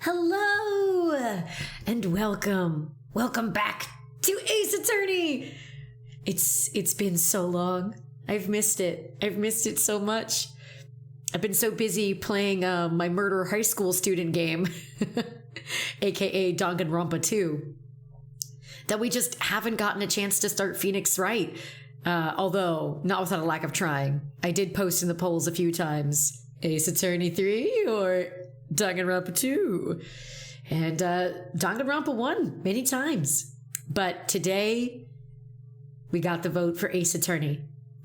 Hello and welcome back to Ace Attorney. It's been so long. I've missed it so much. I've been so busy playing my murder high school student game, aka Danganronpa 2, that we just haven't gotten a chance to start Phoenix Wright. Although not without a lack of trying. I did post in the polls a few times, Ace Attorney 3 or Danganronpa 2, and Danganronpa 1 many times. But today we got the vote for Ace Attorney,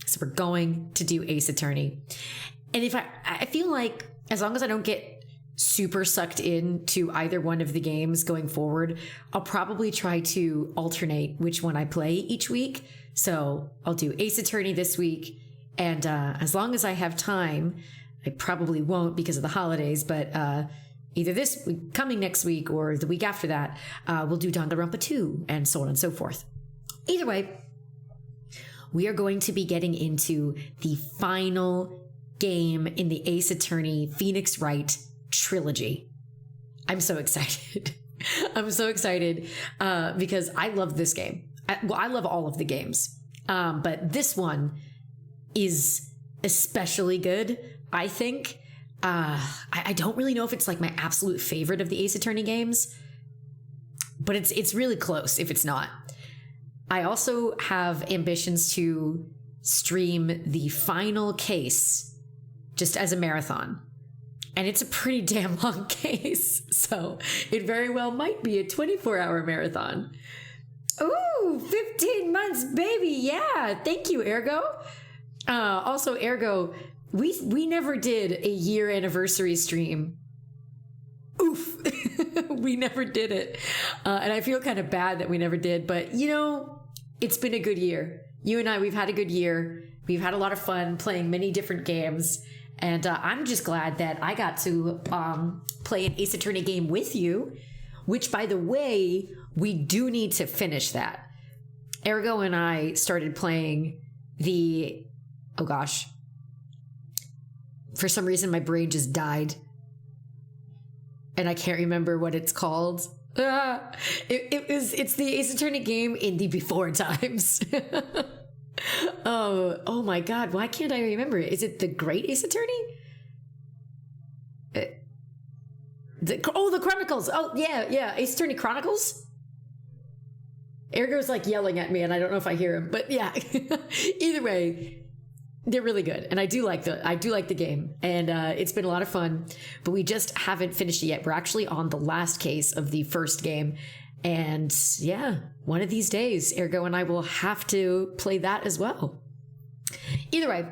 so we're going to do Ace Attorney. And if I feel like as long as I don't get super sucked into either one of the games going forward, I'll probably try to alternate which one I play each week. So I'll do Ace Attorney this week, and as long as I have time, I probably won't because of the holidays, but either this week, coming next week, or the week after that, we'll do Danganronpa 2, and so on and so forth. Either way, we are going to be getting into the final game in the Ace Attorney Phoenix Wright trilogy. I'm so excited. I'm so excited because I love this game. I love all of the games, but this one is especially good, I think. I don't really know if it's like my absolute favorite of the Ace Attorney games, but it's really close if it's not. I also have ambitions to stream the final case just as a marathon. And it's a pretty damn long case, so it very well might be a 24-hour marathon. Ooh, 15 months, baby. Yeah, thank you, Ergo. Also, Ergo, we never did a year anniversary stream. Oof. We never did it. And I feel kind of bad that we never did, but you know, it's been a good year. You and I, we've had a good year. We've had a lot of fun playing many different games. And I'm just glad that I got to play an Ace Attorney game with you, which, by the way, we do need to finish that. Ergo and I started playing the... Oh, gosh. For some reason, my brain just died. And I can't remember what it's called. It's the Ace Attorney game in the before times. Oh my God, why can't I remember it? Is it the Great Ace Attorney? The Chronicles. Oh, yeah. Ace Attorney Chronicles? Ergo's like yelling at me and I don't know if I hear him, but yeah. Either way, they're really good. And I do like the game, and it's been a lot of fun, but we just haven't finished it yet. We're actually on the last case of the first game. And yeah, one of these days, Ergo and I will have to play that as well. Either way,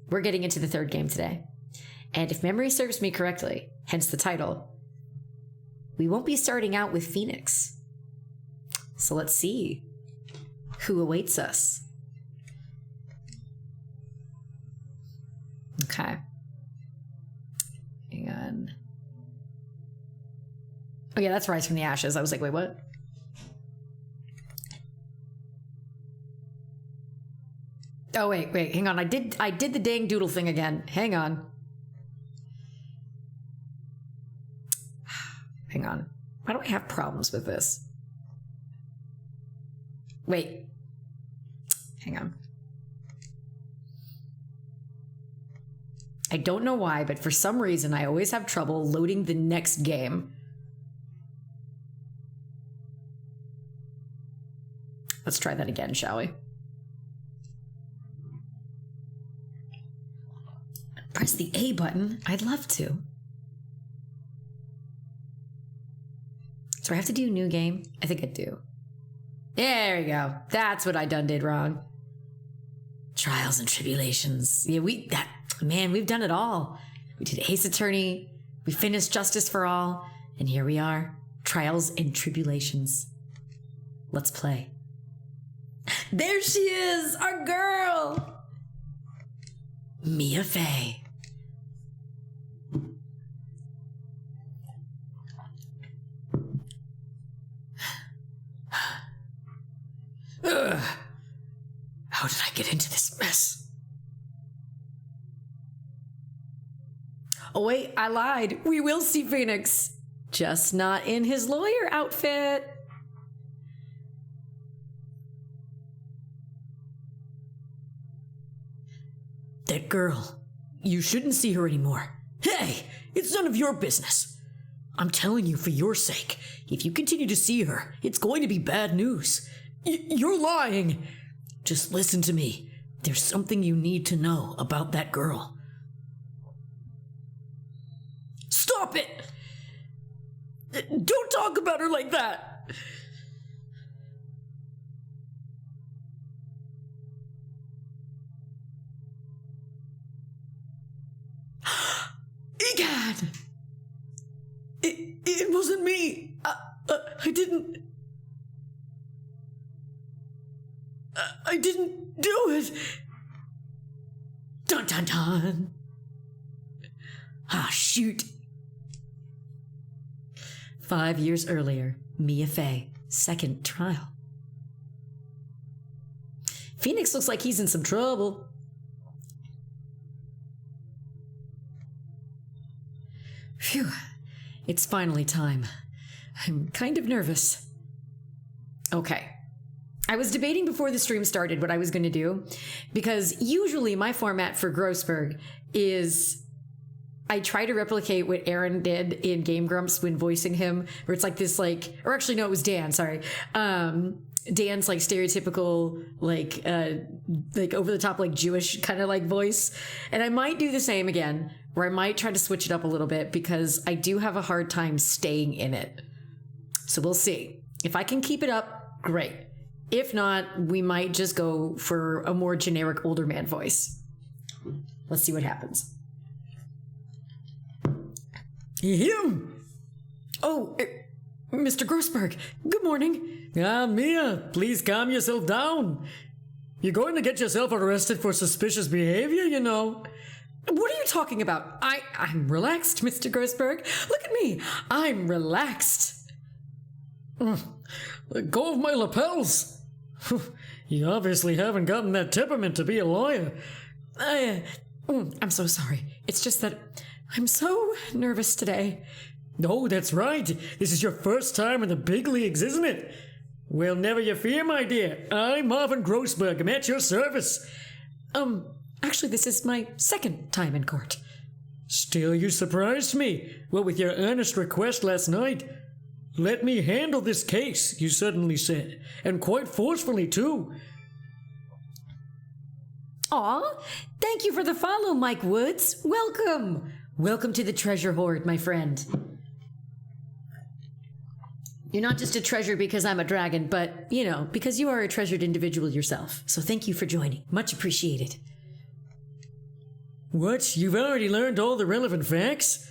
we're getting into the third game today. And if memory serves me correctly, hence the title, we won't be starting out with Phoenix. So let's see who awaits us. Okay. Hang on. Oh yeah, that's Rise from the Ashes. I was like, wait, what? Oh wait, hang on. I did the dang doodle thing again. Hang on. Hang on. Why do I have problems with this? Wait. Hang on. I don't know why, but for some reason I always have trouble loading the next game. Let's try that again, shall we? Press the A button. I'd love to. So I have to do new game? I think I do. There we go. That's what I did wrong. Trials and Tribulations. Yeah, we've done it all. We did Ace Attorney. We finished Justice for All. And here we are. Trials and Tribulations. Let's play. There she is, our girl, Mia Fey. How did I get into this mess? Oh wait, I lied. We will see Phoenix. Just not in his lawyer outfit. That girl. You shouldn't see her anymore. Hey, it's none of your business. I'm telling you for your sake. If you continue to see her, it's going to be bad news. You're lying. Just listen to me. There's something you need to know about that girl. Stop it! Don't talk about her like that! Egad! It wasn't me. I didn't... I didn't do it. Dun dun dun. Ah, shoot. 5 years earlier, Mia Fey, second trial. Phoenix looks like he's in some trouble. Phew, it's finally time. I'm kind of nervous. Okay. I was debating before the stream started what I was going to do, because usually my format for Grossberg is I try to replicate what Aaron did in Game Grumps when voicing him, where it's like this, like, or actually no, it was Dan, sorry. Dan's like stereotypical, like over the top, like Jewish kind of like voice. And I might do the same again, where I might try to switch it up a little bit because I do have a hard time staying in it. So we'll see. If I can keep it up, great. If not, we might just go for a more generic older man voice. Let's see what happens. Him! Oh, Mr. Grossberg, good morning. Ah, Mia, please calm yourself down. You're going to get yourself arrested for suspicious behavior, you know. What are you talking about? I'm relaxed, Mr. Grossberg. Look at me. I'm relaxed. Let go of my lapels. You obviously haven't gotten that temperament to be a lawyer. I'm so sorry. It's just that I'm so nervous today. No, that's right. This is your first time in the big leagues, isn't it? Well, never you fear, my dear. I'm Marvin Grossberg. I'm at your service. Actually, this is my second time in court. Still, you surprised me. What with your earnest request last night? Let me handle this case, you suddenly said, and quite forcefully, too. Aw, thank you for the follow, Mike Woods. Welcome. Welcome to the treasure hoard, my friend. You're not just a treasure because I'm a dragon, but, you know, because you are a treasured individual yourself. So thank you for joining. Much appreciated. What? You've already learned all the relevant facts?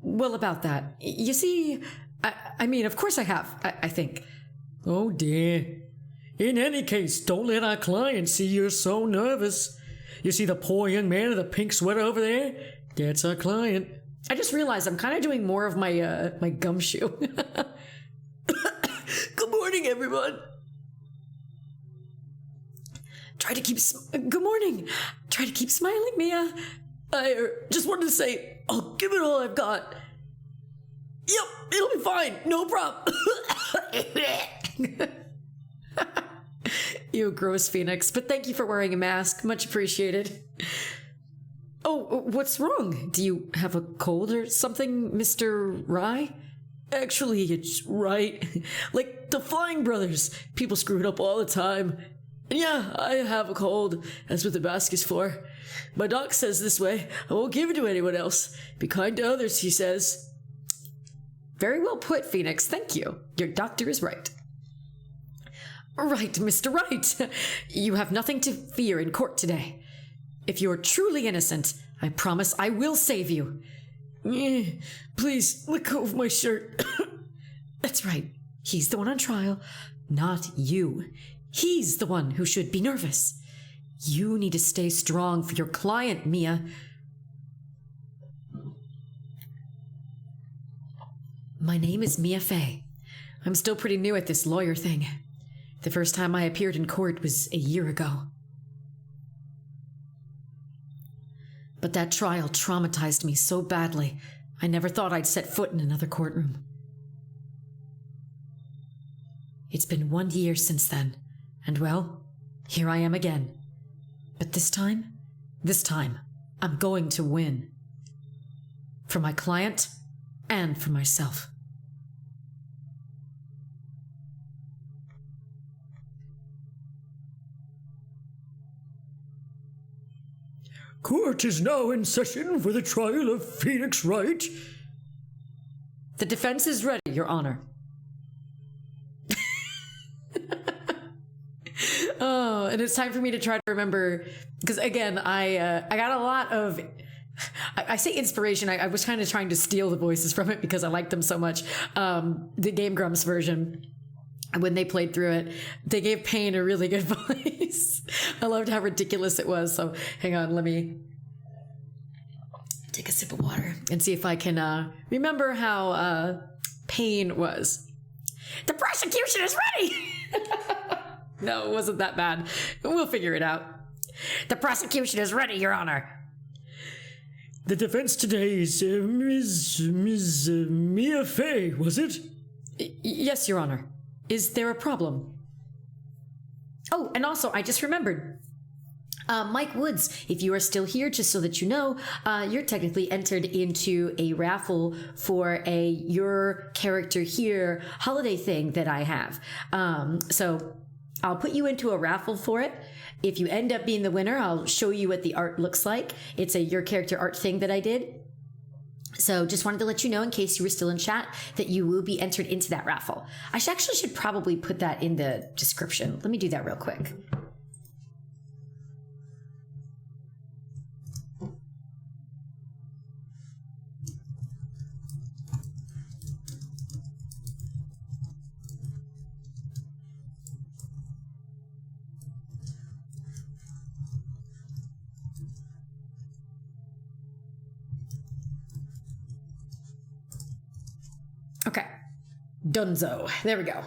Well, about that. You see, I mean, of course I have, I think. Oh, dear. In any case, don't let our client see you're so nervous. You see the poor young man in the pink sweater over there? That's our client. I just realized I'm kind of doing more of my my gumshoe. Good morning, everyone. Good morning. Try to keep smiling, Mia. I just wanted to say, I'll give it all I've got. Yep, it'll be fine. No problem. You gross Phoenix, but thank you for wearing a mask. Much appreciated. Oh, what's wrong? Do you have a cold or something, Mr. Rye? Actually, it's Wright. Like the Flying Brothers. People screw it up all the time. And yeah, I have a cold. That's what the mask is for. My doc says this way. I won't give it to anyone else. Be kind to others, he says. Very well put, Phoenix. Thank you. Your doctor is right. Right, Mr. Wright. You have nothing to fear in court today. If you're truly innocent, I promise I will save you. Please, let go of my shirt. That's right. He's the one on trial, not you. He's the one who should be nervous. You need to stay strong for your client, Mia. My name is Mia Fey. I'm still pretty new at this lawyer thing. The first time I appeared in court was a year ago. But that trial traumatized me so badly, I never thought I'd set foot in another courtroom. It's been 1 year since then, and well, here I am again. But this time, I'm going to win. For my client and for myself. Court is now in session for the trial of Phoenix Wright. The defense is ready, Your Honor. Oh, and it's time for me to try to remember, because again, I got a lot of, I say inspiration, I was kind of trying to steal the voices from it because I liked them so much. The Game Grumps version, when they played through it, they gave Payne a really good voice. I loved how ridiculous it was. So hang on, let me take a sip of water and see if I can remember how Payne was. The prosecution is ready! No, it wasn't that bad. We'll figure it out. The prosecution is ready, Your Honor. The defense today is Ms. Mia Fey, was it? Yes, Your Honor. Is there a problem? Oh, and also, I just remembered. Mike Woods, if you are still here, just so that you know, you're technically entered into a raffle for a Your Character Here holiday thing that I have. So I'll put you into a raffle for it. If you end up being the winner, I'll show you what the art looks like. It's a Your Character art thing that I did. So just wanted to let you know, in case you were still in chat, that you will be entered into that raffle. I should probably put that in the description. Let me do that real quick. Okay. Dunzo. There we go.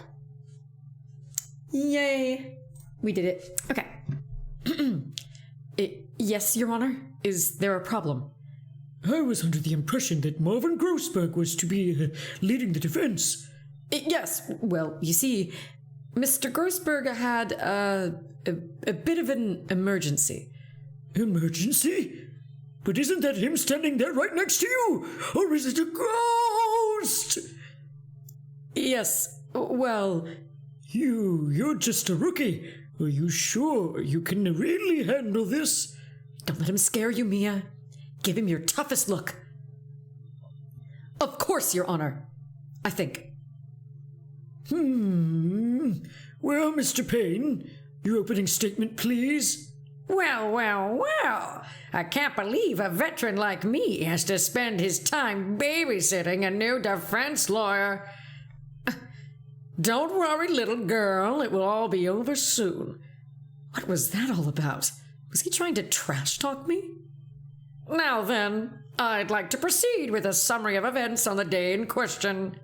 Yay. We did it. Okay. Yes, Your Honor? Is there a problem? I was under the impression that Marvin Grossberg was to be leading the defense. Yes. Well, you see, Mr. Grossberg had a bit of an emergency. Emergency? But isn't that him standing there right next to you? Or is it a ghost? Yes, well... You're just a rookie. Are you sure you can really handle this? Don't let him scare you, Mia. Give him your toughest look. Of course, Your Honor. I think. Well, Mr. Payne, your opening statement, please. Well. I can't believe a veteran like me has to spend his time babysitting a new defense lawyer. Don't worry, little girl. It will all be over soon. What was that all about? Was he trying to trash talk me? Now then, I'd like to proceed with a summary of events on the day in question.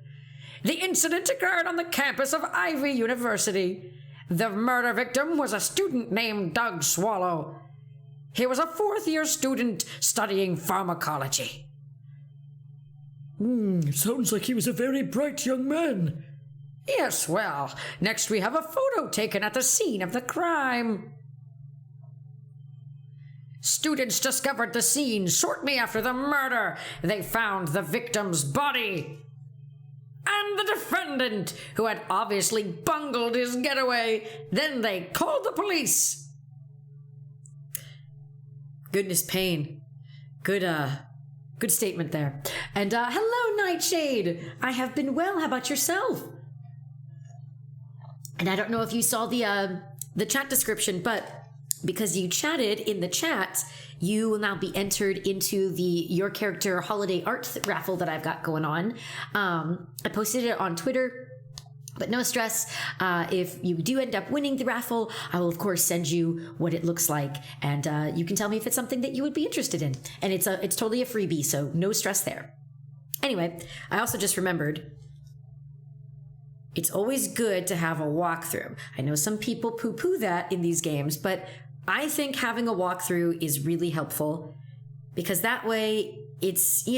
The incident occurred on the campus of Ivy University. The murder victim was a student named Doug Swallow. He was a fourth-year student studying pharmacology. Sounds like he was a very bright young man. Yes, well, next we have a photo taken at the scene of the crime. Students discovered the scene shortly after the murder. They found the victim's body and the defendant, who had obviously bungled his getaway. Then they called the police. Goodness, Payne. Good statement there. And hello, Nightshade. I have been well. How about yourself? And I don't know if you saw the chat description, but because you chatted in the chat, you will now be entered into the Your Character holiday art raffle that I've got going on. I posted it on Twitter, but no stress. If you do end up winning the raffle, I will of course send you what it looks like, and you can tell me if it's something that you would be interested in. And it's totally a freebie, so no stress there. Anyway, I also just remembered, it's always good to have a walkthrough. I know some people poo-poo that in these games, but I think having a walkthrough is really helpful, because that way it's,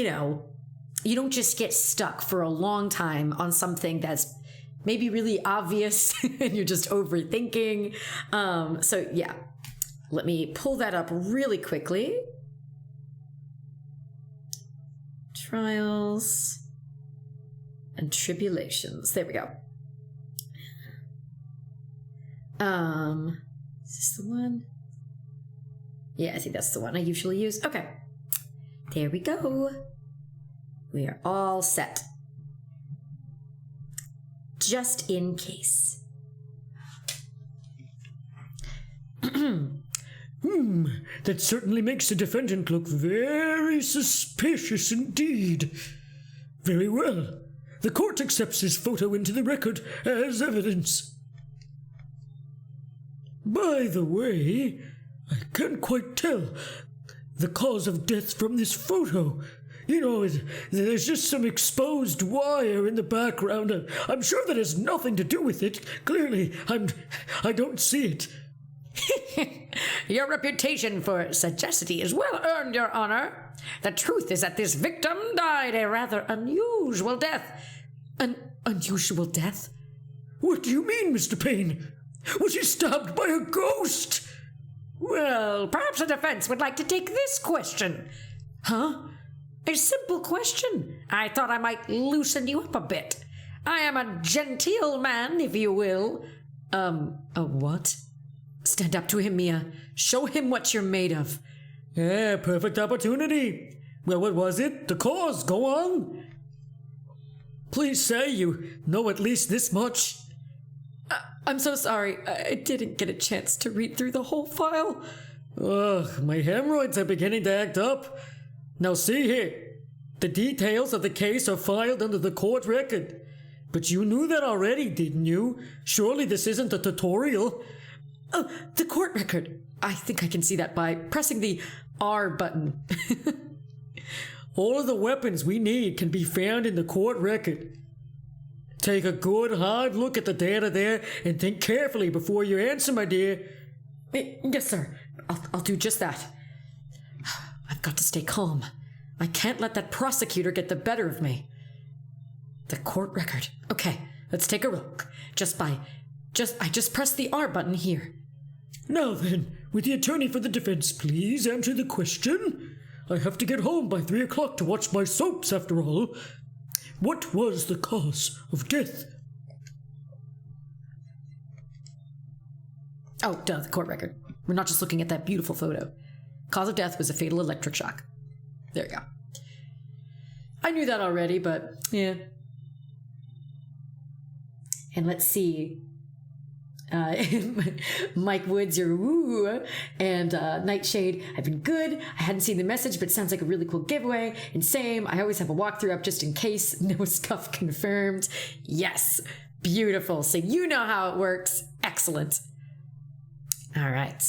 you don't just get stuck for a long time on something that's maybe really obvious and you're just overthinking. So yeah, let me pull that up really quickly. Trials and Tribulations. There we go. Is this the one? Yeah, I think that's the one I usually use. Okay. There we go. We are all set. Just in case. That certainly makes the defendant look very suspicious indeed. Very well. The court accepts this photo into the record as evidence. By the way, I can't quite tell the cause of death from this photo. You know, there's just some exposed wire in the background. I'm sure that has nothing to do with it. Clearly, I don't see it. Your reputation for sagacity is well earned, Your Honor. The truth is that this victim died a rather unusual death. An unusual death? What do you mean, Mr. Payne? Was he stabbed by a ghost? Well, perhaps the defense would like to take this question. Huh? A simple question. I thought I might loosen you up a bit. I am a genteel man, if you will. A what? Stand up to him, Mia. Show him what you're made of. Yeah, perfect opportunity. Well, what was it? The cause. Go on. Please say you know at least this much. I'm so sorry. I didn't get a chance to read through the whole file. Ugh, my hemorrhoids are beginning to act up. Now see here. The details of the case are filed under the court record. But you knew that already, didn't you? Surely this isn't a tutorial. Oh, the court record. I think I can see that by pressing the R button. All of the weapons we need can be found in the court record. Take a good hard look at the data there and think carefully before you answer, my dear. Yes, sir. I'll do just that. I've got to stay calm. I can't let that prosecutor get the better of me. The court record. Okay, let's take a look. I just pressed the R button here. Now then, with the attorney for the defense, please answer the question. I have to get home by 3 o'clock to watch my soaps, after all. What was the cause of death? Oh, duh, the court record. We're not just looking at that beautiful photo. Cause of death was a fatal electric shock. There you go. I knew that already, but yeah. And let's see. Mike Woods, you're woo, and Nightshade, I've been good. I hadn't seen the message, but it sounds like a really cool giveaway. And same, I always have a walkthrough up just in case. No scuff confirmed. Yes, beautiful. So you know how it works. Excellent. All right.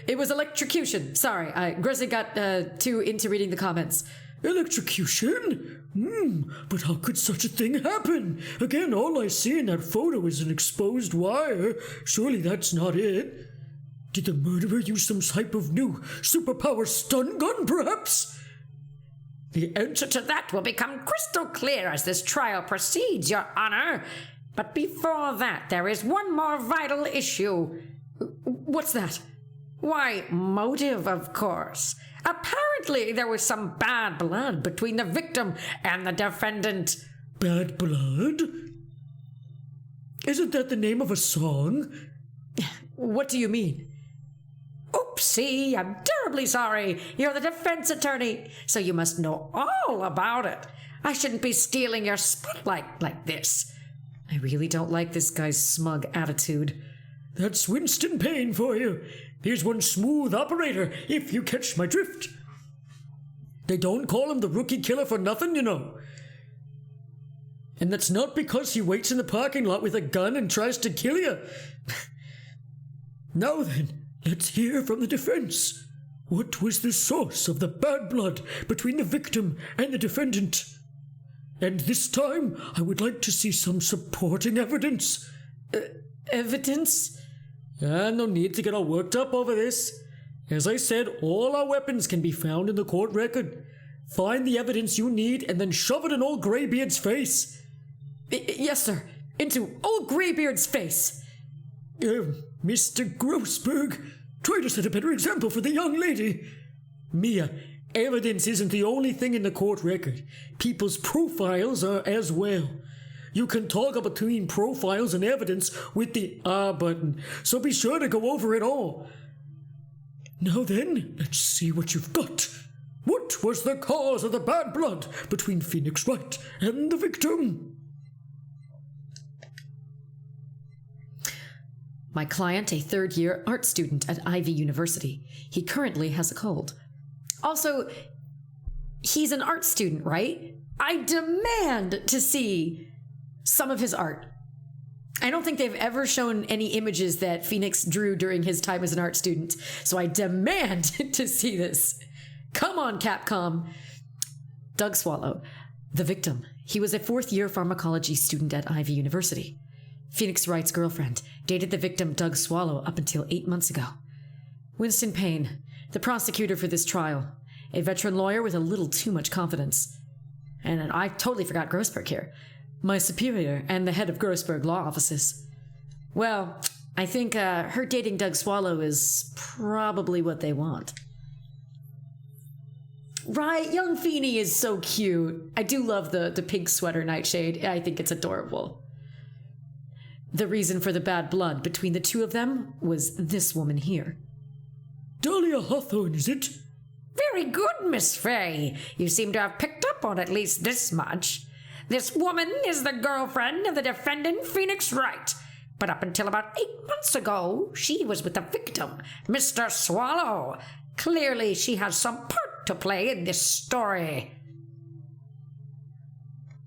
It was electrocution. Sorry, Grezy got too into reading the comments. Electrocution? But how could such a thing happen? Again, all I see in that photo is an exposed wire. Surely that's not it. Did the murderer use some type of new superpower stun gun, perhaps? The answer to that will become crystal clear as this trial proceeds, Your Honor. But before that, there is one more vital issue. What's that? Why, motive, of course. Apparently, there was some bad blood between the victim and the defendant. Bad blood? Isn't that the name of a song? What do you mean? Oopsie, I'm terribly sorry. You're the defense attorney, so you must know all about it. I shouldn't be stealing your spotlight like this. I really don't like this guy's smug attitude. That's Winston Payne for you. Here's one smooth operator, if you catch my drift. They don't call him the rookie killer for nothing, you know. And that's not because he waits in the parking lot with a gun and tries to kill you. Now then, let's hear from the defense. What was the source of the bad blood between the victim and the defendant? And this time, I would like to see some supporting evidence. Evidence? No need to get all worked up over this. As I said, all our weapons can be found in the court record. Find the evidence you need and then shove it in old Greybeard's face. Yes, sir. Into old Greybeard's face. Mr. Grossberg, try to set a better example for the young lady. Mia, evidence isn't the only thing in the court record. People's profiles are as well. You can toggle between profiles and evidence with the R button, so be sure to go over it all. Now then, let's see what you've got. What was the cause of the bad blood between Phoenix Wright and the victim? My client, a third-year art student at Ivy University. He currently has a cold. Also, he's an art student, right? I demand to see some of his art. I don't think they've ever shown any images that Phoenix drew during his time as an art student, so I demand to see this. Come on, Capcom. Doug Swallow, the victim. He was a fourth-year pharmacology student at Ivy University. Phoenix Wright's girlfriend dated the victim Doug Swallow up until 8 months ago. Winston Payne, the prosecutor for this trial, a veteran lawyer with a little too much confidence. And I totally forgot Grossberg here, my superior and the head of Grossberg Law Offices. Well, I think her dating Doug Swallow is probably what they want. Right, young Feeney is so cute. I do love the pink sweater nightshade. I think it's adorable. The reason for the bad blood between the two of them was this woman here. Dahlia Hawthorne, is it? Very good, Miss Fay. You seem to have picked up on at least this much. This woman is the girlfriend of the defendant, Phoenix Wright. But up until about 8 months ago, she was with the victim, Mr. Swallow. Clearly, she has some part to play in this story.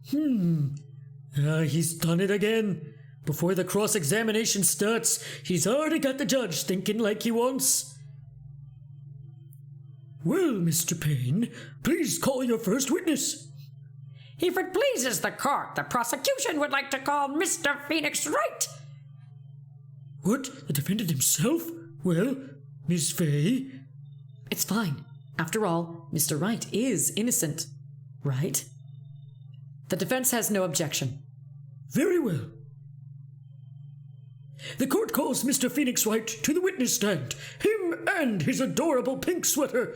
He's done it again. Before the cross-examination starts, he's already got the judge thinking like he wants. Well, Mr. Payne, please call your first witness. If it pleases the court, the prosecution would like to call Mr. Phoenix Wright. What? The defendant himself? Well, Miss Fay? It's fine. After all, Mr. Wright is innocent, right? The defense has no objection. Very well. The court calls Mr. Phoenix Wright to the witness stand. Him and his adorable pink sweater.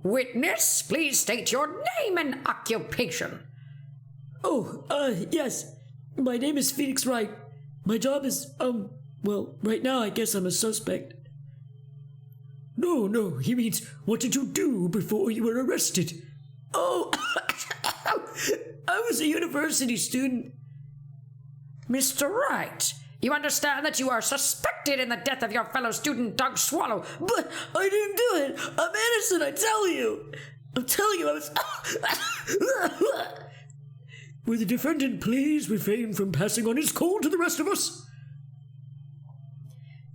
Witness, please state your name and occupation. Yes. My name is Phoenix Wright. My job is, well, right now I guess I'm a suspect. No, he means, what did you do before you were arrested? Oh, I was a university student. Mr. Wright, you understand that you are suspected in the death of your fellow student, Doug Swallow. But I didn't do it. I'm innocent, I tell you. I was... Will the defendant please refrain from passing on his cold to the rest of us?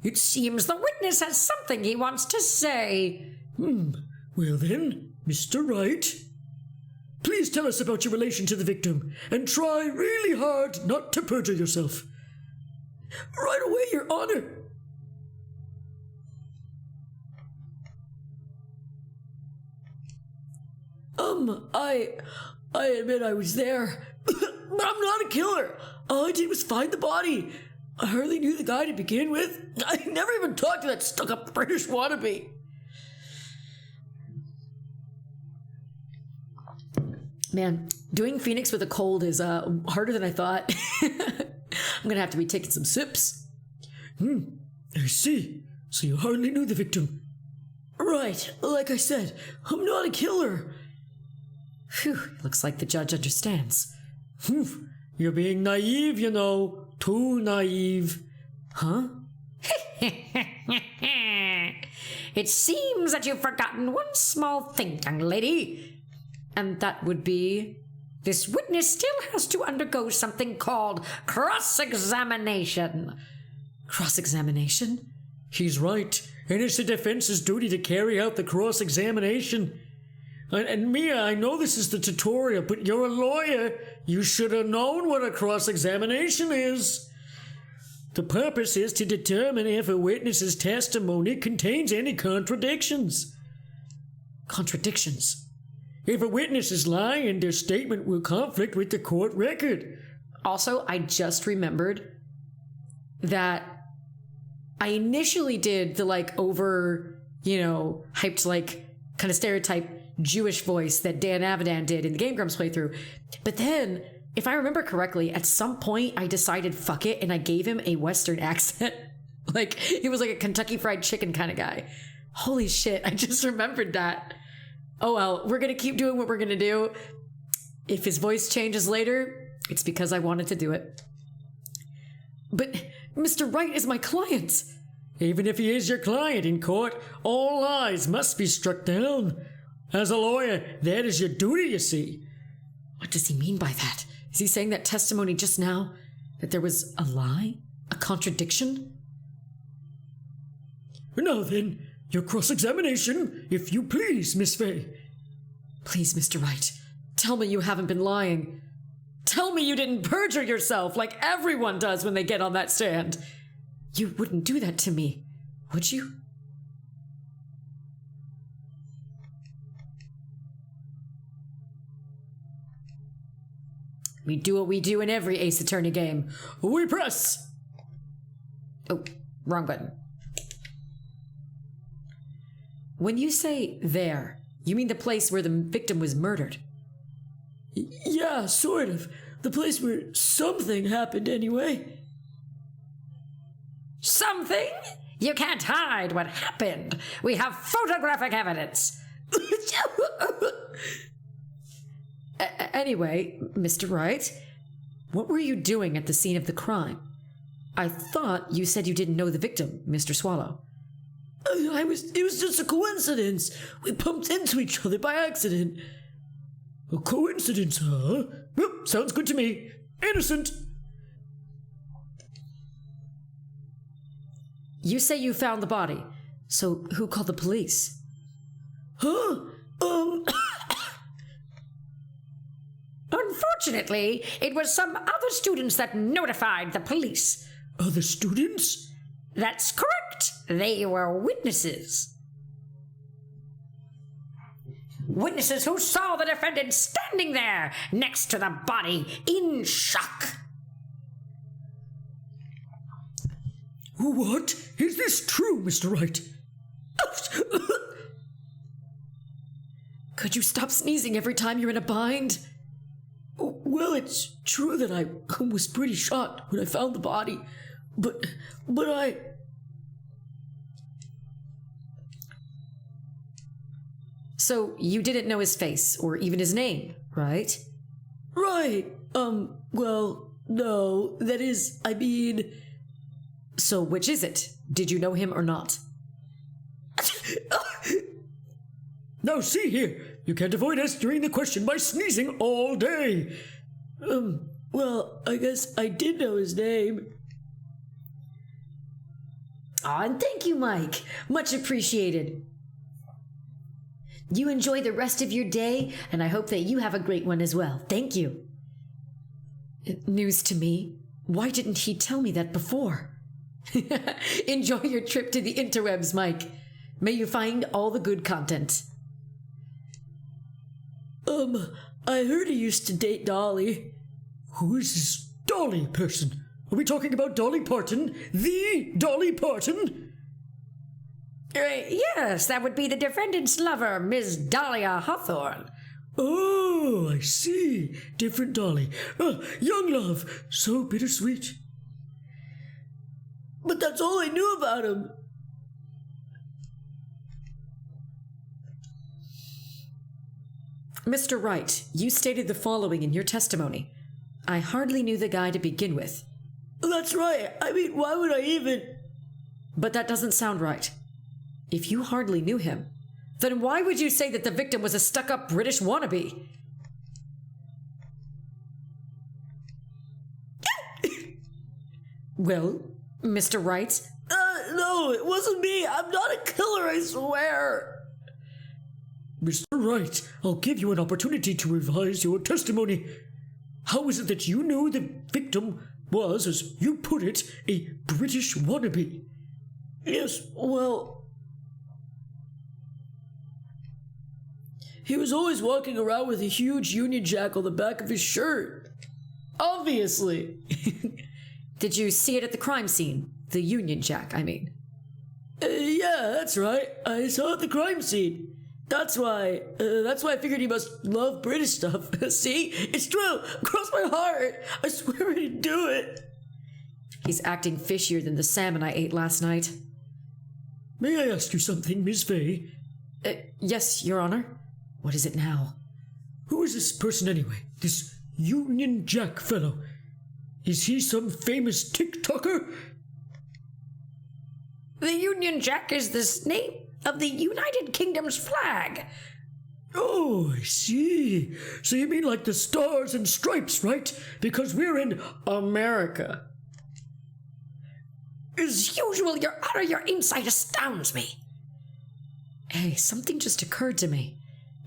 It seems the witness has something he wants to say. Well then, Mr. Wright, please tell us about your relation to the victim, and try really hard not to perjure yourself. Right away, Your Honor. I admit I was there, but I'm not a killer. All I did was find the body. I hardly knew the guy to begin with. I never even talked to that stuck-up British wannabe. Man, doing Phoenix with a cold is harder than I thought. I'm gonna have to be taking some sips. I see. So you hardly knew the victim. Right, like I said, I'm not a killer. Phew, looks like the judge understands. You're being naive, you know. Too naive. Huh? It seems that you've forgotten one small thing, young lady. And that would be? This witness still has to undergo something called cross-examination. Cross-examination? He's right. And it's the defense's duty to carry out the cross-examination. And Mia, I know this is the tutorial, but you're a lawyer. You should have known what a cross-examination is. The purpose is to determine if a witness's testimony contains any contradictions. contradictions. If a witness is lying, their statement will conflict with the court record. Also, I just remembered that I initially did the over, hyped kind of stereotype Jewish voice that Dan Avidan did in the Game Grumps playthrough. But then, if I remember correctly, at some point I decided fuck it and I gave him a Western accent. He was like a Kentucky Fried Chicken kind of guy. Holy shit, I just remembered that. Oh well, we're gonna keep doing what we're gonna do. If his voice changes later, it's because I wanted to do it. But Mr. Wright is my client. Even if he is your client in court, all lies must be struck down. As a lawyer, that is your duty, you see. What does he mean by that? Is he saying that testimony just now, that there was a lie? A contradiction? Now then, your cross-examination, if you please, Miss Fay. Please, Mr. Wright, tell me you haven't been lying. Tell me you didn't perjure yourself like everyone does when they get on that stand. You wouldn't do that to me, would you? We do what we do in every Ace Attorney game. We press! Oh, wrong button. When you say there, you mean the place where the victim was murdered? Yeah, sort of. The place where something happened anyway. Something? You can't hide what happened. We have photographic evidence. Anyway, Mr. Wright, what were you doing at the scene of the crime? I thought you said you didn't know the victim, Mr. Swallow. It was just a coincidence. We bumped into each other by accident. A coincidence, huh? Well, sounds good to me. Innocent. You say you found the body. So who called the police? Huh? Unfortunately, it was some other students that notified the police. Other students? That's correct. They were witnesses. Witnesses who saw the defendant standing there next to the body in shock. What? Is this true, Mr. Wright? Could you stop sneezing every time you're in a bind? Well, it's true that I was pretty shocked when I found the body, but I... So you didn't know his face, or even his name, right? Right. Well, no, that is, I mean... So which is it? Did you know him or not? Now see here, you can't avoid answering the question by sneezing all day. Well, I guess I did know his name. Aw, and thank you, Mike. Much appreciated. You enjoy the rest of your day, and I hope that you have a great one as well. Thank you. News to me? Why didn't he tell me that before? Enjoy your trip to the interwebs, Mike. May you find all the good content. I heard he used to date Dolly. Who is this Dolly person? Are we talking about Dolly Parton? The Dolly Parton? Yes, that would be the defendant's lover, Miss Dahlia Hawthorne. Oh, I see. Different Dolly. Young love. So bittersweet. But that's all I knew about him. Mr. Wright, you stated the following in your testimony. I hardly knew the guy to begin with. That's right. I mean, why would I even... But that doesn't sound right. If you hardly knew him, then why would you say that the victim was a stuck-up British wannabe? Well, Mr. Wright? No, it wasn't me. I'm not a killer, I swear. Mr. Wright, I'll give you an opportunity to revise your testimony. How is it that you knew the victim was, as you put it, a British wannabe? Yes, well... He was always walking around with a huge Union Jack on the back of his shirt. Obviously. Did you see it at the crime scene? The Union Jack, I mean. Yeah, that's right. I saw it at the crime scene. That's why I figured he must love British stuff. See? It's true. Cross my heart. I swear I didn't do it. He's acting fishier than the salmon I ate last night. May I ask you something, Miss Fay? Yes, Your Honor. What is it now? Who is this person anyway? This Union Jack fellow? Is he some famous TikToker? The Union Jack is the name of the United Kingdom's flag. Oh, I see. So you mean like the stars and stripes, right? Because we're in America. As usual, Your Honor, your insight astounds me. Hey, something just occurred to me.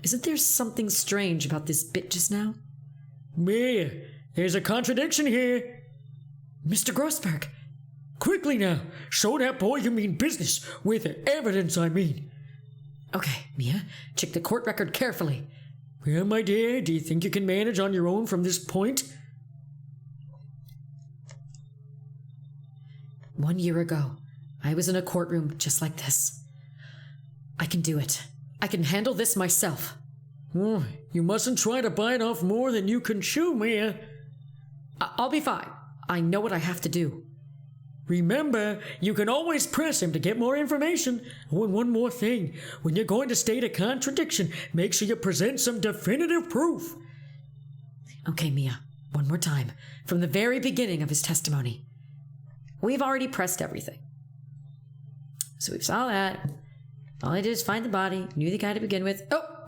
Isn't there something strange about this bit just now? Mia, there's a contradiction here. Mr. Grossberg. Quickly now, show that boy you mean business, with evidence I mean. Okay, Mia, check the court record carefully. Well, my dear, do you think you can manage on your own from this point? 1 year ago, I was in a courtroom just like this. I can do it. I can handle this myself. Oh, you mustn't try to bite off more than you can chew, Mia. I'll be fine. I know what I have to do. Remember, you can always press him to get more information. Oh, and one more thing. When you're going to state a contradiction, make sure you present some definitive proof. Okay, Mia, one more time. From the very beginning of his testimony. We've already pressed everything. So we saw that. All I did is find the body, knew the guy to begin with. Oh!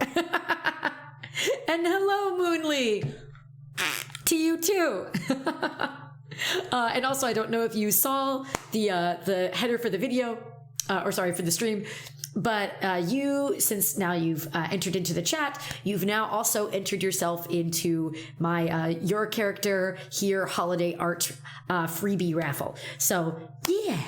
And hello, Moonlee! To you too! And also, I don't know if you saw the header for the video, for the stream, but since now you've entered into the chat, you've now also entered yourself into my Your Character Here holiday art freebie raffle. So yeah,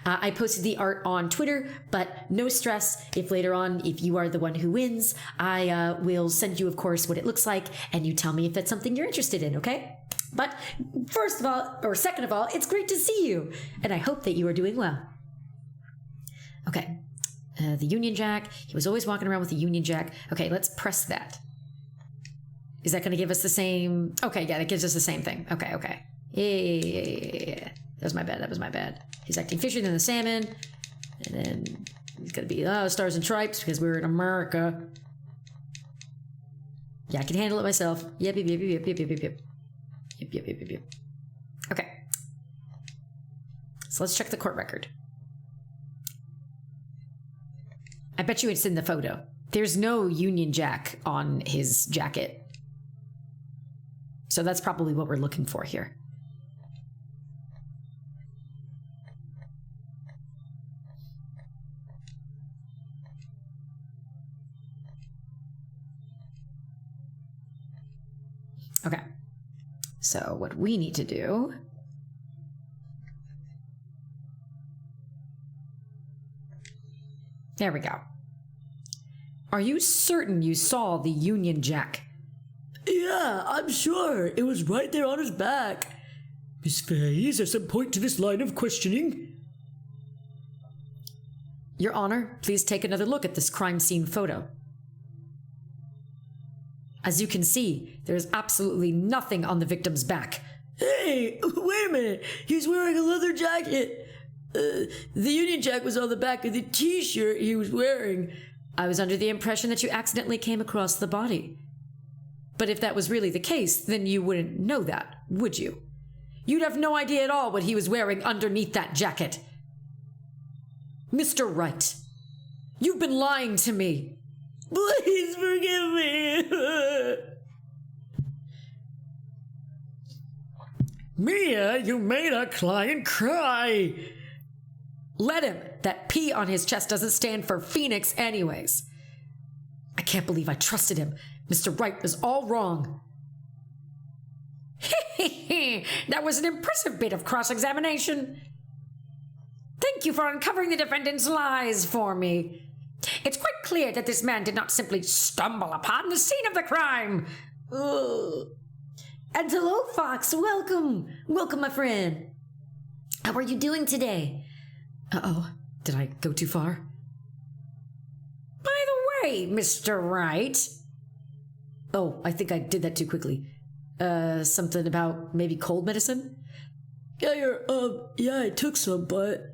I posted the art on Twitter, but no stress if later on, if you are the one who wins, I will send you, of course, what it looks like, and you tell me if that's something you're interested in, okay? But second of all, it's great to see you, and I hope that you are doing well. Okay, the Union Jack. He was always walking around with the Union Jack. Okay, let's press that. Is that going to give us the same? Okay, yeah, that gives us the same thing. Okay. Yeah. That was my bad. He's acting fishier than the salmon, and then he's going to be stars and stripes because we're in America. Yeah, I can handle it myself. Yep. Yep. Okay. So let's check the court record. I bet you it's in the photo. There's no Union Jack on his jacket. So that's probably what we're looking for here. Okay. So what we need to do there we go. Are you certain you saw the Union Jack? Yeah, I'm sure. It was right there on his back. Miss Fay, is there some point to this line of questioning? Your Honor, please take another look at this crime scene photo. As you can see, there's absolutely nothing on the victim's back. Hey, wait a minute. He's wearing a leather jacket. The Union Jack was on the back of the t-shirt he was wearing. I was under the impression that you accidentally came across the body. But if that was really the case, then you wouldn't know that, would you? You'd have no idea at all what he was wearing underneath that jacket. Mr. Wright, you've been lying to me. Please forgive me. Mia, you made a client cry. Let him. That P on his chest doesn't stand for Phoenix anyways. I can't believe I trusted him. Mr. Wright was all wrong. That was an impressive bit of cross-examination. Thank you for uncovering the defendant's lies for me. It's quite clear that this man did not simply stumble upon the scene of the crime. Ugh. And hello, Fox. Welcome. Welcome, my friend. How are you doing today? Uh-oh. Did I go too far? By the way, Mr. Wright. Oh, I think I did that too quickly. Something about maybe cold medicine? Yeah, I took some, but...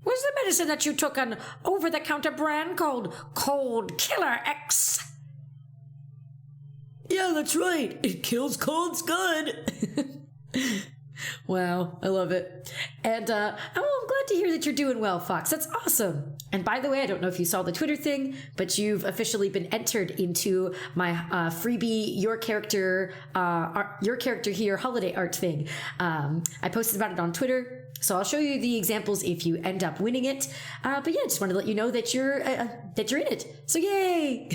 Was the medicine that you took an over-the-counter brand called Cold Killer X? Yeah, that's right. It kills colds good. Wow, I love it. And I'm glad to hear that you're doing well, Fox. That's awesome. And by the way, I don't know if you saw the Twitter thing, but you've officially been entered into my freebie Your Character Here holiday art thing. I posted about it on Twitter, so I'll show you the examples if you end up winning it. But yeah, just wanted to let you know that you're in it. So yay!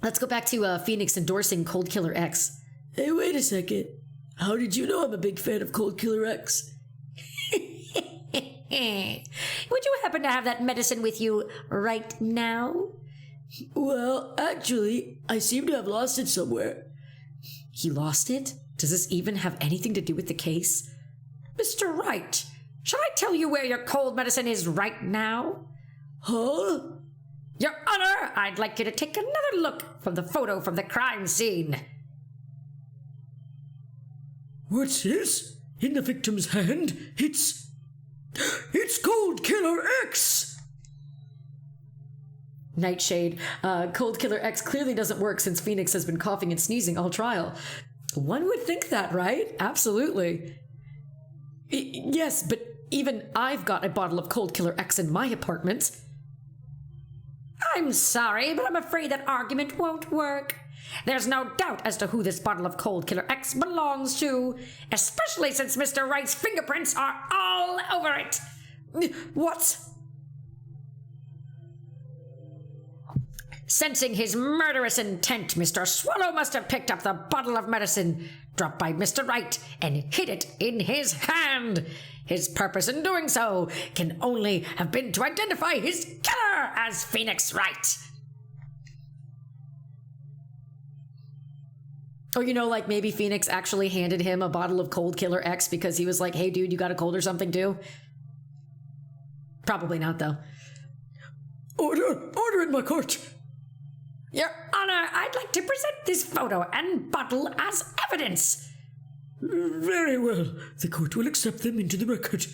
Let's go back to Phoenix endorsing Cold Killer X. Hey, wait a second. How did you know I'm a big fan of Cold Killer X? Would you happen to have that medicine with you right now? Well, actually, I seem to have lost it somewhere. He lost it? Does this even have anything to do with the case? Mr. Wright, shall I tell you where your cold medicine is right now? Huh? Your Honor, I'd like you to take another look from the photo from the crime scene. What's this? In the victim's hand, it's Cold Killer X! Nightshade. Cold Killer X clearly doesn't work since Phoenix has been coughing and sneezing all trial. One would think that, right? Absolutely. Yes, but even I've got a bottle of Cold Killer X in my apartment. I'm sorry, but I'm afraid that argument won't work. There's no doubt as to who this bottle of Cold Killer X belongs to, especially since Mr. Wright's fingerprints are all over it. What? Sensing his murderous intent, Mr. Swallow must have picked up the bottle of medicine dropped by Mr. Wright and hid it in his hand. His purpose in doing so can only have been to identify his killer as Phoenix Wright. Or, like maybe Phoenix actually handed him a bottle of Cold Killer X because he was like, hey, dude, you got a cold or something too? Probably not, though. Order in my court! Your Honor, I'd like to present this photo and bottle as evidence. Very well. The court will accept them into the record.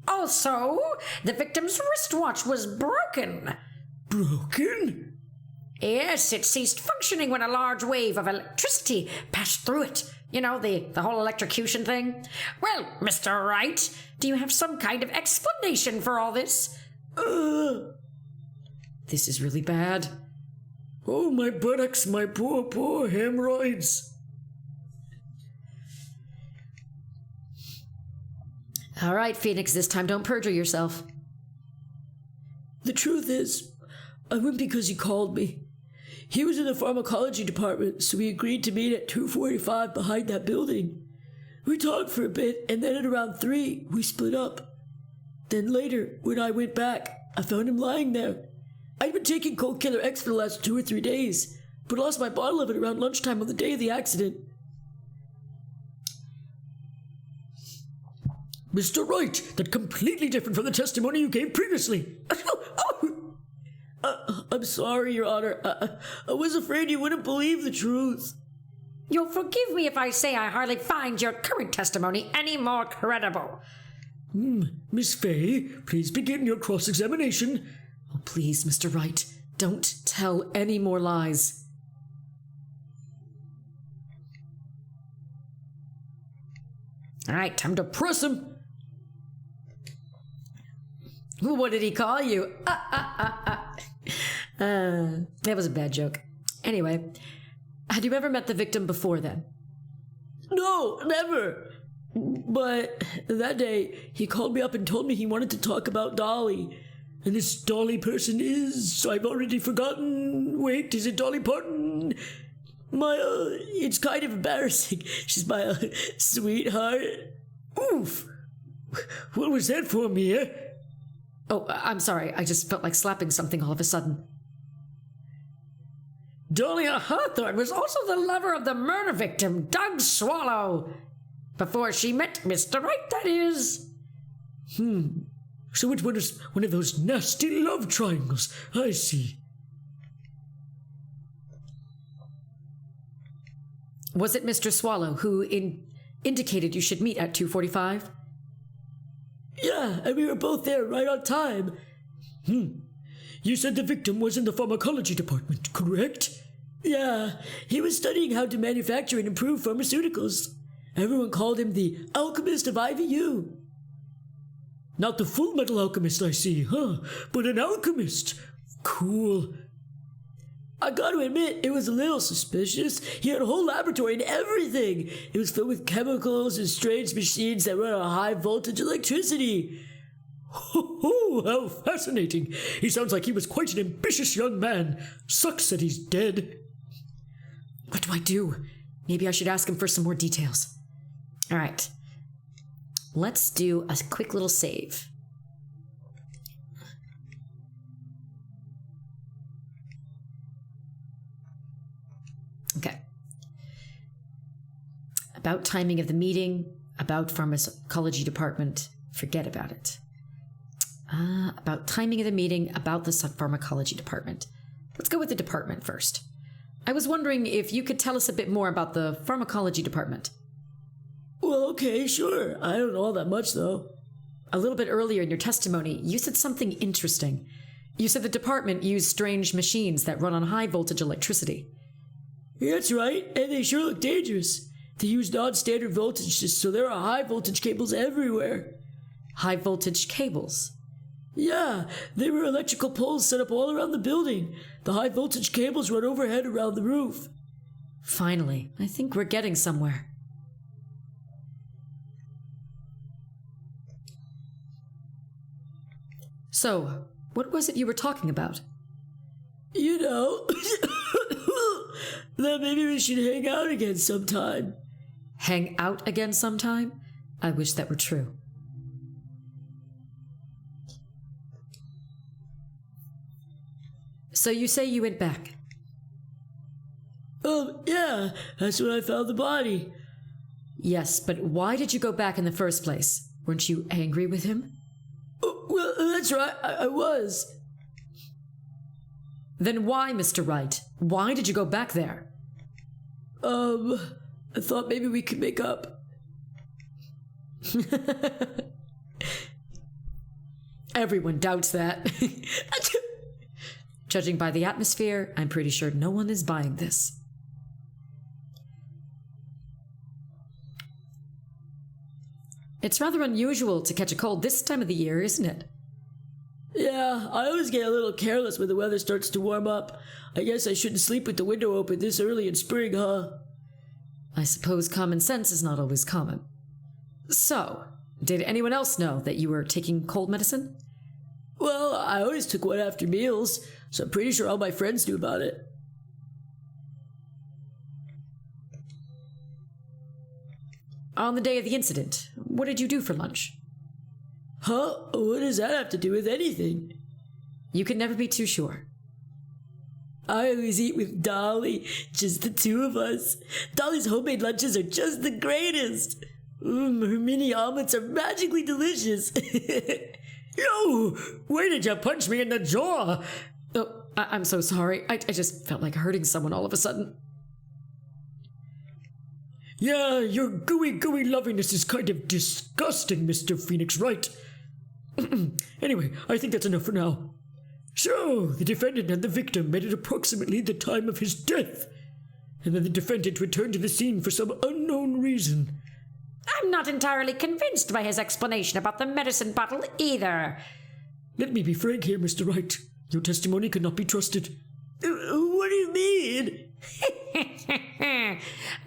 Also, the victim's wristwatch was broken. Broken? Yes, it ceased functioning when a large wave of electricity passed through it. You know, the whole electrocution thing. Well, Mr. Wright, do you have some kind of explanation for all this? This is really bad. Oh, my buttocks, my poor hemorrhoids. All right, Phoenix, this time don't perjure yourself. The truth is, I went because he called me. He was in the pharmacology department, so we agreed to meet at 245 behind that building. We talked for a bit, and then at around 3, we split up. Then later, when I went back, I found him lying there. I'd been taking Cold Killer X for the last 2 or 3 days, but lost my bottle of it around lunchtime on the day of the accident. Mr. Wright, that's completely different from the testimony you gave previously. I'm sorry, Your Honor. I was afraid you wouldn't believe the truth. You'll forgive me if I say I hardly find your current testimony any more credible. Miss Fay, please begin your cross-examination. Oh, please, Mr. Wright, don't tell any more lies. All right, time to Press him. What did he call you? That was a bad joke. Anyway, had you ever met the victim before then? No, never. But that day, he called me up and told me he wanted to talk about Dolly. And this Dolly person is... I've already forgotten. Wait, is it Dolly Parton? It's kind of embarrassing. She's my sweetheart. Oof. What was that for, Mia? Oh, I'm sorry. I just felt like slapping something all of a sudden. Dahlia Hawthorne was also the lover of the murder victim, Doug Swallow. Before she met Mr. Wright, that is. So it was one of those nasty love triangles. I see. Was it Mr. Swallow who indicated you should meet at 2:45? Yeah, and we were both there right on time. You said the victim was in the pharmacology department, correct? Yeah, he was studying how to manufacture and improve pharmaceuticals. Everyone called him the alchemist of IVU. Not the full metal alchemist, I see, huh? But an alchemist. Cool. I gotta admit, it was a little suspicious. He had a whole laboratory and everything. It was filled with chemicals and strange machines that run on high voltage electricity. Oh, how fascinating. He sounds like he was quite an ambitious young man. Sucks that he's dead. What do I do? Maybe I should ask him for some more details. All right. Let's do a quick little save. Okay. About timing of the meeting, about pharmacology department, forget about it. About timing of the meeting, about the pharmacology department. Let's go with the department first. I was wondering if you could tell us a bit more about the pharmacology department. Well, okay, sure. I don't know all that much, though. A little bit earlier in your testimony, you said something interesting. You said the department used strange machines that run on high voltage electricity. That's right, and they sure look dangerous. They use non-standard voltages, so there are high voltage cables everywhere. High voltage cables? Yeah, there were electrical poles set up all around the building. The high voltage cables run overhead around the roof. Finally, I think we're getting somewhere. So, what was it you were talking about? You know, that maybe we should hang out again sometime. Hang out again sometime? I wish that were true. So you say you went back? Yeah, that's when I found the body. Yes, but why did you go back in the first place? Weren't you angry with him? Well, that's right, I was. Then why, Mr. Wright? Why did you go back there? I thought maybe we could make up. Everyone doubts that. Judging by the atmosphere, I'm pretty sure no one is buying this. It's rather unusual to catch a cold this time of the year, isn't it? Yeah, I always get a little careless when the weather starts to warm up. I guess I shouldn't sleep with the window open this early in spring, huh? I suppose common sense is not always common. So, did anyone else know that you were taking cold medicine? Well, I always took one after meals, so I'm pretty sure all my friends knew about it. On the day of the incident, what did you do for lunch? Huh? What does that have to do with anything? You can never be too sure. I always eat with Dolly, just the two of us. Dolly's homemade lunches are just the greatest. Her mini omelets are magically delicious. Yo! Why did you punch me in the jaw? Oh, I'm so sorry. I just felt like hurting someone all of a sudden. Yeah, your gooey lovingness is kind of disgusting, Mr. Phoenix Wright. Anyway, I think that's enough for now. So, the defendant and the victim met at approximately the time of his death, and then the defendant returned to the scene for some unknown reason. I'm not entirely convinced by his explanation about the medicine bottle either. Let me be frank here, Mr. Wright. Your testimony cannot be trusted. What do you mean?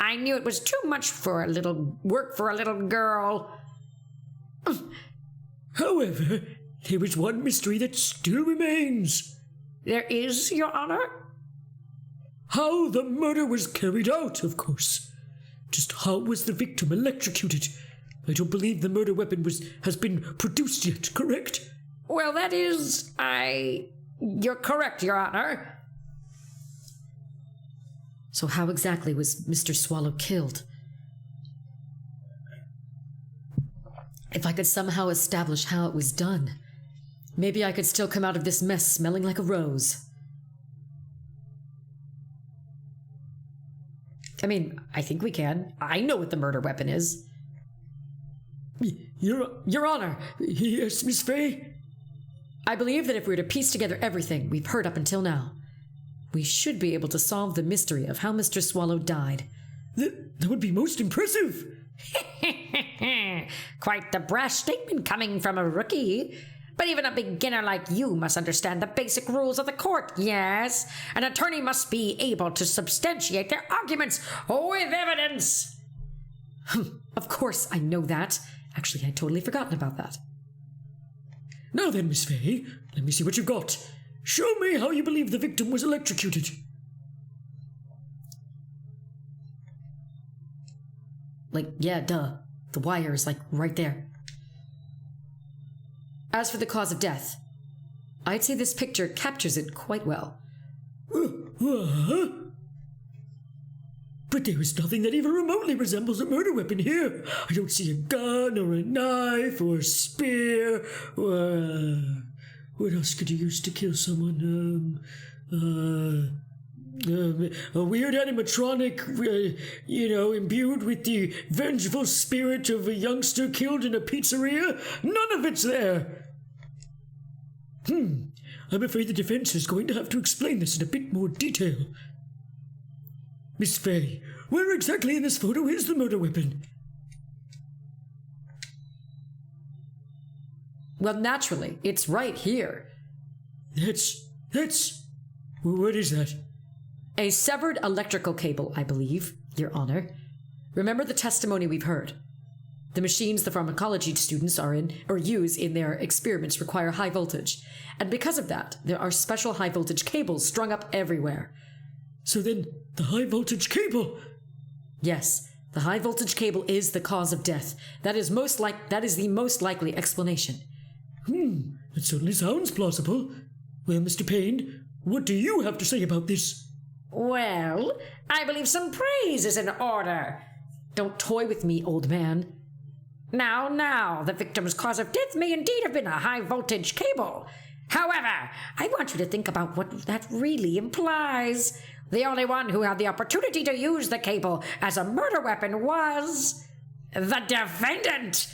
I knew it was too much for a little work for a little girl. However, there is one mystery that still remains. There is, Your Honor? How the murder was carried out, of course. Just how was the victim electrocuted? I don't believe the murder weapon has been produced yet, correct? Well, that is... You're correct, Your Honor. So how exactly was Mr. Swallow killed? If I could somehow establish how it was done, maybe I could still come out of this mess smelling like a rose. I mean, I think we can. I know what the murder weapon is. Your Honor. Yes, Miss Fay? I believe that if we were to piece together everything we've heard up until now, we should be able to solve the mystery of how Mr. Swallow died. That would be most impressive. Quite the brash statement coming from a rookie. But even a beginner like you must understand the basic rules of the court, yes? An attorney must be able to substantiate their arguments with evidence. Of course, I know that. Actually, I'd totally forgotten about that. Now then, Miss Fay, let me see what you've got. Show me how you believe the victim was electrocuted. Yeah, duh. The wire is, right there. As for the cause of death, I'd say this picture captures it quite well. But there is nothing that even remotely resembles a murder weapon here. I don't see a gun or a knife or a spear or... what else could you use to kill someone? A weird animatronic, imbued with the vengeful spirit of a youngster killed in a pizzeria? None of it's there! I'm afraid the defense is going to have to explain this in a bit more detail. Miss Fay, where exactly in this photo is the murder weapon? Well, naturally, it's right here. What is that? A severed electrical cable, I believe, Your Honor. Remember the testimony we've heard. The machines the pharmacology students use in their experiments require high voltage. And because of that, there are special high voltage cables strung up everywhere. So then, the high voltage cable... Yes, the high voltage cable is the cause of death. That is the most likely explanation. It certainly sounds plausible. Well, Mr. Payne, what do you have to say about this? Well, I believe some praise is in order. Don't toy with me, old man. Now, the victim's cause of death may indeed have been a high-voltage cable. However, I want you to think about what that really implies. The only one who had the opportunity to use the cable as a murder weapon was... the defendant!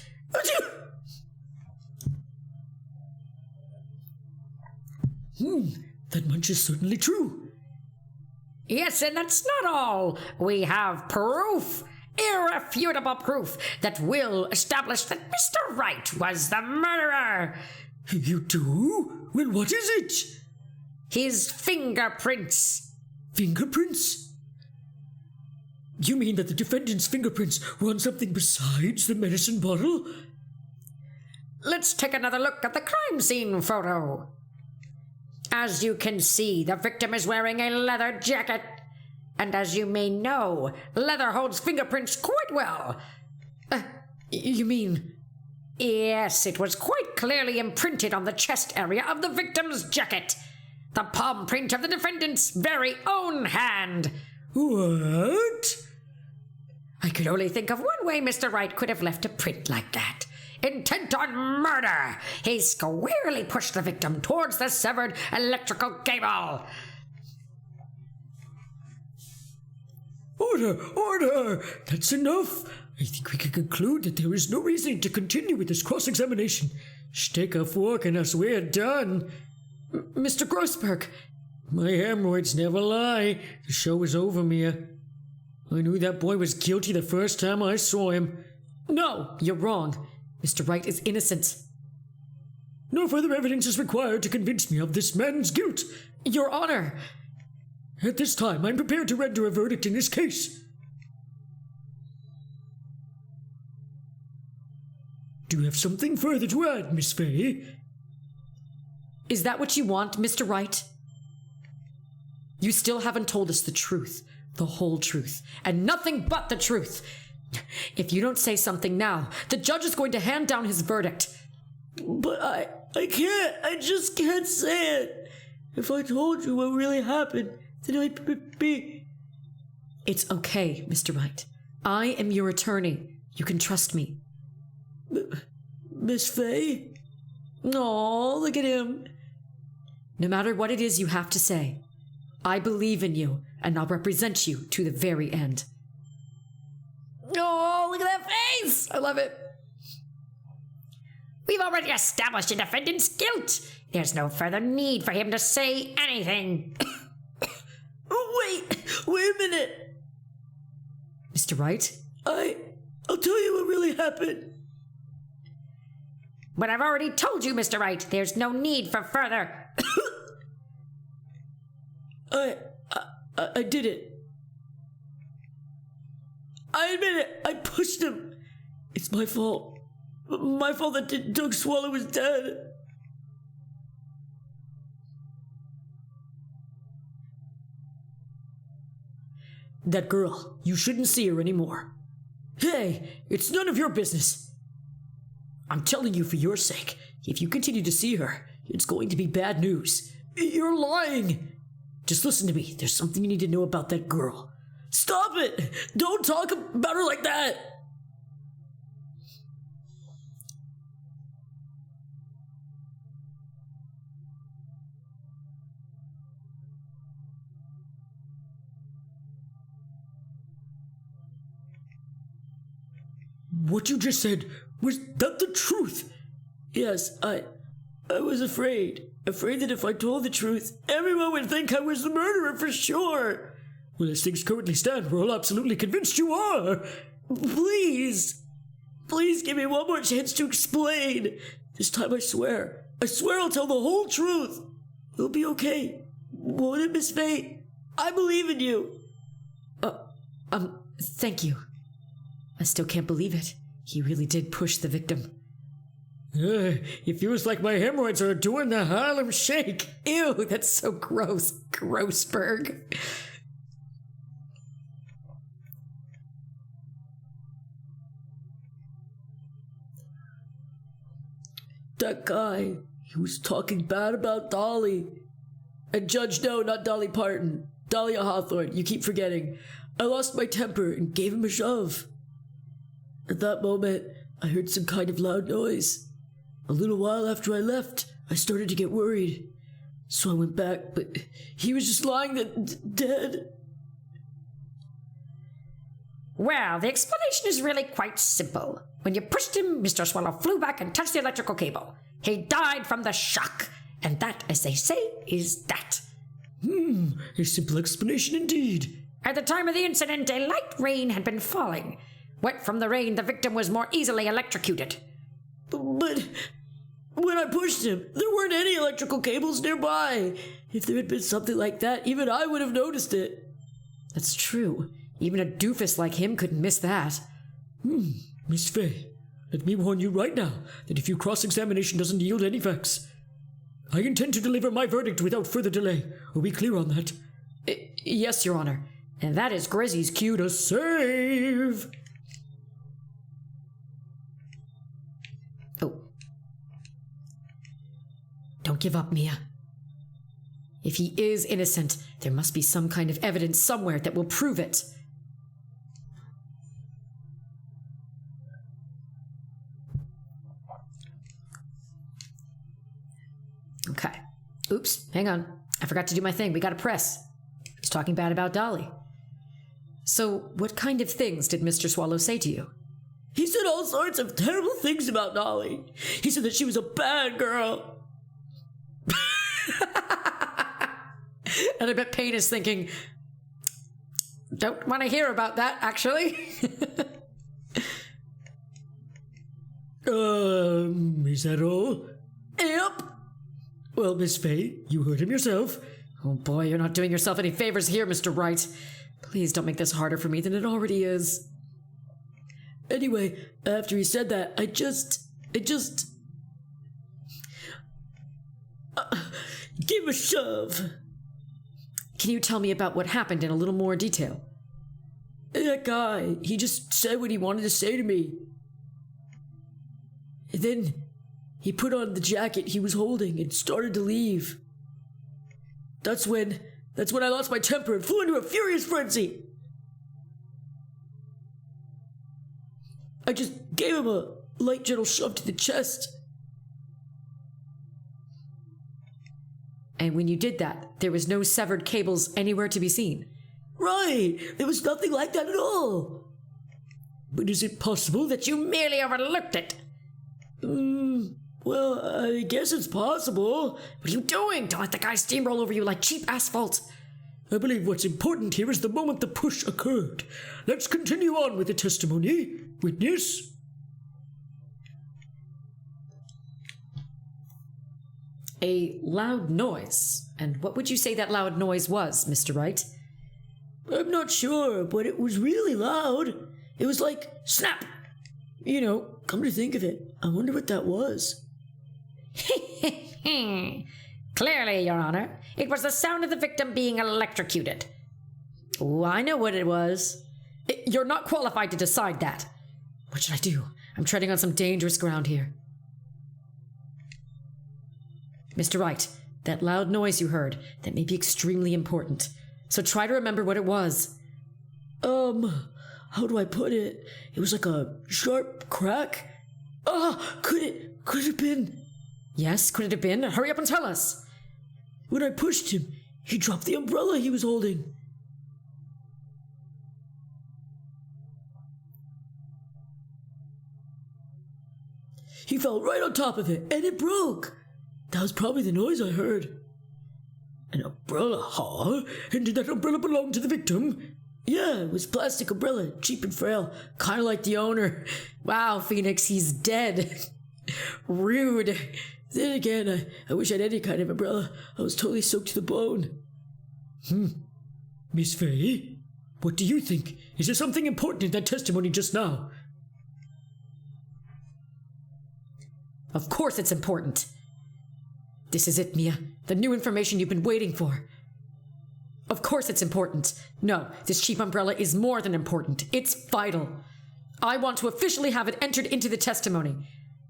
That much is certainly true. Yes, and that's not all. We have proof. Irrefutable proof that will establish that Mr. Wright was the murderer. You do? Well, what is it? His fingerprints. Fingerprints? You mean that the defendant's fingerprints were on something besides the medicine bottle? Let's take another look at the crime scene photo. As you can see, the victim is wearing a leather jacket. And as you may know, leather holds fingerprints quite well. You mean... Yes, it was quite clearly imprinted on the chest area of the victim's jacket. The palm print of the defendant's very own hand. What? I could only think of one way Mr. Wright could have left a print like that. Intent on murder, he squarely pushed the victim towards the severed electrical cable. Order! That's enough. I think we can conclude that there is no reason to continue with this cross-examination. Stick a fork in us, we're done. Mr. Grossberg. My hemorrhoids never lie. The show is over, Mia. I knew that boy was guilty the first time I saw him. No, you're wrong. Mr. Wright is innocent. No further evidence is required to convince me of this man's guilt. Your Honor. At this time, I'm prepared to render a verdict in this case. Do you have something further to add, Miss Fay? Is that what you want, Mr. Wright? You still haven't told us the truth, the whole truth, and nothing but the truth. If you don't say something now, the judge is going to hand down his verdict. But I can't. I just can't say it. If I told you what really happened, then I'd be... It's okay, Mr. Wright. I am your attorney. You can trust me. Miss Faye? Oh, look at him. No matter what it is you have to say, I believe in you, and I'll represent you to the very end. Oh, look at that face! I love it. We've already established the defendant's guilt. There's no further need for him to say anything. Wait a minute. Mr. Wright? I'll tell you what really happened. But I've already told you, Mr. Wright, there's no need for further. I did it. I admit it. I pushed him. It's my fault. My fault that Doug Swallow was dead. That girl, you shouldn't see her anymore. Hey, it's none of your business. I'm telling you for your sake, if you continue to see her, it's going to be bad news. You're lying. Just listen to me. There's something you need to know about that girl. Stop it! Don't talk about her like that! What you just said, was that the truth? Yes, I was afraid. Afraid that if I told the truth, everyone would think I was the murderer for sure. Well, as things currently stand, we're all absolutely convinced you are. Please give me one more chance to explain. This time I swear I'll tell the whole truth. It'll be okay. Won't it, Miss Faye? I believe in you. Thank you. I still can't believe it. He really did push the victim. It feels like my hemorrhoids are doing the Harlem Shake. Ew, that's so gross. Grossberg. That guy, he was talking bad about Dolly. And Judge, no, not Dolly Parton. Dahlia Hawthorne, you keep forgetting. I lost my temper and gave him a shove. At that moment, I heard some kind of loud noise. A little while after I left, I started to get worried. So I went back, but he was just lying dead. Well, the explanation is really quite simple. When you pushed him, Mr. Swallow flew back and touched the electrical cable. He died from the shock. And that, as they say, is that. A simple explanation indeed. At the time of the incident, a light rain had been falling. Wet from the rain, the victim was more easily electrocuted. But when I pushed him, there weren't any electrical cables nearby. If there had been something like that, even I would have noticed it. That's true. Even a doofus like him couldn't miss that. Miss Faye, let me warn you right now that if your cross-examination doesn't yield any facts, I intend to deliver my verdict without further delay. Are we clear on that? Yes, Your Honor. And that is Grezy's cue to Save! Oh. Don't give up, Mia. If he is innocent, there must be some kind of evidence somewhere that will prove it. Okay. Oops, hang on. I forgot to do my thing. We gotta press. He's talking bad about Dolly. So, what kind of things did Mr. Swallow say to you? He said all sorts of terrible things about Dolly. He said that she was a bad girl. And I bet Payne is thinking, don't want to hear about that, actually. Is that all? Yep. Well, Miss Faye, you heard him yourself. Oh boy, you're not doing yourself any favors here, Mr. Wright. Please don't make this harder for me than it already is. Anyway, after he said that, I just gave him a shove. Can you tell me about what happened in a little more detail? That guy, he just said what he wanted to say to me. And then he put on the jacket he was holding and started to leave. That's when I lost my temper and flew into a furious frenzy. I just gave him a light, gentle shove to the chest. And when you did that, there was no severed cables anywhere to be seen. Right, there was nothing like that at all. But is it possible that you Merely overlooked it. Well, I guess it's possible. What are you doing? Don't let the guy steamroll over you like cheap asphalt. I believe what's important here is the moment the push occurred. Let's continue on with the testimony. Witness? A loud noise. And what would you say that loud noise was, Mr. Wright? I'm not sure, but it was really loud. It was like, snap! You know, come to think of it, I wonder what that was. Clearly, Your Honor, it was the sound of the victim being electrocuted. Oh, I know what it was. You're not qualified to decide that. What should I do? I'm treading on some dangerous ground here. Mr. Wright, that loud noise you heard, that may be extremely important. So try to remember what it was. How do I put it? It was like a sharp crack. Could it have been? Yes, could it have been? Hurry up and tell us. When I pushed him, he dropped the umbrella he was holding. He fell right on top of it, and it broke. That was probably the noise I heard. An umbrella, huh? And did that umbrella belong to the victim? Yeah, it was plastic umbrella, cheap and frail, kind of like the owner. Wow, Phoenix, he's dead. Rude. Then again, I wish I had any kind of umbrella. I was totally soaked to the bone. Miss Faye, what do you think? Is there something important in that testimony just now? Of course it's important. This is it, Mia. The new information you've been waiting for. Of course it's important. No, this cheap umbrella is more than important. It's vital. I want to officially have it entered into the testimony.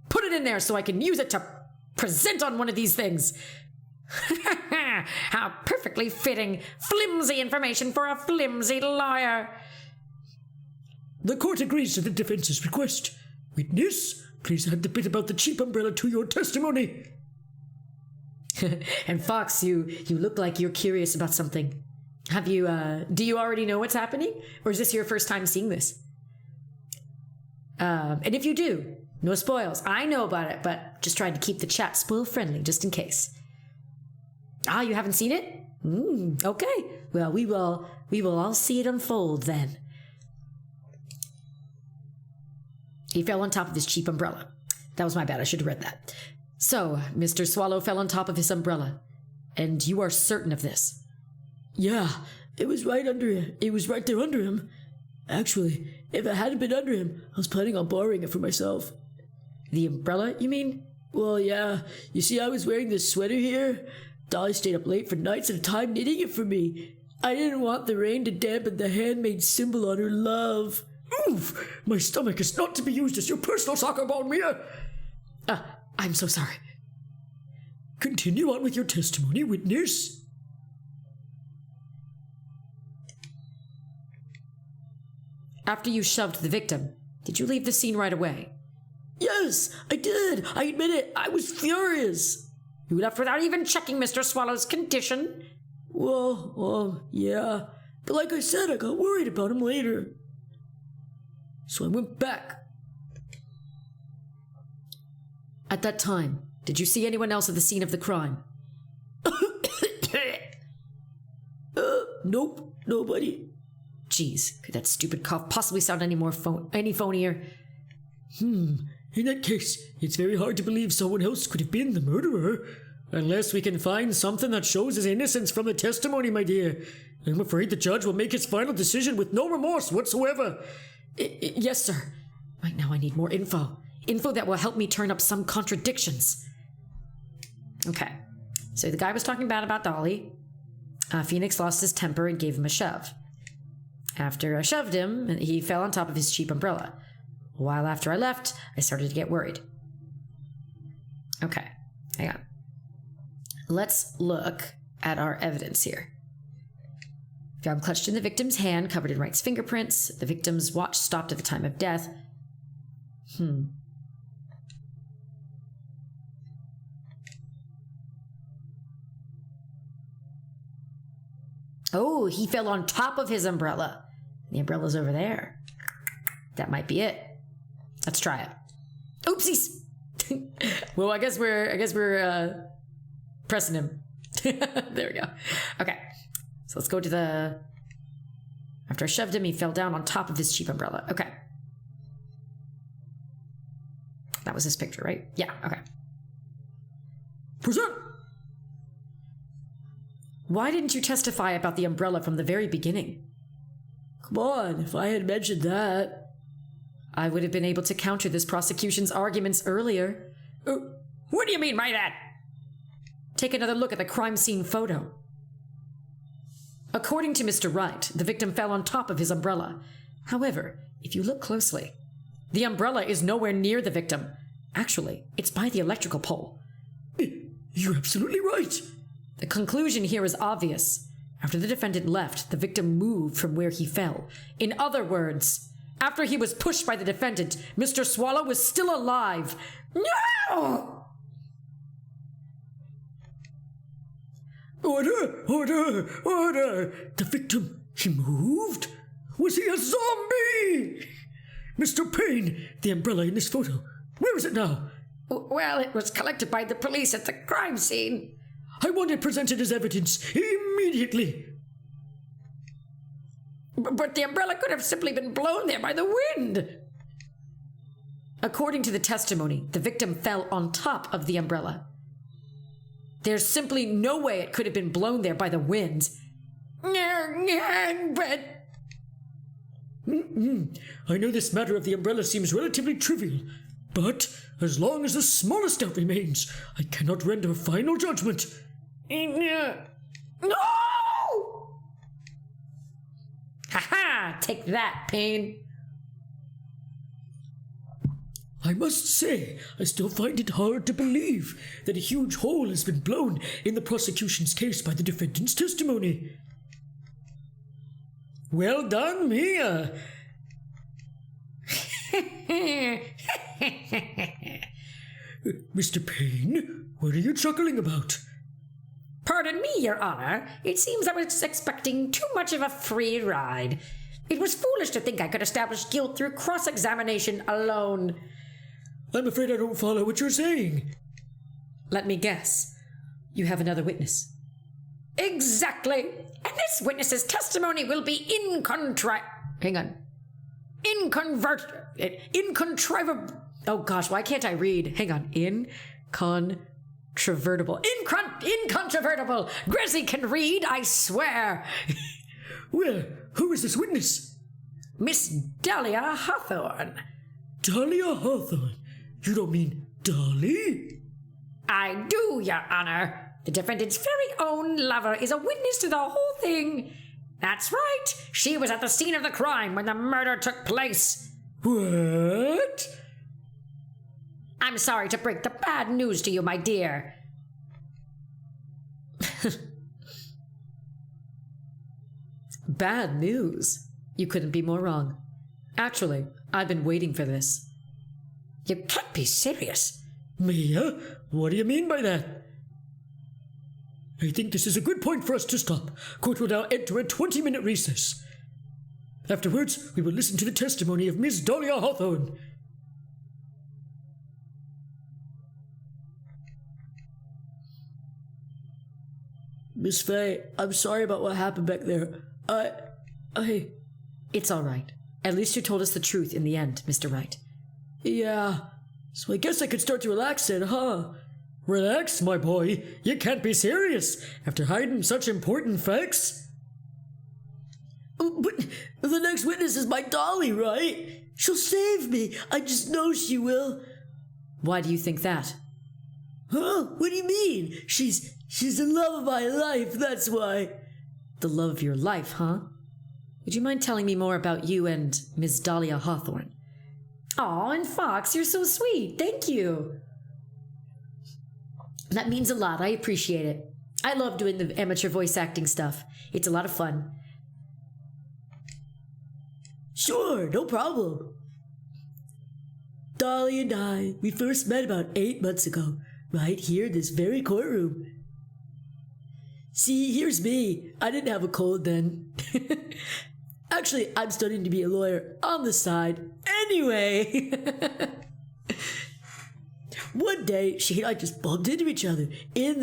Put it in there so I can use it to present on one of these things. How perfectly fitting. Flimsy information for a flimsy lawyer. The court agrees to the defense's request. Witness, please add the bit about the cheap umbrella to your testimony. And Fox, you look like you're curious about something. Have you, do you already know what's happening? Or is this your first time seeing this? And if you do, no spoils. I know about it, but just trying to keep the chat spoil friendly, just in case. You haven't seen it? Okay. Well, we will all see it unfold then. He fell on top of his cheap umbrella. That was my bad. I should have read that. So, Mr. Swallow fell on top of his umbrella. And you are certain of this? Yeah, it was right under him. It was right there under him. Actually, if it hadn't been under him, I was planning on borrowing it for myself. The umbrella, you mean? Well, yeah. You see, I was wearing this sweater here. Dolly stayed up late for nights at a time knitting it for me. I didn't want the rain to dampen the handmade symbol on her love. Oof! My stomach is not to be used as your personal soccer ball, Mia! I'm so sorry. Continue on with your testimony, witness. After you shoved the victim, did you leave the scene right away? Yes, I did. I admit it. I was furious. You left without even checking Mr. Swallow's condition. Well, yeah. But like I said, I got worried about him later. So I went back. At that time, did you see anyone else at the scene of the crime? Nope, nobody. Jeez, could that stupid cough possibly sound any phonier? In that case, it's very hard to believe someone else could have been the murderer. Unless we can find something that shows his innocence from the testimony, my dear. I'm afraid the judge will make his final decision with no remorse whatsoever. Yes, sir. Right now I need more info. Info that will help me turn up some contradictions. Okay. So the guy was talking bad about Dolly. Phoenix lost his temper and gave him a shove. After I shoved him, he fell on top of his cheap umbrella. A while after I left, I started to get worried. Okay, hang on. Let's look at our evidence here. Found clutched in the victim's hand, covered in Wright's fingerprints. The victim's watch stopped at the time of death. Oh, he fell on top of his umbrella. The umbrella's over there. That might be it. Let's try it. Oopsies! Well, I guess we're pressing him. There we go. Okay. So let's go to the... After I shoved him, he fell down on top of his cheap umbrella. Okay. That was his picture, right? Yeah, okay. Present! Why didn't you testify about the umbrella from the very beginning? Come on, if I had mentioned that. I would have been able to counter this prosecution's arguments earlier. What do you mean by that? Take another look at the crime scene photo. According to Mr. Wright, the victim fell on top of his umbrella. However, if you look closely, the umbrella is nowhere near the victim. Actually, it's by the electrical pole. You're absolutely right. The conclusion here is obvious. After the defendant left, the victim moved from where he fell. In other words, after he was pushed by the defendant, Mr. Swallow was still alive. No! Order! Order! Order! The victim, he moved? Was he a zombie? Mr. Payne, the umbrella in this photo, where is it now? Well, it was collected by the police at the crime scene. I want it presented as evidence immediately. But the umbrella could have simply been blown there by the wind. According to the testimony, the victim fell on top of the umbrella. There's simply no way it could have been blown there by the wind. But... I know this matter of the umbrella seems relatively trivial, but as long as the smallest doubt remains, I cannot render a final judgment. No! Ha-ha! Take that, Payne. I must say, I still find it hard to believe that a huge hole has been blown in the prosecution's case by the defendant's testimony. Well done, Mia. Mr. Payne, what are you chuckling about? Pardon me, Your Honor. It seems I was expecting too much of a free ride. It was foolish to think I could establish guilt through cross-examination alone. I'm afraid I don't follow what you're saying. Let me guess. You have another witness. Exactly. And this witness's testimony will be incontrovertible. Oh gosh, why can't I read? Hang on. Incontrovertible. Incontrovertible. Grezy can read, I swear. Well, who is this witness? Miss Dahlia Hawthorne. Dahlia Hawthorne? You don't mean Dolly? I do, Your Honor. The defendant's very own lover is a witness to the whole thing. That's right. She was at the scene of the crime when the murder took place. What? I'm sorry to break the bad news to you, my dear. Bad news? You couldn't be more wrong. Actually, I've been waiting for this. You can't be serious. Mia, what do you mean by that? I think this is a good point for us to stop. Court will now enter a 20-minute recess. Afterwards, we will listen to the testimony of Miss Dahlia Hawthorne. Miss Faye, I'm sorry about what happened back there. It's all right. At least you told us the truth in the end, Mr. Wright. Yeah. So I guess I could start to relax then, huh? Relax, my boy. You can't be serious after hiding such important facts. But the next witness is my Dolly, right? She'll save me. I just know she will. Why do you think that? Huh? What do you mean? She's the love of my life, that's why. The love of your life, huh? would you mind telling me more about you and Miss Dahlia Hawthorne? Aw, and Fox, you're so sweet. Thank you. That means a lot. I appreciate it. I love doing the amateur voice acting stuff. It's a lot of fun. Sure, no problem. Dolly and I, we first met about 8 months ago, right here in this very courtroom. See, here's me. I didn't have a cold then. Actually, I'm studying to be a lawyer on the side. Anyway. One day, she and I just bumped into each other in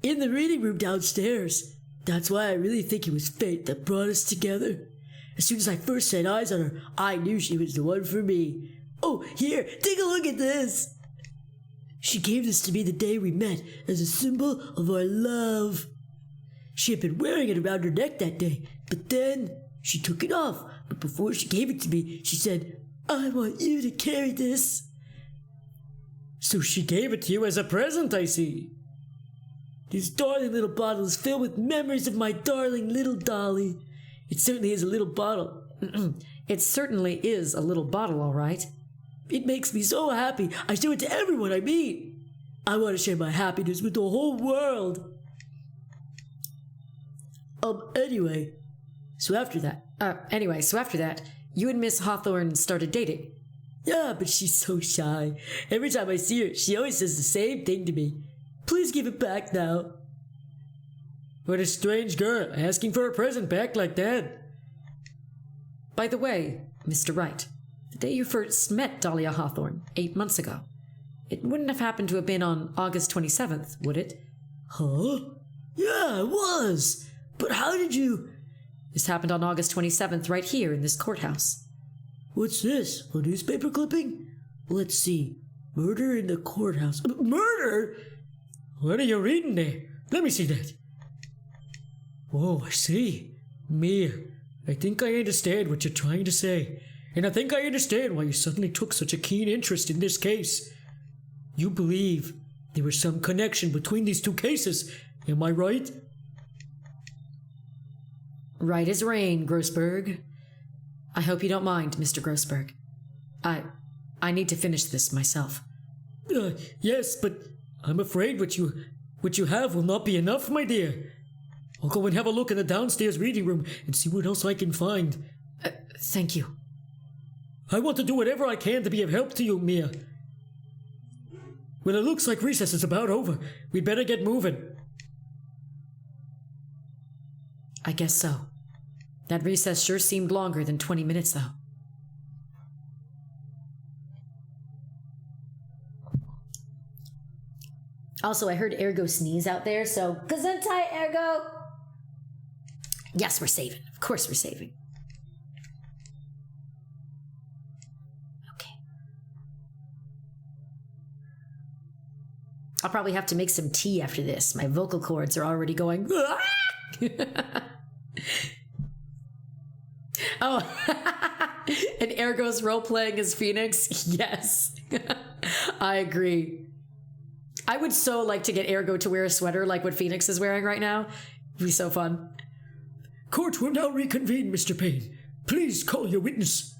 the reading room downstairs. That's why I really think it was fate that brought us together. As soon as I first set eyes on her, I knew she was the one for me. Oh, here, take a look at this. She gave this to me the day we met as a symbol of our love. She had been wearing it around her neck that day, but then she took it off. But before she gave it to me, she said, I want you to carry this. So she gave it to you as a present, I see. This darling little bottle is filled with memories of my darling little Dolly. It certainly is a little bottle. It certainly is a little bottle, all right. It makes me so happy. I show it to everyone I meet. I want to share my happiness with the whole world. Anyway, so after that, you and Miss Hawthorne started dating. Yeah, but she's so shy. Every time I see her, she always says the same thing to me. Please give it back now. What a strange girl, asking for a present back like that. By the way, Mr. Wright, the day you first met Dahlia Hawthorne, 8 months ago, it wouldn't have happened to have been on August 27th, would it? Huh? Yeah, it was. But how did you... This happened on August 27th right here in this courthouse. What's this? A newspaper clipping? Let's see. Murder in the courthouse. Murder? What are you reading there? Let me see that. Oh, I see. Mia, I think I understand what you're trying to say. And I think I understand why you suddenly took such a keen interest in this case. You believe there was some connection between these two cases. Am I right? Right as rain, Grossberg. I hope you don't mind, Mr. Grossberg. I need to finish this myself. Yes, but I'm afraid what you have will not be enough, my dear. I'll go and have a look in the downstairs reading room and see what else I can find. Thank you. I want to do whatever I can to be of help to you, Mia. Well, it looks like recess is about over. We'd better get moving. I guess so. That recess sure seemed longer than 20 minutes, though. Also, I heard Ergo sneeze out there, so Gesundheit, Ergo! Yes, we're saving. Of course we're saving. Okay. I'll probably have to make some tea after this. My vocal cords are already going... Oh, and Ergo's role-playing as Phoenix? Yes. I agree. I would so like to get Ergo to wear a sweater like what Phoenix is wearing right now. It'd be so fun. Court will now reconvene, Mr. Payne. Please call your witness.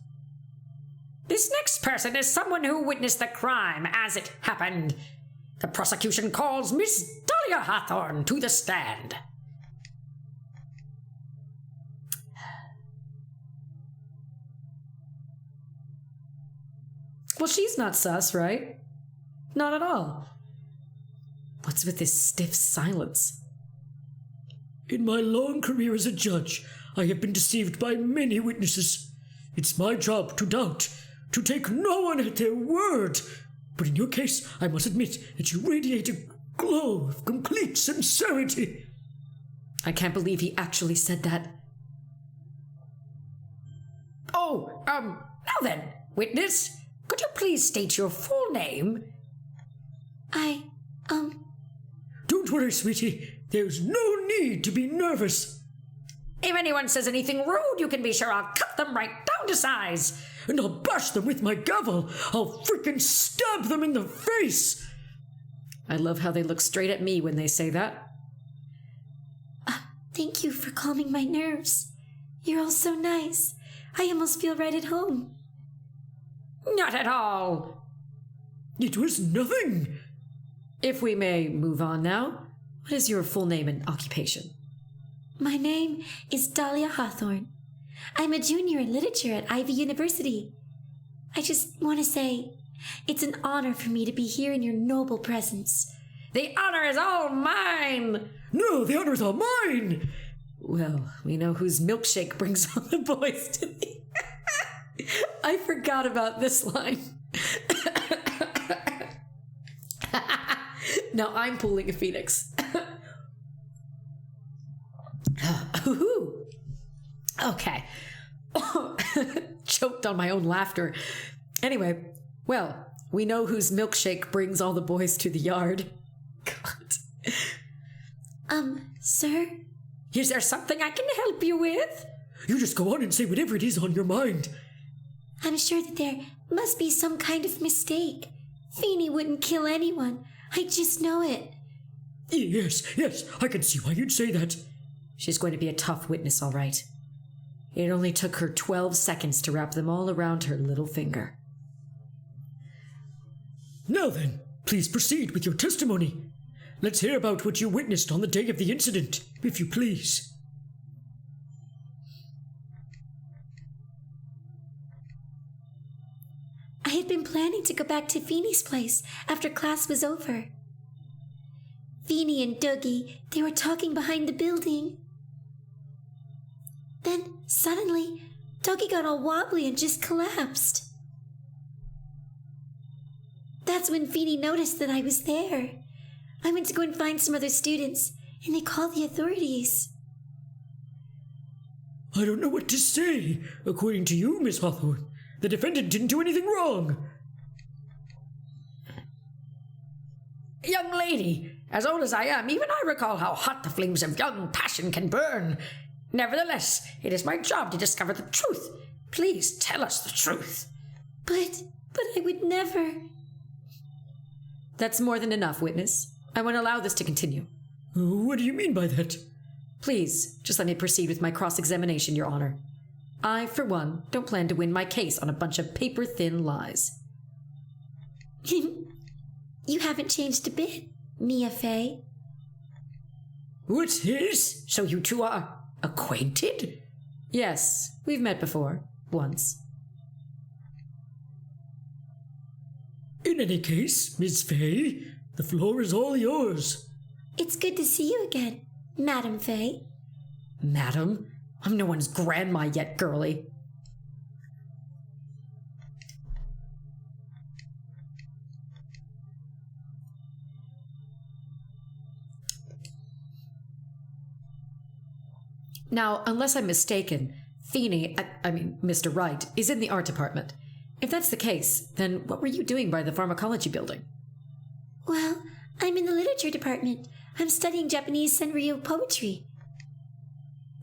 This next person is someone who witnessed the crime as it happened. The prosecution calls Miss Dahlia Hawthorne to the stand. Well, she's not sus, right? Not at all. What's with this stiff silence? In my long career as a judge, I have been deceived by many witnesses. It's my job to doubt, to take no one at their word. But in your case, I must admit that you radiate a glow of complete sincerity. I can't believe he actually said that. Oh, now then, witness, could you please state your full name? Don't worry, sweetie. There's no need to be nervous. If anyone says anything rude, you can be sure I'll cut them right down to size. And I'll bash them with my gavel. I'll freaking stab them in the face. I love how they look straight at me when they say that. Thank you for calming my nerves. You're all so nice. I almost feel right at home. Not at all. It was nothing. If we may move on now, what is your full name and occupation? My name is Dahlia Hawthorne. I'm a junior in literature at Ivy University. I just want to say, it's an honor for me to be here in your noble presence. The honor is all mine. No, the honor's all mine. Well, we know whose milkshake brings all the boys to the... I forgot about this line. Now I'm pulling a phoenix. Okay. Choked on my own laughter. Anyway, well, we know whose milkshake brings all the boys to the yard. God. Sir? Is there something I can help you with? You just go on and say whatever it is on your mind. I'm sure that there must be some kind of mistake. Feeny wouldn't kill anyone. I just know it. Yes, I can see why you'd say that. She's going to be a tough witness, all right. It only took her 12 seconds to wrap them all around her little finger. Now then, please proceed with your testimony. Let's hear about what you witnessed on the day of the incident, if you please. I had been planning to go back to Feeny's place after class was over. Feeny and Dougie, they were talking behind the building. Then, suddenly, Dougie got all wobbly and just collapsed. That's when Feeny noticed that I was there. I went to go and find some other students, and they called the authorities. I don't know what to say. According to you, Miss Hawthorne, the defendant didn't do anything wrong. Young lady, as old as I am, even I recall how hot the flames of young passion can burn. Nevertheless, it is my job to discover the truth. Please tell us the truth. But I would never. That's more than enough, witness. I won't allow this to continue. What do you mean by that? Please, just let me proceed with my cross-examination, Your Honor. I, for one, don't plan to win my case on a bunch of paper-thin lies. You haven't changed a bit, Mia Fey. What's this? So you two are acquainted? Yes, we've met before. Once. In any case, Miss Fey, the floor is all yours. It's good to see you again, Madam Fey. Madam? I'm no one's grandma yet, girlie. Now, unless I'm mistaken, Feeny, Mr. Wright, is in the art department. If that's the case, then what were you doing by the pharmacology building? Well, I'm in the literature department. I'm studying Japanese senryu poetry.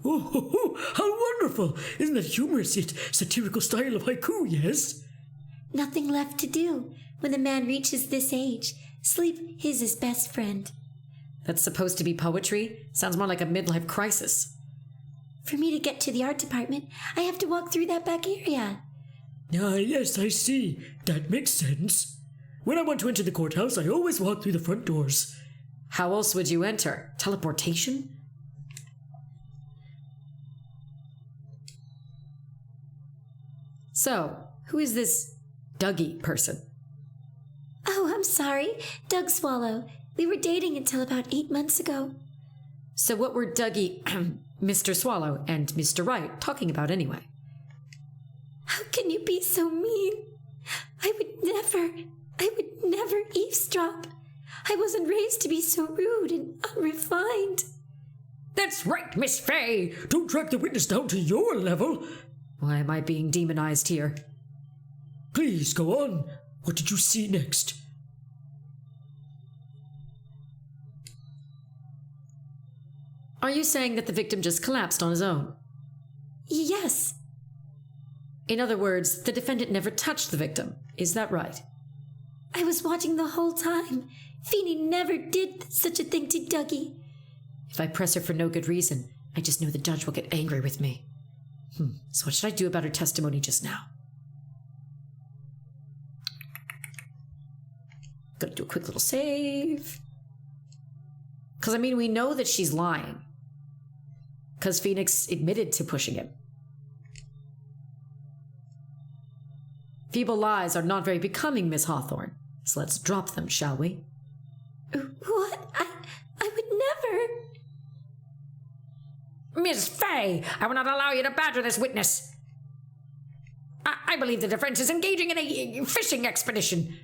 Oh, how wonderful! Isn't that humorous yet satirical style of haiku, yes? Nothing left to do. When a man reaches this age, sleep is his best friend. That's supposed to be poetry? Sounds more like a midlife crisis. For me to get to the art department, I have to walk through that back area. Ah, yes, I see. That makes sense. When I want to enter the courthouse, I always walk through the front doors. How else would you enter? Teleportation? So, who is this Dougie person? Oh, I'm sorry. Doug Swallow. We were dating until about 8 months ago. So what were Dougie, Mr. Swallow, and Mr. Wright talking about anyway? How can you be so mean? I would never eavesdrop. I wasn't raised to be so rude and unrefined. That's right, Miss Fey. Don't drag the witness down to your level. Why am I being demonized here? Please, go on. What did you see next? Are you saying that the victim just collapsed on his own? Yes. In other words, the defendant never touched the victim. Is that right? I was watching the whole time. Feeny never did such a thing to Dougie. If I press her for no good reason, I just know the judge will get angry with me. So what should I do about her testimony just now? Gotta do a quick little save. Because, I mean, we know that she's lying. Because Phoenix admitted to pushing him. Feeble lies are not very becoming, Miss Hawthorne. So let's drop them, shall we? What? I would never. Miss Fay, I will not allow you to badger this witness. I believe the defense is engaging in a fishing expedition.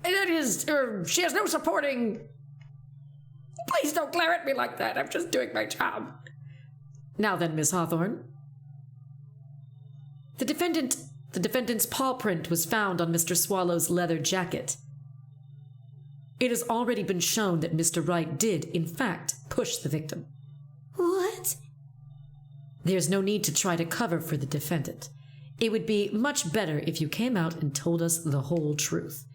That is, she has no supporting... Please don't glare at me like that. I'm just doing my job. Now then, Miss Hawthorne. The defendant's paw print was found on Mr. Swallow's leather jacket. It has already been shown that Mr. Wright did, in fact, push the victim. What? There's no need to try to cover for the defendant. It would be much better if you came out and told us the whole truth.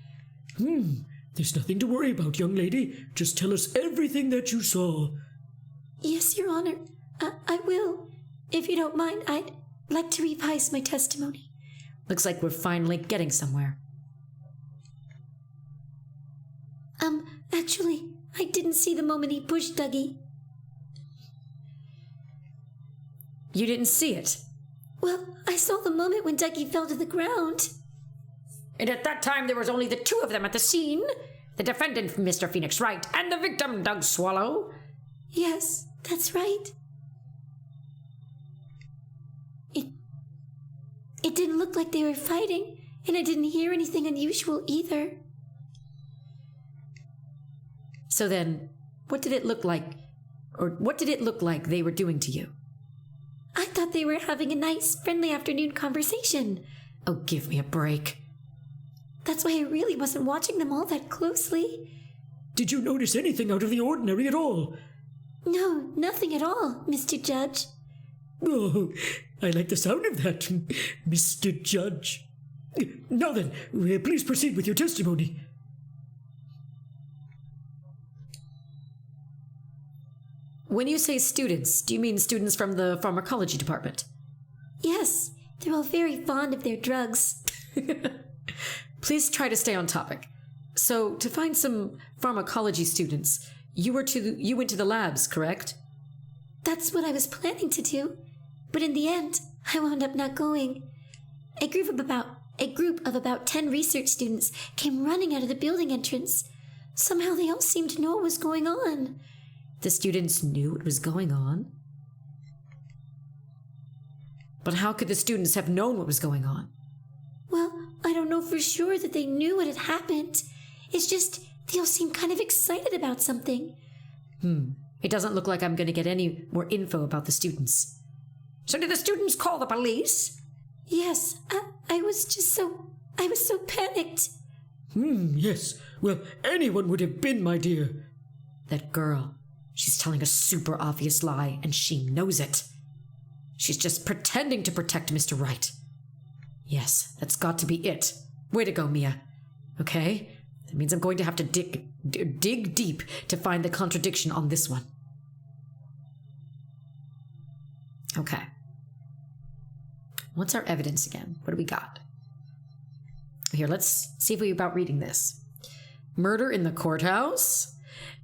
There's nothing to worry about, young lady. Just tell us everything that you saw. Yes, Your Honor. I will. If you don't mind, I'd like to revise my testimony. Looks like we're finally getting somewhere. Actually, I didn't see the moment he pushed Dougie. You didn't see it? Well, I saw the moment when Dougie fell to the ground. And at that time, there was only the two of them at the scene. The defendant, Mr. Phoenix Wright, and the victim, Doug Swallow. Yes, that's right. It didn't look like they were fighting, and I didn't hear anything unusual either. So then, what did it look like, or what did it look like they were doing to you? I thought they were having a nice, friendly afternoon conversation. Oh, give me a break. That's why I really wasn't watching them all that closely. Did you notice anything out of the ordinary at all? No, nothing at all, Mr. Judge. Oh, I like the sound of that, Mr. Judge. Now then, please proceed with your testimony. When you say students, do you mean students from the pharmacology department? Yes, they're all very fond of their drugs. Please try to stay on topic. So, to find some pharmacology students, you went to the labs, correct? That's what I was planning to do, but in the end, I wound up not going. A group of about 10 research students came running out of the building entrance. Somehow they all seemed to know what was going on. The students knew what was going on? But how could the students have known what was going on? Well, I don't know for sure that they knew what had happened. It's just they all seemed kind of excited about something. It doesn't look like I'm going to get any more info about the students. So did the students call the police? Yes, I was so panicked. Yes. Well, anyone would have been, my dear. That girl, she's telling a super obvious lie, and she knows it. She's just pretending to protect Mr. Wright. Yes, that's got to be it. Way to go, Mia. Okay? That means I'm going to have to dig deep to find the contradiction on this one. Okay. What's our evidence again? What do we got? Here, let's see if we're about reading this. Murder in the courthouse?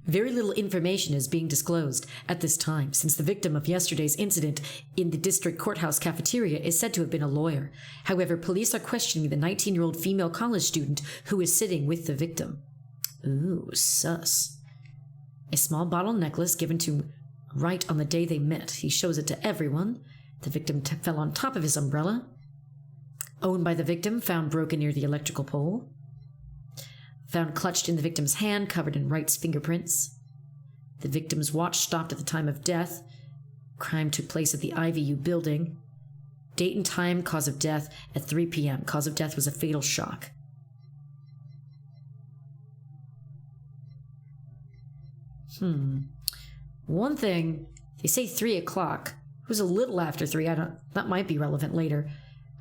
Very little information is being disclosed at this time, since the victim of yesterday's incident in the district courthouse cafeteria is said to have been a lawyer. However, police are questioning the 19-year-old female college student who is sitting with the victim. Ooh, sus. A small bottle necklace given to Wright on the day they met. He shows it to everyone. The victim fell on top of his umbrella. Owned by the victim, found broken near the electrical pole. Found clutched in the victim's hand, covered in Wright's fingerprints. The victim's watch stopped at the time of death. Crime took place at the IVU building. Date and time, cause of death, at 3 p.m. Cause of death was a fatal shock. One thing, they say 3 o'clock. It was a little after 3. That might be relevant later.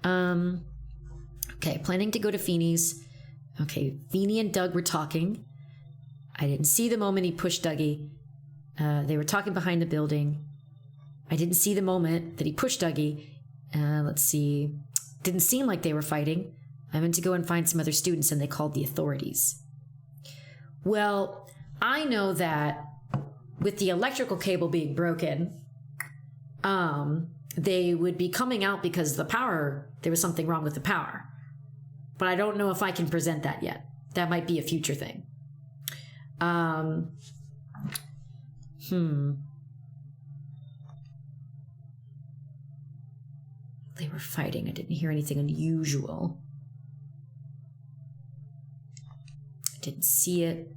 Okay, planning to go to Feeney's. Okay, Feeney and Doug were talking. I didn't see the moment he pushed Dougie. They were talking behind the building. I didn't see the moment that he pushed Dougie. Let's see. Didn't seem like they were fighting. I went to go and find some other students and they called the authorities. Well, I know that with the electrical cable being broken, they would be coming out because there was something wrong with the power. But I don't know if I can present that yet. That might be a future thing. They were fighting. I didn't hear anything unusual. I didn't see it.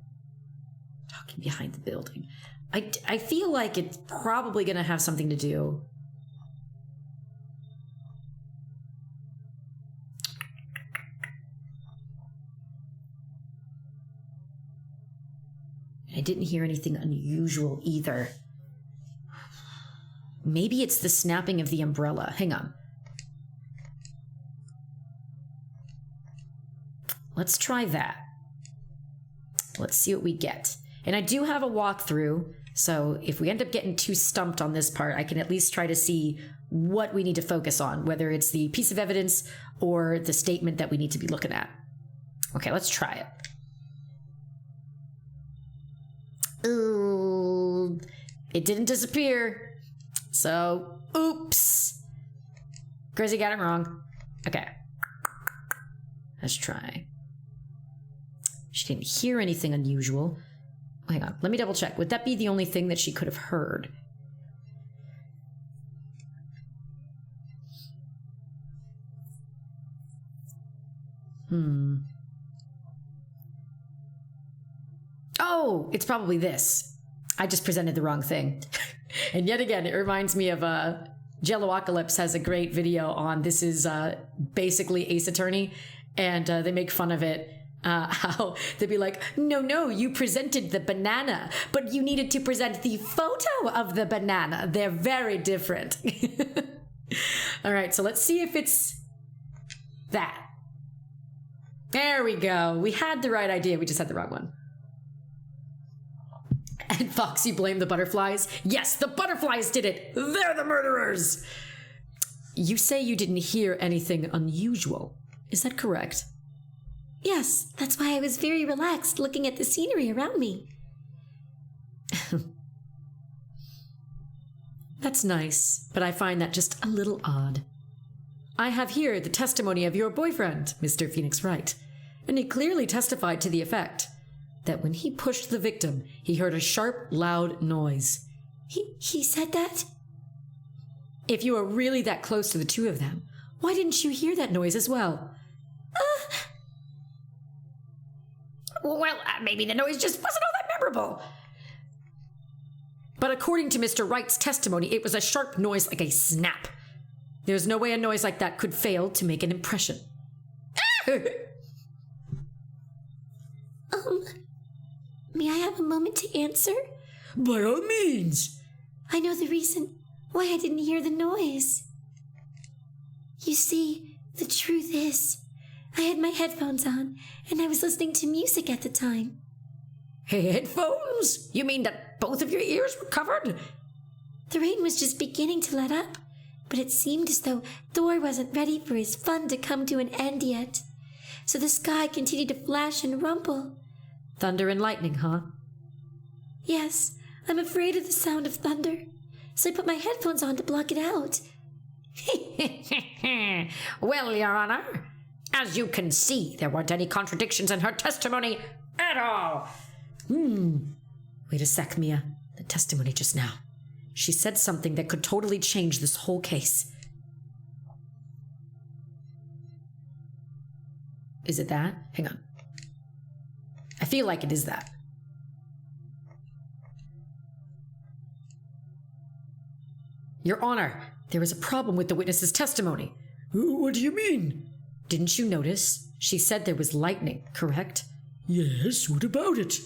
Talking behind the building. I feel like it's probably going to have something to do. I didn't hear anything unusual either. Maybe it's the snapping of the umbrella. Hang on. Let's try that. Let's see what we get. And I do have a walkthrough, so if we end up getting too stumped on this part, I can at least try to see what we need to focus on, whether it's the piece of evidence or the statement that we need to be looking at. Okay, let's try it. Ooh, it didn't disappear. So, oops. Grezy got it wrong. Okay. Let's try. She didn't hear anything unusual. Hang on, let me double check. Would that be the only thing that she could have heard? Oh, it's probably this. I just presented the wrong thing. And yet again, it reminds me of Jelloapocalypse has a great video on this is basically Ace Attorney, and they make fun of it. How they'd be like, no, you presented the banana, but you needed to present the photo of the banana. They're very different. All right, so let's see if it's that. There we go. We had the right idea. We just had the wrong one. And Foxy blamed the butterflies. Yes, the butterflies did it. They're the murderers. You say you didn't hear anything unusual. Is that correct? Yes, that's why I was very relaxed looking at the scenery around me. That's nice, but I find that just a little odd. I have here the testimony of your boyfriend, Mr. Phoenix Wright, and he clearly testified to the effect that when he pushed the victim, he heard a sharp, loud noise. He said that? If you were really that close to the two of them, why didn't you hear that noise as well? Well, maybe the noise just wasn't all that memorable. But according to Mr. Wright's testimony, it was a sharp noise like a snap. There's no way a noise like that could fail to make an impression. May I have a moment to answer? By all means. I know the reason why I didn't hear the noise. You see, the truth is, I had my headphones on, and I was listening to music at the time. Headphones? You mean that both of your ears were covered? The rain was just beginning to let up, but it seemed as though Thor wasn't ready for his fun to come to an end yet. So the sky continued to flash and rumble. Thunder and lightning, huh? Yes, I'm afraid of the sound of thunder, so I put my headphones on to block it out. Well, Your Honor, as you can see, there weren't any contradictions in her testimony at all. Wait a sec, Mia. The testimony just now. She said something that could totally change this whole case. Is it that? Hang on. I feel like it is that. Your Honor, there was a problem with the witness's testimony. What do you mean? Didn't you notice? She said there was lightning, correct? Yes, what about it?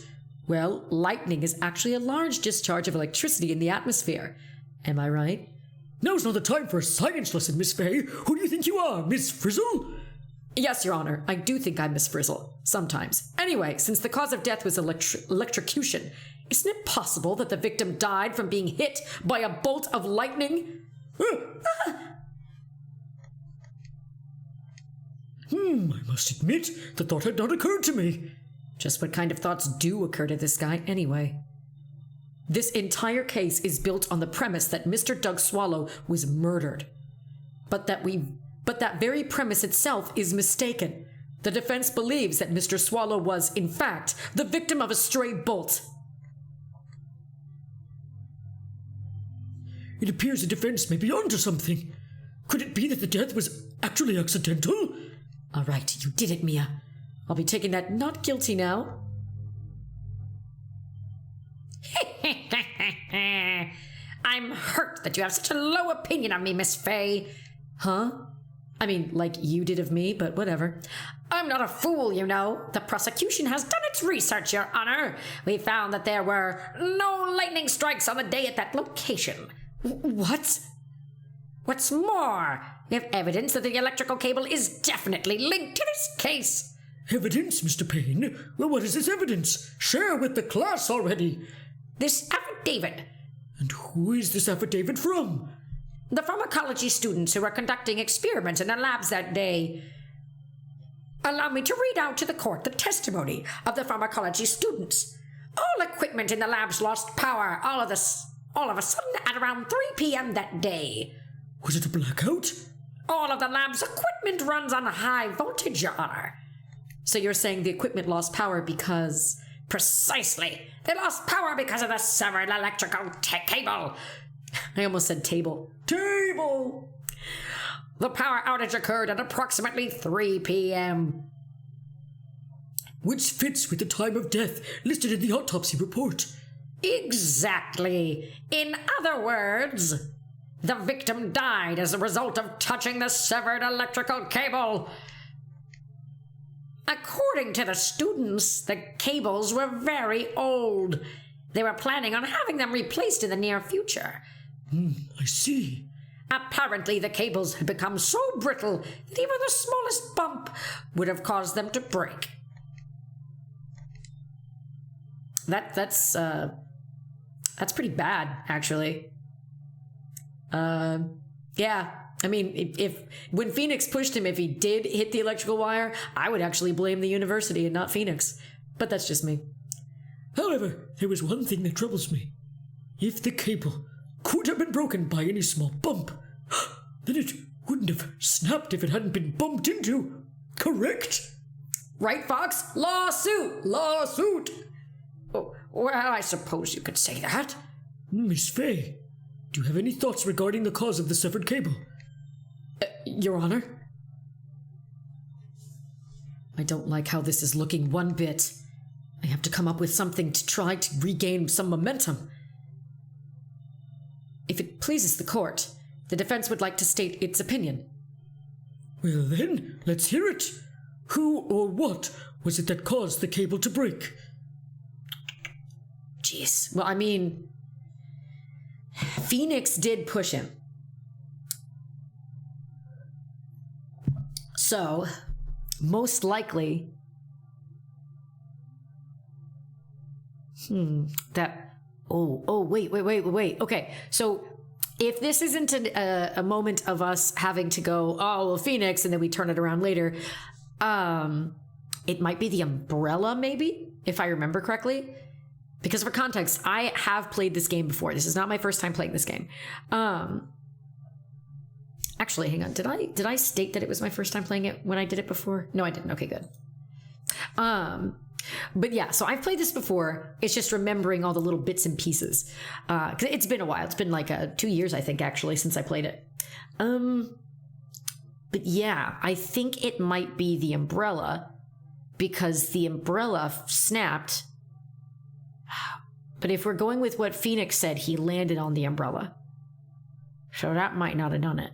Well, lightning is actually a large discharge of electricity in the atmosphere. Am I right? Now's not the time for a science lesson, Miss Fay. Who do you think you are, Miss Frizzle? Yes, Your Honor. I do think I'm Miss Frizzle. Sometimes. Anyway, since the cause of death was electrocution, Isn't it possible that the victim died from being hit by a bolt of lightning? I must admit, the thought had not occurred to me. Just what kind of thoughts do occur to this guy anyway? This entire case is built on the premise that Mr. Doug Swallow was murdered. But that very premise itself is mistaken. The defense believes that Mr. Swallow was, in fact, the victim of a stray bolt. It appears the defense may be onto something. Could it be that the death was actually accidental? All right, you did it, Mia. I'll be taking that not guilty now. I'm hurt that you have such a low opinion of me, Miss Fay. Huh? I mean, like you did of me, but whatever. I'm not a fool, you know. The prosecution has done its research, Your Honor. We found that there were no lightning strikes on the day at that location. What? What's more, we have evidence that the electrical cable is definitely linked to this case. Evidence, Mr. Payne? Well, what is this evidence? Share with the class already. This affidavit. And who is this affidavit from? The pharmacology students who were conducting experiments in the labs that day. Allow me to read out to the court the testimony of the pharmacology students. All equipment in the labs lost power all of a sudden at around 3 p.m. that day. Was it a blackout? All of the lab's equipment runs on high voltage, Your Honor. So you're saying the equipment lost power because... Precisely. They lost power because of the severed electrical cable. I almost said table. Table! The power outage occurred at approximately 3 p.m. Which fits with the time of death listed in the autopsy report. Exactly. In other words, the victim died as a result of touching the severed electrical cable. According to the students, the cables were very old. They were planning on having them replaced in the near future. I see. Apparently, the cables had become so brittle that even the smallest bump would have caused them to break. That's pretty bad, actually. Yeah. I mean, if when Phoenix pushed him, if he did hit the electrical wire, I would actually blame the university and not Phoenix. But that's just me. However, there was one thing that troubles me. If the cable could have been broken by any small bump, then it wouldn't have snapped if it hadn't been bumped into. Correct? Right, Fox? Lawsuit! Lawsuit! Oh, well, I suppose you could say that. Miss Fay, do you have any thoughts regarding the cause of the severed cable? Your Honor? I don't like how this is looking one bit. I have to come up with something to try to regain some momentum. If it pleases the court, the defense would like to state its opinion. Well then, let's hear it. Who or what was it that caused the cable to break? Jeez. Well, I mean, Phoenix did push him. So, most likely, wait. Okay, so if this isn't a moment of us having to go, oh, well, Phoenix, and then we turn it around later, it might be the umbrella, maybe, if I remember correctly. Because for context, I have played this game before. This is not my first time playing this game. Actually, hang on. Did I state that it was my first time playing it when I did it before? No, I didn't. Okay, good. But yeah, so I've played this before. It's just remembering all the little bits and pieces. 'Cause it's been a while. It's been like 2 years, I think, actually, since I played it. But yeah, I think it might be the umbrella because the umbrella snapped. But if we're going with what Phoenix said, he landed on the umbrella. So that might not have done it.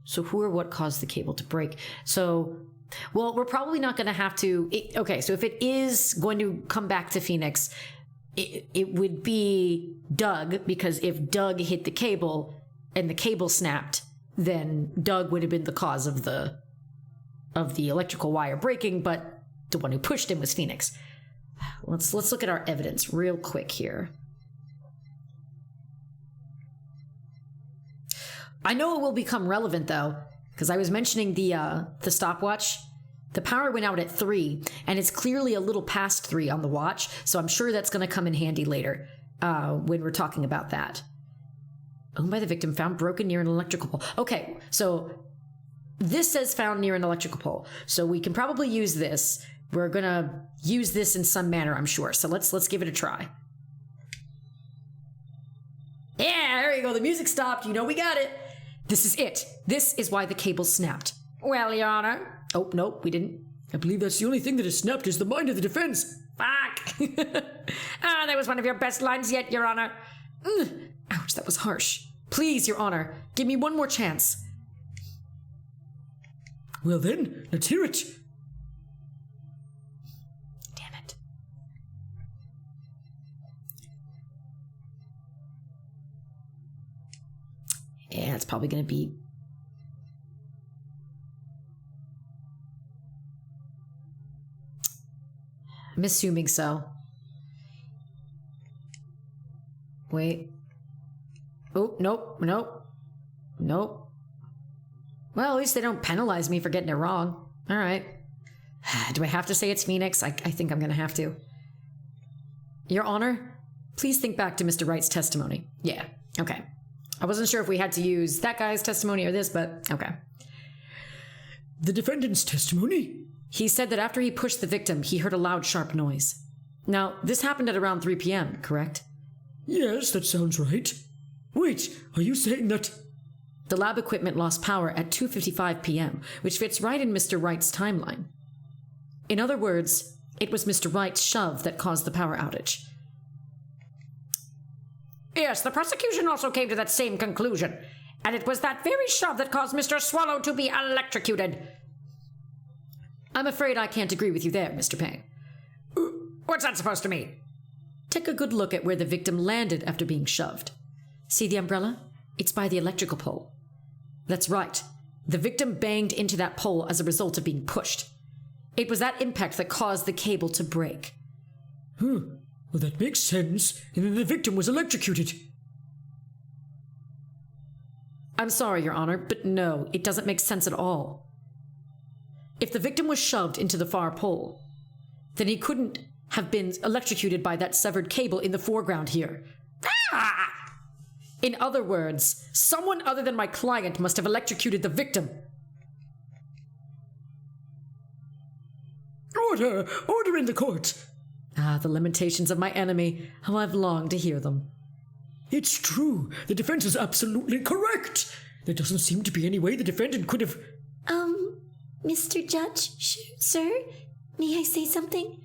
So who or what caused the cable to break? So, well, we're probably not going to have to... okay, so if it is going to come back to Phoenix, it would be Doug, because if Doug hit the cable and the cable snapped, then Doug would have been the cause of the electrical wire breaking, but the one who pushed him was Phoenix. Let's look at our evidence real quick here. I know it will become relevant though, because I was mentioning the stopwatch. The power went out at 3, and it's clearly a little past 3 on the watch, so I'm sure that's going to come in handy later when we're talking about that. Owned by the victim, found broken near an electrical pole. Okay, so this says found near an electrical pole, so we can probably use this. We're going to use this in some manner, I'm sure, so let's give it a try. Yeah, there you go, the music stopped, you know we got it. This is it. This is why the cable snapped. Well, Your Honor. Oh, nope, we didn't. I believe that's the only thing that has snapped is the mind of the defense. Fuck. That was one of your best lines yet, Your Honor. Ouch, that was harsh. Please, Your Honor, give me one more chance. Well then, let's hear it. Damn it. Yeah, it's probably going to be... I'm assuming so. Wait. Oh, nope, nope, nope. Well, at least they don't penalize me for getting it wrong. All right. Do I have to say it's Phoenix? I think I'm going to have to. Your Honor, please think back to Mr. Wright's testimony. Yeah, okay. I wasn't sure if we had to use that guy's testimony or this, but okay. The defendant's testimony? He said that after he pushed the victim, he heard a loud, sharp noise. Now, this happened at around 3 p.m., correct? Yes, that sounds right. Wait, are you saying that... The lab equipment lost power at 2:55 p.m., which fits right in Mr. Wright's timeline. In other words, it was Mr. Wright's shove that caused the power outage. Yes, the prosecution also came to that same conclusion. And it was that very shove that caused Mr. Swallow to be electrocuted. I'm afraid I can't agree with you there, Mr. Payne. What's that supposed to mean? Take a good look at where the victim landed after being shoved. See the umbrella? It's by the electrical pole. That's right. The victim banged into that pole as a result of being pushed. It was that impact that caused the cable to break. Well, that makes sense. And then the victim was electrocuted. I'm sorry, Your Honor, but no, it doesn't make sense at all. If the victim was shoved into the far pole, then he couldn't have been electrocuted by that severed cable in the foreground here. Ah! In other words, someone other than my client must have electrocuted the victim. Order! Order in the court! Ah, the lamentations of my enemy. How I've longed to hear them. It's true. The defense is absolutely correct. There doesn't seem to be any way the defendant could have... Mr. Judge, sir, may I say something?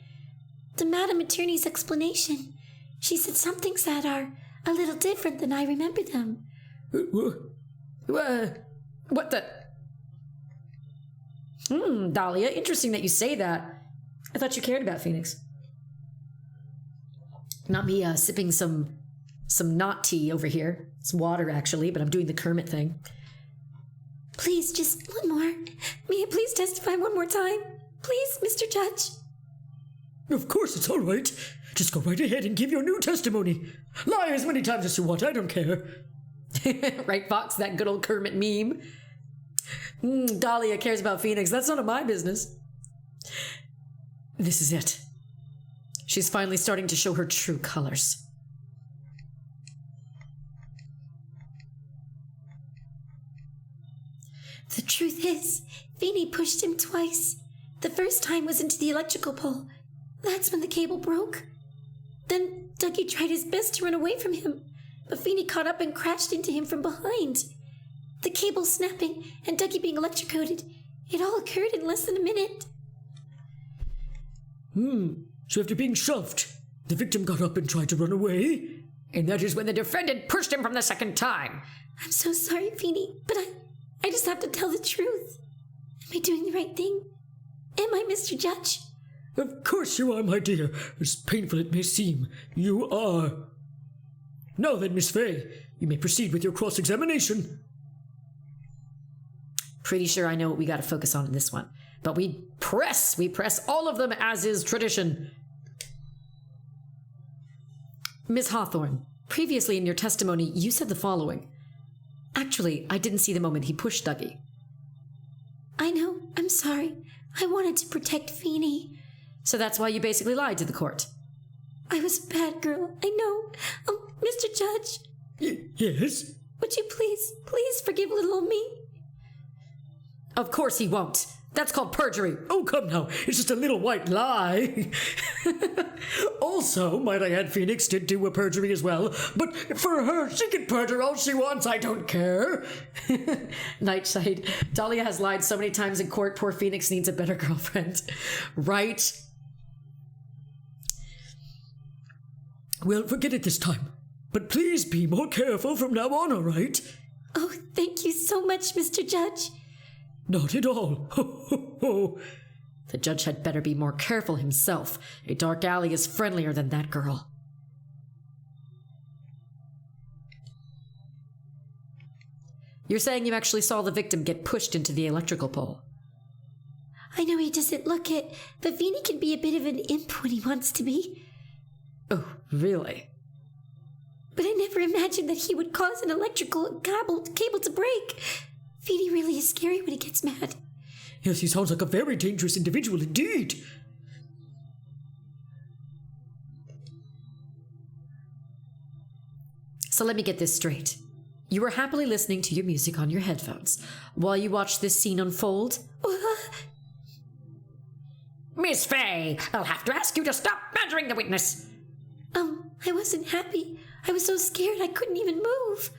The Madam Attorney's explanation. She said some things that are a little different than I remember them. What the... Dahlia, interesting that you say that. I thought you cared about Phoenix. Not me sipping some not tea over here. It's water, actually, but I'm doing the Kermit thing. Please, just one more. May I please testify one more time? Please, Mr. Judge. Of course, it's all right. Just go right ahead and give your new testimony. Lie as many times as you want, I don't care. Right, Fox, that good old Kermit meme. Dahlia cares about Phoenix. That's none of my business. This is it. She's finally starting to show her true colors. The truth is, Feeny pushed him twice. The first time was into the electrical pole. That's when the cable broke. Then Dougie tried his best to run away from him, but Feeny caught up and crashed into him from behind. The cable snapping and Dougie being electrocuted, it all occurred in less than a minute. So after being shoved, the victim got up and tried to run away? And that is when the defendant pushed him from the second time. I'm so sorry, Feeny, but I just have to tell the truth. Am I doing the right thing? Am I, Mr. Judge? Of course you are, my dear. As painful it may seem, you are. Now then, Miss Fay, you may proceed with your cross-examination. Pretty sure I know what we got to focus on in this one. But we press all of them as is tradition. Miss Hawthorne, previously in your testimony, you said the following. Actually, I didn't see the moment he pushed Dougie. I know. I'm sorry. I wanted to protect Feeny. So that's why you basically lied to the court. I was a bad girl. I know. Mr. Judge. Yes? Would you please forgive little old me? Of course he won't. That's called perjury. Oh, come now. It's just a little white lie. Also, might I add, Phoenix did do a perjury as well. But for her, she can perjure all she wants. I don't care. Nightside. Dahlia has lied so many times in court, poor Phoenix needs a better girlfriend. Right? Well, forget it this time. But please be more careful from now on, all right? Oh, thank you so much, Mr. Judge. Not at all. Ho, ho, ho. The judge had better be more careful himself. A dark alley is friendlier than that girl. You're saying you actually saw the victim get pushed into the electrical pole? I know he doesn't look it, but Feeny can be a bit of an imp when he wants to be. Oh, really? But I never imagined that he would cause an electrical cable to break. Feeny really is scary when he gets mad. Yes, he sounds like a very dangerous individual indeed. So let me get this straight. You were happily listening to your music on your headphones while you watched this scene unfold? Miss Fay, I'll have to ask you to stop badgering the witness. I wasn't happy. I was so scared I couldn't even move.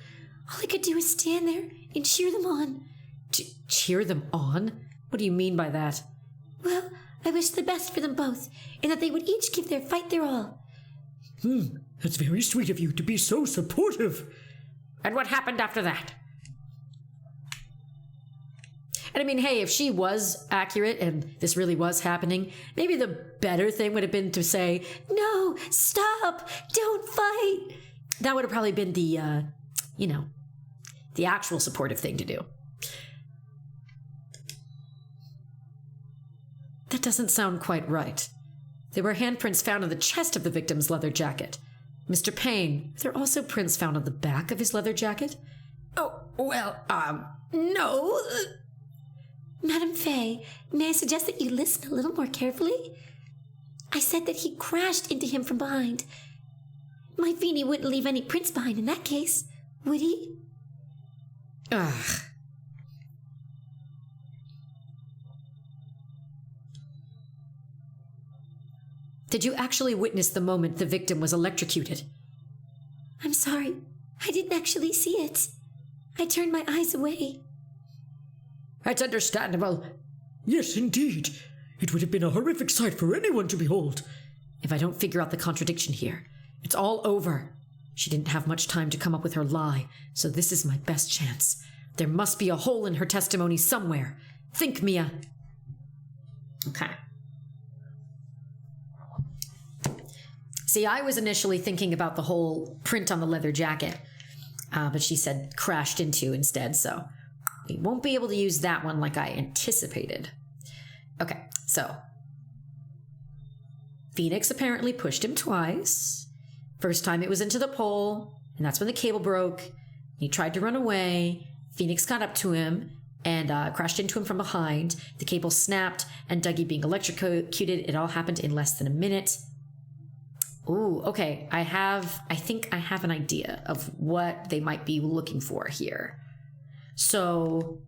All I could do was stand there and cheer them on. Cheer them on? What do you mean by that? Well, I wish the best for them both, and that they would each give their fight their all. That's very sweet of you to be so supportive. And what happened after that? And I mean, hey, if she was accurate and this really was happening, maybe the better thing would have been to say, No, stop, don't fight. That would have probably been the, the actual supportive thing to do. That doesn't sound quite right. There were handprints found on the chest of the victim's leather jacket. Mr. Payne, were there also prints found on the back of his leather jacket? Oh, well, no. Madam Fay, may I suggest that you listen a little more carefully? I said that he crashed into him from behind. My Feeny wouldn't leave any prints behind in that case, would he? Ugh. Did you actually witness the moment the victim was electrocuted? I'm sorry. I didn't actually see it. I turned my eyes away. That's understandable. Yes, indeed. It would have been a horrific sight for anyone to behold. If I don't figure out the contradiction here, it's all over. She didn't have much time to come up with her lie, so this is my best chance. There must be a hole in her testimony somewhere. Think, Mia. Okay. See, I was initially thinking about the whole print on the leather jacket, but she said crashed into instead, so we won't be able to use that one like I anticipated. Okay, so Phoenix apparently pushed him twice. First time it was into the pole, and that's when the cable broke. He tried to run away. Phoenix got up to him and crashed into him from behind. The cable snapped, and Dougie being electrocuted. It all happened in less than a minute. Ooh, okay. I think I have an idea of what they might be looking for here. So,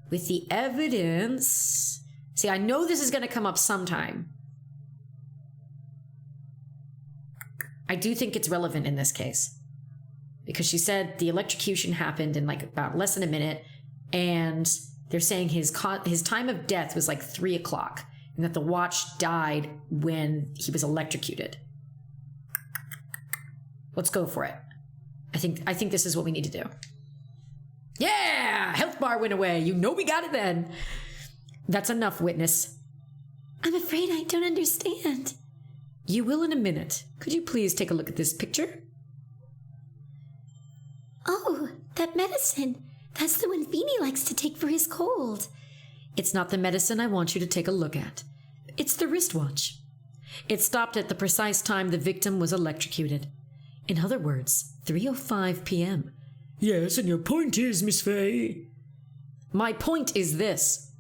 with the evidence... See, I know this is going to come up sometime. I do think it's relevant in this case. Because she said the electrocution happened in like about less than a minute, and they're saying his time of death was like 3 o'clock, and that the watch died when he was electrocuted. Let's go for it. I think this is what we need to do. Yeah! Health bar went away. You know we got it then. That's enough, witness. I'm afraid I don't understand. You will in a minute. Could you please take a look at this picture? Oh, that medicine. That's the one Feeny likes to take for his cold. It's not the medicine I want you to take a look at. It's the wristwatch. It stopped at the precise time the victim was electrocuted. In other words, 3:05 p.m. Yes, and your point is, Miss Fay? My point is this.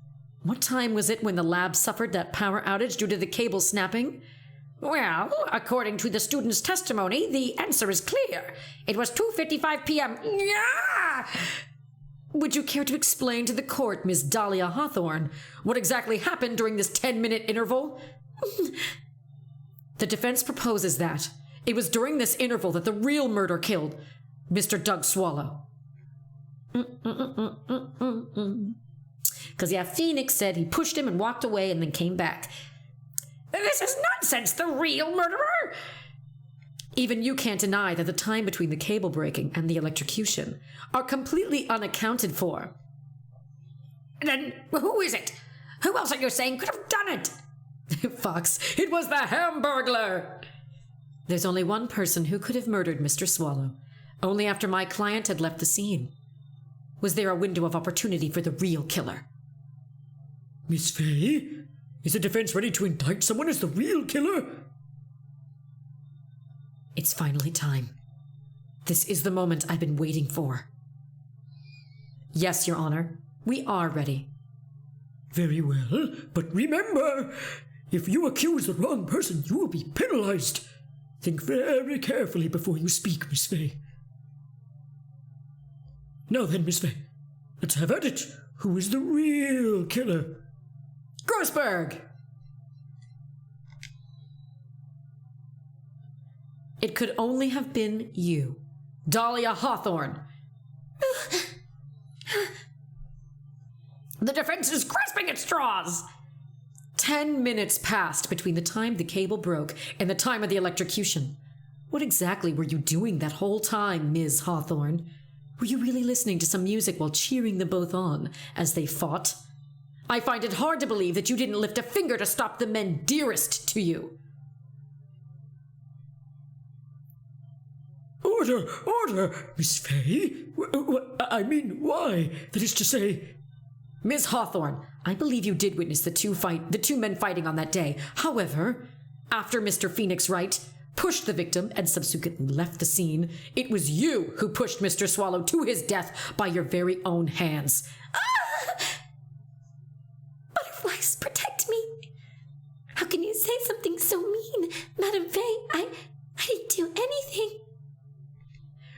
What time was it when the lab suffered that power outage due to the cable snapping? Well, according to the student's testimony, the answer is clear. It was 2:55 p.m. Yeah! Would you care to explain to the court, Miss Dahlia Hawthorne, what exactly happened during this 10-minute interval? The defense proposes that it was during this interval that the real murder killed Mr. Doug Swallow. Because, Phoenix said he pushed him and walked away and then came back. This is nonsense! The real murderer? Even you can't deny that the time between the cable breaking and the electrocution are completely unaccounted for. Then who is it? Who else are you saying could have done it? Fox, it was the Hamburglar! There's only one person who could have murdered Mr. Swallow, only after my client had left the scene. Was there a window of opportunity for the real killer? Miss Fay? Is the defense ready to indict someone as the real killer? It's finally time. This is the moment I've been waiting for. Yes, Your Honor, we are ready. Very well, but remember, if you accuse the wrong person, you will be penalized. Think very carefully before you speak, Miss Fay. Now then, Miss Fay, let's have at it. Who is the real killer? Grossberg! It could only have been you, Dahlia Hawthorne. The defense is grasping at straws! 10 minutes passed between the time the cable broke and the time of the electrocution. What exactly were you doing that whole time, Ms. Hawthorne? Were you really listening to some music while cheering them both on as they fought? I find it hard to believe that you didn't lift a finger to stop the men dearest to you. Order, Miss Fay. I mean, why? That is to say... Miss Hawthorne, I believe you did witness the two men fighting on that day. However, after Mr. Phoenix Wright pushed the victim and subsequently left the scene, it was you who pushed Mr. Swallow to his death by your very own hands. Butterflies, protect me. How can you say something so mean? Madame Fay, I didn't do anything.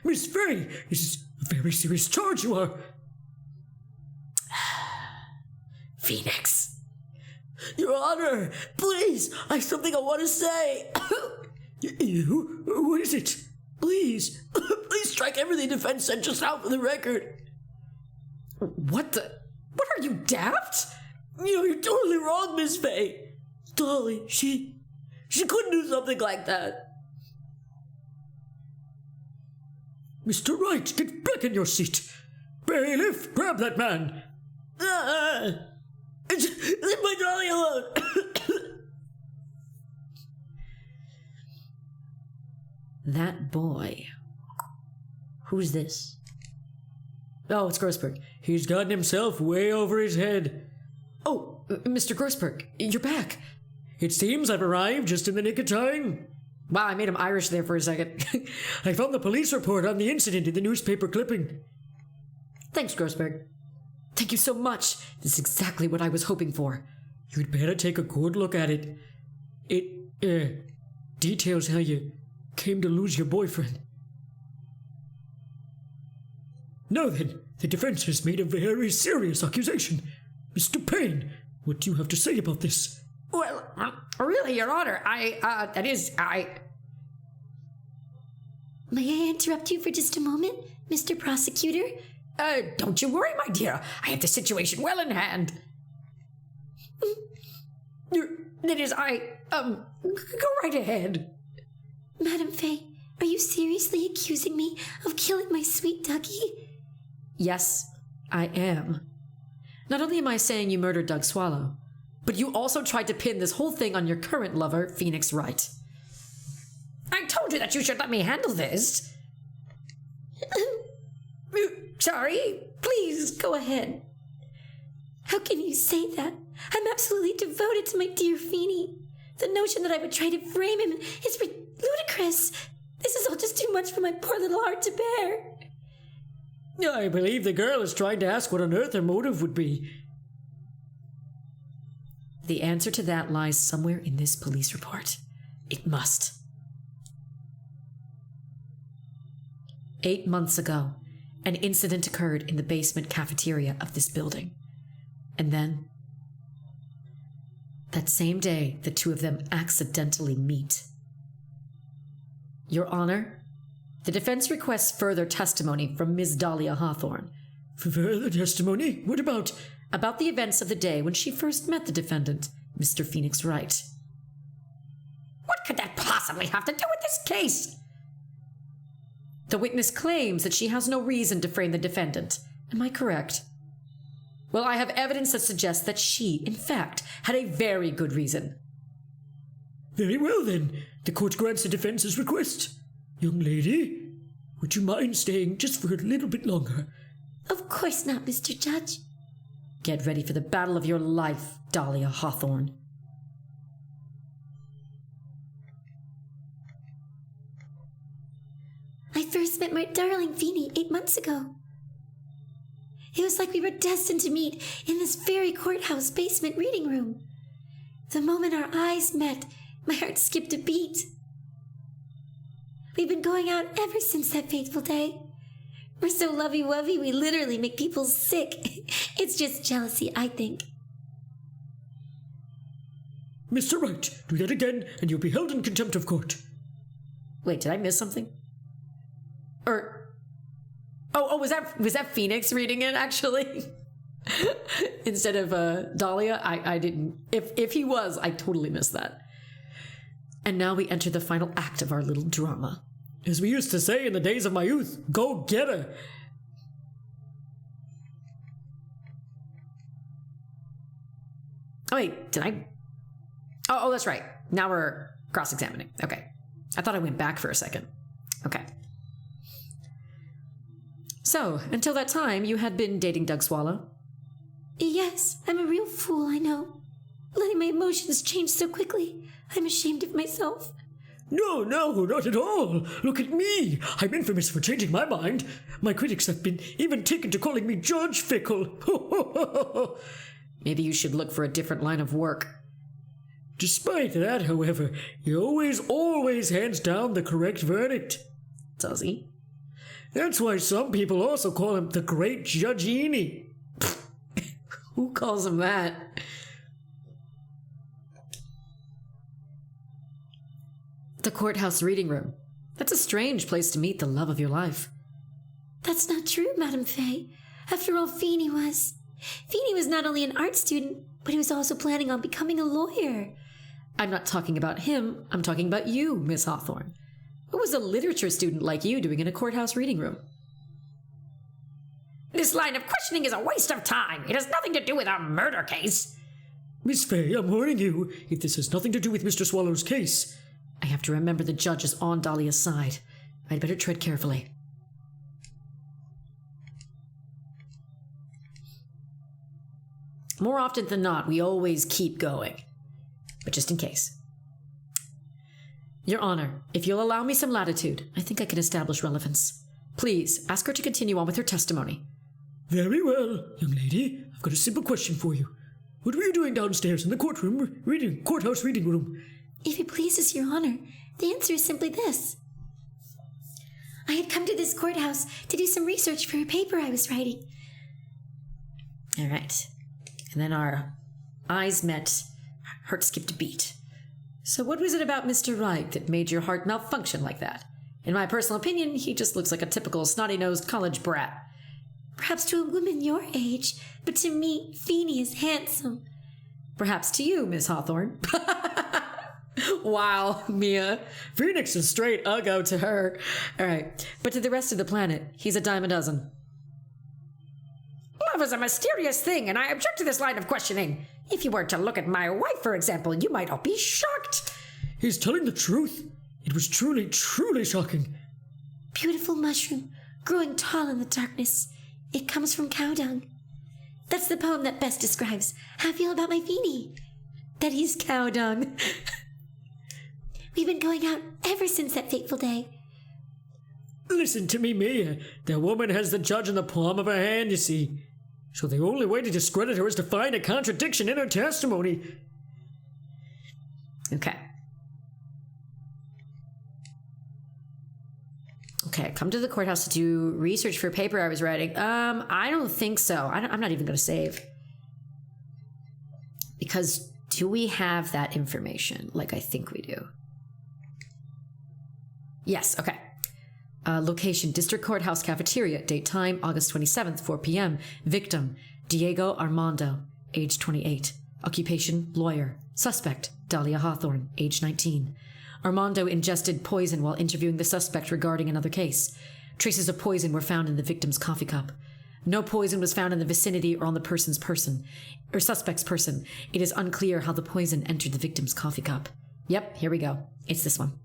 Miss Fay, this is a very serious charge you are... Phoenix. Your Honor, please, I have something I want to say. You? What is it? Please, please strike everything defense said just out for the record. What are you, daft? You're totally wrong, Miss Fay. Dolly, she couldn't do something like that. Mr. Wright, get back in your seat. Bailiff, grab that man. Leave my Dolly alone. That boy. Who's this? Oh, it's Grossberg. He's gotten himself way over his head. Oh, Mr. Grossberg, you're back. It seems I've arrived just in the nick of time. Wow, I made him Irish there for a second. I found the police report on the incident in the newspaper clipping. Thanks, Grossberg. Thank you so much. This is exactly what I was hoping for. You'd better take a good look at it. It, details how you came to lose your boyfriend. Now then, the defense has made a very serious accusation. Mr. Payne, what do you have to say about this? Well, really, Your Honor, May I interrupt you for just a moment, Mr. Prosecutor? Don't you worry, my dear. I have the situation well in hand. Go right ahead. Madame Fay, are you seriously accusing me of killing my sweet Dougie? Yes, I am. Not only am I saying you murdered Doug Swallow, but you also tried to pin this whole thing on your current lover, Phoenix Wright. I told you that you should let me handle this. Sorry, please go ahead. How can you say that? I'm absolutely devoted to my dear Feeny. The notion that I would try to frame him is ludicrous. This is all just too much for my poor little heart to bear. I believe the girl is trying to ask what on earth her motive would be. The answer to that lies somewhere in this police report. It must. 8 months ago, an incident occurred in the basement cafeteria of this building. And then, that same day, the two of them accidentally meet. Your Honor, the defense requests further testimony from Ms. Dahlia Hawthorne. Further testimony? What about? About the events of the day when she first met the defendant, Mr. Phoenix Wright. What could that possibly have to do with this case? The witness claims that she has no reason to frame the defendant. Am I correct? Well, I have evidence that suggests that she, in fact, had a very good reason. Very well, then. The court grants the defense's request. Young lady, would you mind staying just for a little bit longer? Of course not, Mr. Judge. Get ready for the battle of your life, Dahlia Hawthorne. I first met my darling Feeny 8 months ago. It was like we were destined to meet in this very courthouse basement reading room. The moment our eyes met, my heart skipped a beat. We've been going out ever since that fateful day. We're so lovey-wovey we literally make people sick. It's just jealousy, I think. Mr. Wright, do that again and you'll be held in contempt of court. Wait, did I miss something? Was that Phoenix reading it, actually? Instead of Dahlia? I didn't. If he was, I totally missed that. And now we enter the final act of our little drama. As we used to say in the days of my youth, go get her. Oh, wait, did I? Oh, that's right. Now we're cross-examining. Okay. I thought I went back for a second. Okay. So, until that time, you had been dating Doug Swallow? Yes, I'm a real fool, I know. Letting my emotions change so quickly. I'm ashamed of myself. No, not at all. Look at me. I'm infamous for changing my mind. My critics have been even taken to calling me Judge Fickle. Maybe you should look for a different line of work. Despite that, however, he always hands down the correct verdict. Does he? That's why some people also call him the Great Judgeini. Who calls him that? The courthouse reading room. That's a strange place to meet the love of your life. That's not true, Madame Faye. After all, Feeny was not only an art student, but he was also planning on becoming a lawyer. I'm not talking about him. I'm talking about you, Miss Hawthorne. What was a literature student like you doing in a courthouse reading room? This line of questioning is a waste of time. It has nothing to do with a murder case. Miss Faye, I'm warning you, if this has nothing to do with Mr. Swallow's case. I have to remember the judge is on Dahlia's side. I'd better tread carefully. More often than not, we always keep going. But just in case. Your Honor, if you'll allow me some latitude, I think I can establish relevance. Please, ask her to continue on with her testimony. Very well, young lady. I've got a simple question for you. What were you doing downstairs in the courthouse reading room? If it pleases your honor, the answer is simply this. I had come to this courthouse to do some research for a paper I was writing. All right. And then our eyes met, heart skipped a beat. So what was it about Mr. Wright that made your heart malfunction like that? In my personal opinion, he just looks like a typical snotty-nosed college brat. Perhaps to a woman your age, but to me, Feeny is handsome. Perhaps to you, Miss Hawthorne. Wow, Mia. Phoenix is straight uggo to her. All right, but to the rest of the planet, he's a dime a dozen. Love is a mysterious thing, and I object to this line of questioning. If you were to look at my wife, for example, you might all be shocked. He's telling the truth. It was truly, truly shocking. Beautiful mushroom, growing tall in the darkness. It comes from cow dung. That's the poem that best describes how I feel about my Feeny. That he's cow dung. We've been going out ever since that fateful day. Listen to me, Mia. The woman has the judge in the palm of her hand, you see. So the only way to discredit her is to find a contradiction in her testimony. Okay. Okay, come to the courthouse to do research for a paper I was writing. I don't think so. I'm not even going to save. Because do we have that information? Like I think we do. Yes, okay. Location, District Courthouse Cafeteria. Date, time, August 27th, 4 p.m. Victim, Diego Armando, age 28. Occupation, lawyer. Suspect, Dahlia Hawthorne, age 19. Armando ingested poison while interviewing the suspect regarding another case. Traces of poison were found in the victim's coffee cup. No poison was found in the vicinity or on the suspect's person. It is unclear how the poison entered the victim's coffee cup. Yep, here we go. It's this one.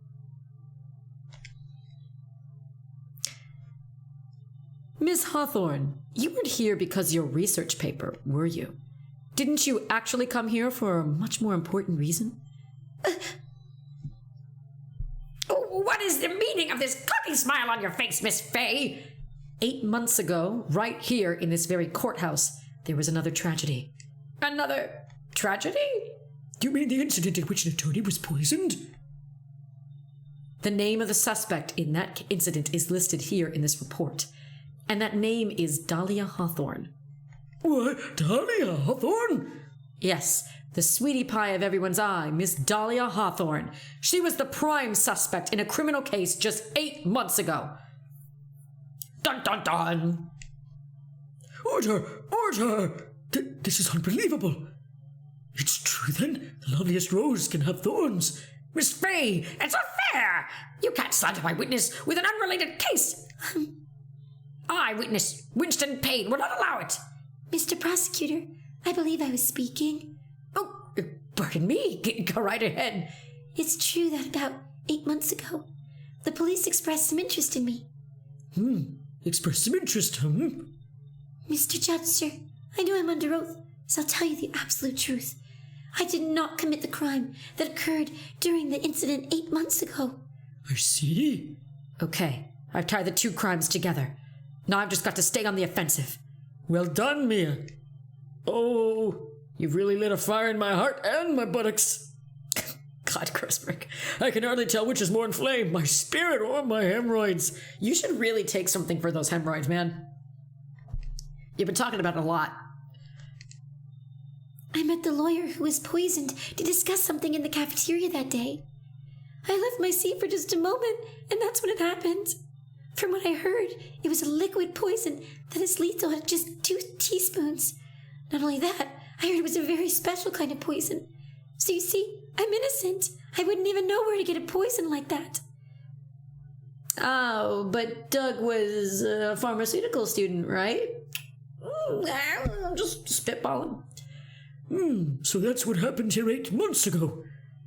Miss Hawthorne, you weren't here because of your research paper, were you? Didn't you actually come here for a much more important reason? What is the meaning of this cocky smile on your face, Miss Fay? 8 months ago, right here in this very courthouse, there was another tragedy. Another tragedy? Do you mean the incident in which an attorney was poisoned? The name of the suspect in that incident is listed here in this report. And that name is Dahlia Hawthorne. What? Dahlia Hawthorne? Yes, the sweetie pie of everyone's eye, Miss Dahlia Hawthorne. She was the prime suspect in a criminal case just 8 months ago. Dun dun dun! Order! Order! This is unbelievable. It's true then? The loveliest rose can have thorns. Miss Fay, it's unfair! You can't slander my witness with an unrelated case. Eyewitness Winston Payne would not allow it. Mr. Prosecutor, I believe I was speaking. Oh, pardon me. Go right ahead. It's true that about 8 months ago, the police expressed some interest in me. Expressed some interest, Mr. Judge, sir, I know I'm under oath, so I'll tell you the absolute truth. I did not commit the crime that occurred during the incident 8 months ago. I see. Okay, I've tied the two crimes together. Now I've just got to stay on the offensive. Well done, Mia. Oh, you've really lit a fire in my heart and my buttocks. God, Grossberg. I can hardly tell which is more inflamed, my spirit or my hemorrhoids. You should really take something for those hemorrhoids, man. You've been talking about it a lot. I met the lawyer who was poisoned to discuss something in the cafeteria that day. I left my seat for just a moment, and that's when it happened. From what I heard, it was a liquid poison that is lethal at just 2 teaspoons. Not only that, I heard it was a very special kind of poison. So you see, I'm innocent. I wouldn't even know where to get a poison like that. Oh, but Doug was a pharmaceutical student, right? I'm just spitballing. So that's what happened here 8 months ago.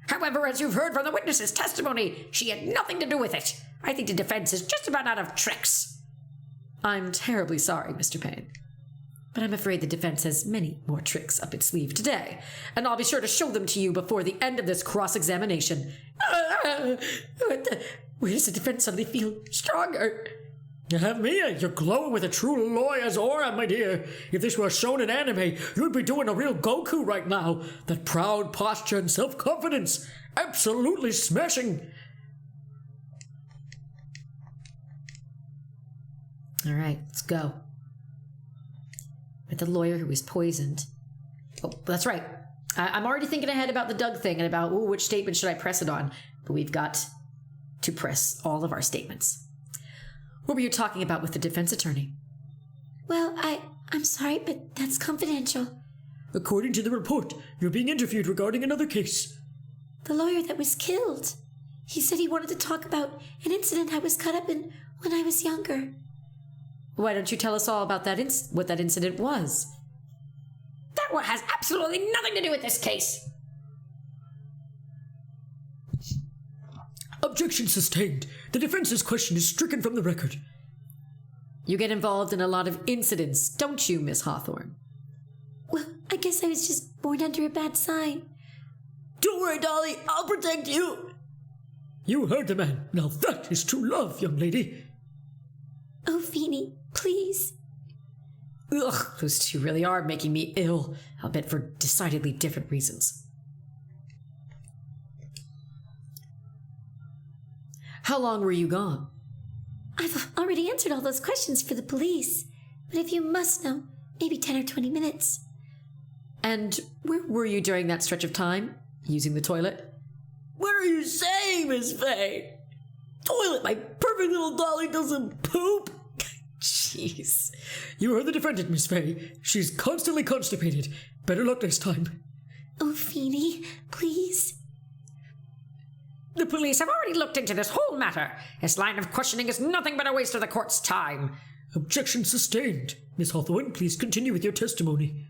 However, as you've heard from the witness's testimony, she had nothing to do with it. I think the defense is just about out of tricks. I'm terribly sorry, Mr. Payne. But I'm afraid the defense has many more tricks up its sleeve today, and I'll be sure to show them to you before the end of this cross-examination. Where does the defense suddenly feel stronger? You have Mia, you're glowing with a true lawyer's aura, my dear. If this were shown in anime, you'd be doing a real Goku right now. That proud posture and self-confidence. Absolutely smashing. All right, let's go. With the lawyer who was poisoned. Oh, that's right. I'm already thinking ahead about the Doug thing and about, which statement should I press it on? But we've got to press all of our statements. What were you talking about with the defense attorney? Well, I'm sorry, but that's confidential. According to the report, you're being interviewed regarding another case. The lawyer that was killed. He said he wanted to talk about an incident I was caught up in when I was younger. Why don't you tell us all about what that incident was? That one has absolutely nothing to do with this case. Objection sustained. The defense's question is stricken from the record. You get involved in a lot of incidents, don't you, Miss Hawthorne? I guess I was just born under a bad sign. Don't worry, Dolly. I'll protect you. You heard the man. Now that is true love, young lady. Oh, Feeny, please. Ugh, those two really are making me ill, albeit for decidedly different reasons. How long were you gone? I've already answered all those questions for the police. But if you must know, maybe 10 or 20 minutes. And where were you during that stretch of time? Using the toilet? What are you saying, Miss Faye? Toilet, my perfect little Dolly doesn't poop. Jeez. You heard the defendant, Miss Faye. She's constantly constipated. Better luck next time. Oh, Feeny, please. The police have already looked into this whole matter. This line of questioning is nothing but a waste of the court's time. Objection sustained. Miss Hawthorne, please continue with your testimony.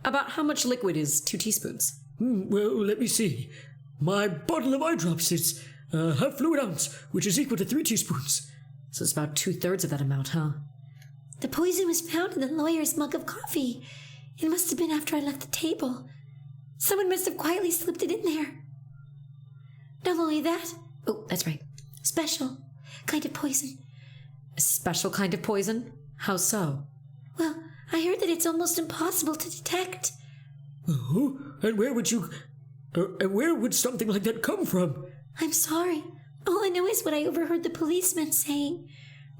About how much liquid is 2 teaspoons? Well, let me see. My bottle of eye drops is half fluid ounce, which is equal to 3 teaspoons. So it's about 2/3 of that amount, huh? The poison was found in the lawyer's mug of coffee. It must have been after I left the table. Someone must have quietly slipped it in there. Not only that, Oh, that's right. special kind of poison. A special kind of poison? How so? Well, I heard that it's almost impossible to detect. Oh, and where would something like that come from? I'm sorry. All I know is what I overheard the policemen saying.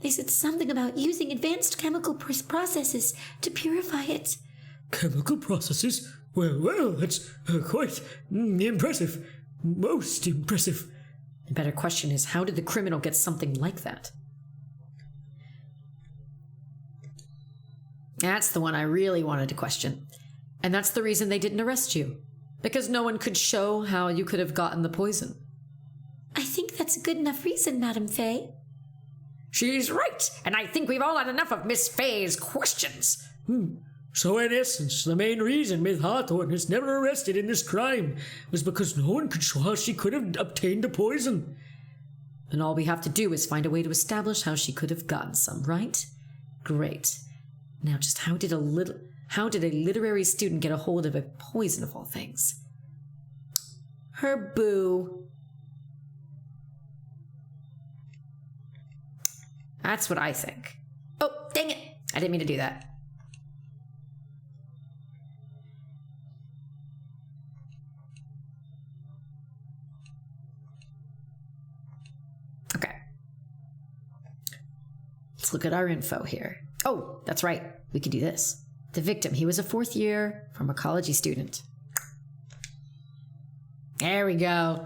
They said something about using advanced chemical processes to purify it. Chemical processes? Well, that's quite impressive. Most impressive. The better question is, how did the criminal get something like that? That's the one I really wanted to question. And that's the reason they didn't arrest you. Because no one could show how you could have gotten the poison. I think that's a good enough reason, Madame Faye. She's right, and I think we've all had enough of Miss Faye's questions. So in essence, the main reason Miss Hawthorne is never arrested in this crime was because no one could show how she could have obtained the poison. And all we have to do is find a way to establish how she could have gotten some, right? Great. Now just how did a literary student get a hold of a poison of all things? Her boo. That's what I think. Oh, dang it. I didn't mean to do that. Okay. Let's look at our info here. Oh, that's right. We could do this. The victim, he was a 4th-year pharmacology student. There we go.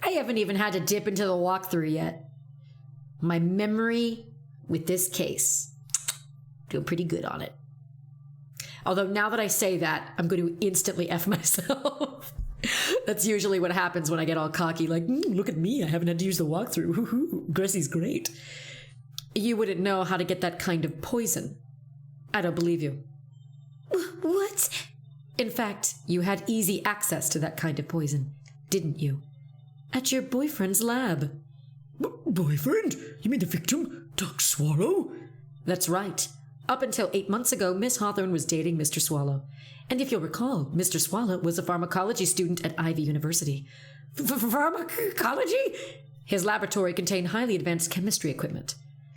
I haven't even had to dip into the walkthrough yet. My memory with this case, doing pretty good on it. Although now that I say that, I'm going to instantly F myself. That's usually what happens when I get all cocky, like, look at me, I haven't had to use the walkthrough. Woohoo, Grezy's great. You wouldn't know how to get that kind of poison. I don't believe you. What? In fact, you had easy access to that kind of poison, didn't you? At your boyfriend's lab. Boyfriend? You mean the victim, Doc Swallow? That's right. Up until 8 months ago, Miss Hawthorne was dating Mr. Swallow. And if you'll recall, Mr. Swallow was a pharmacology student at Ivy University. Pharmacology? His laboratory contained highly advanced chemistry equipment.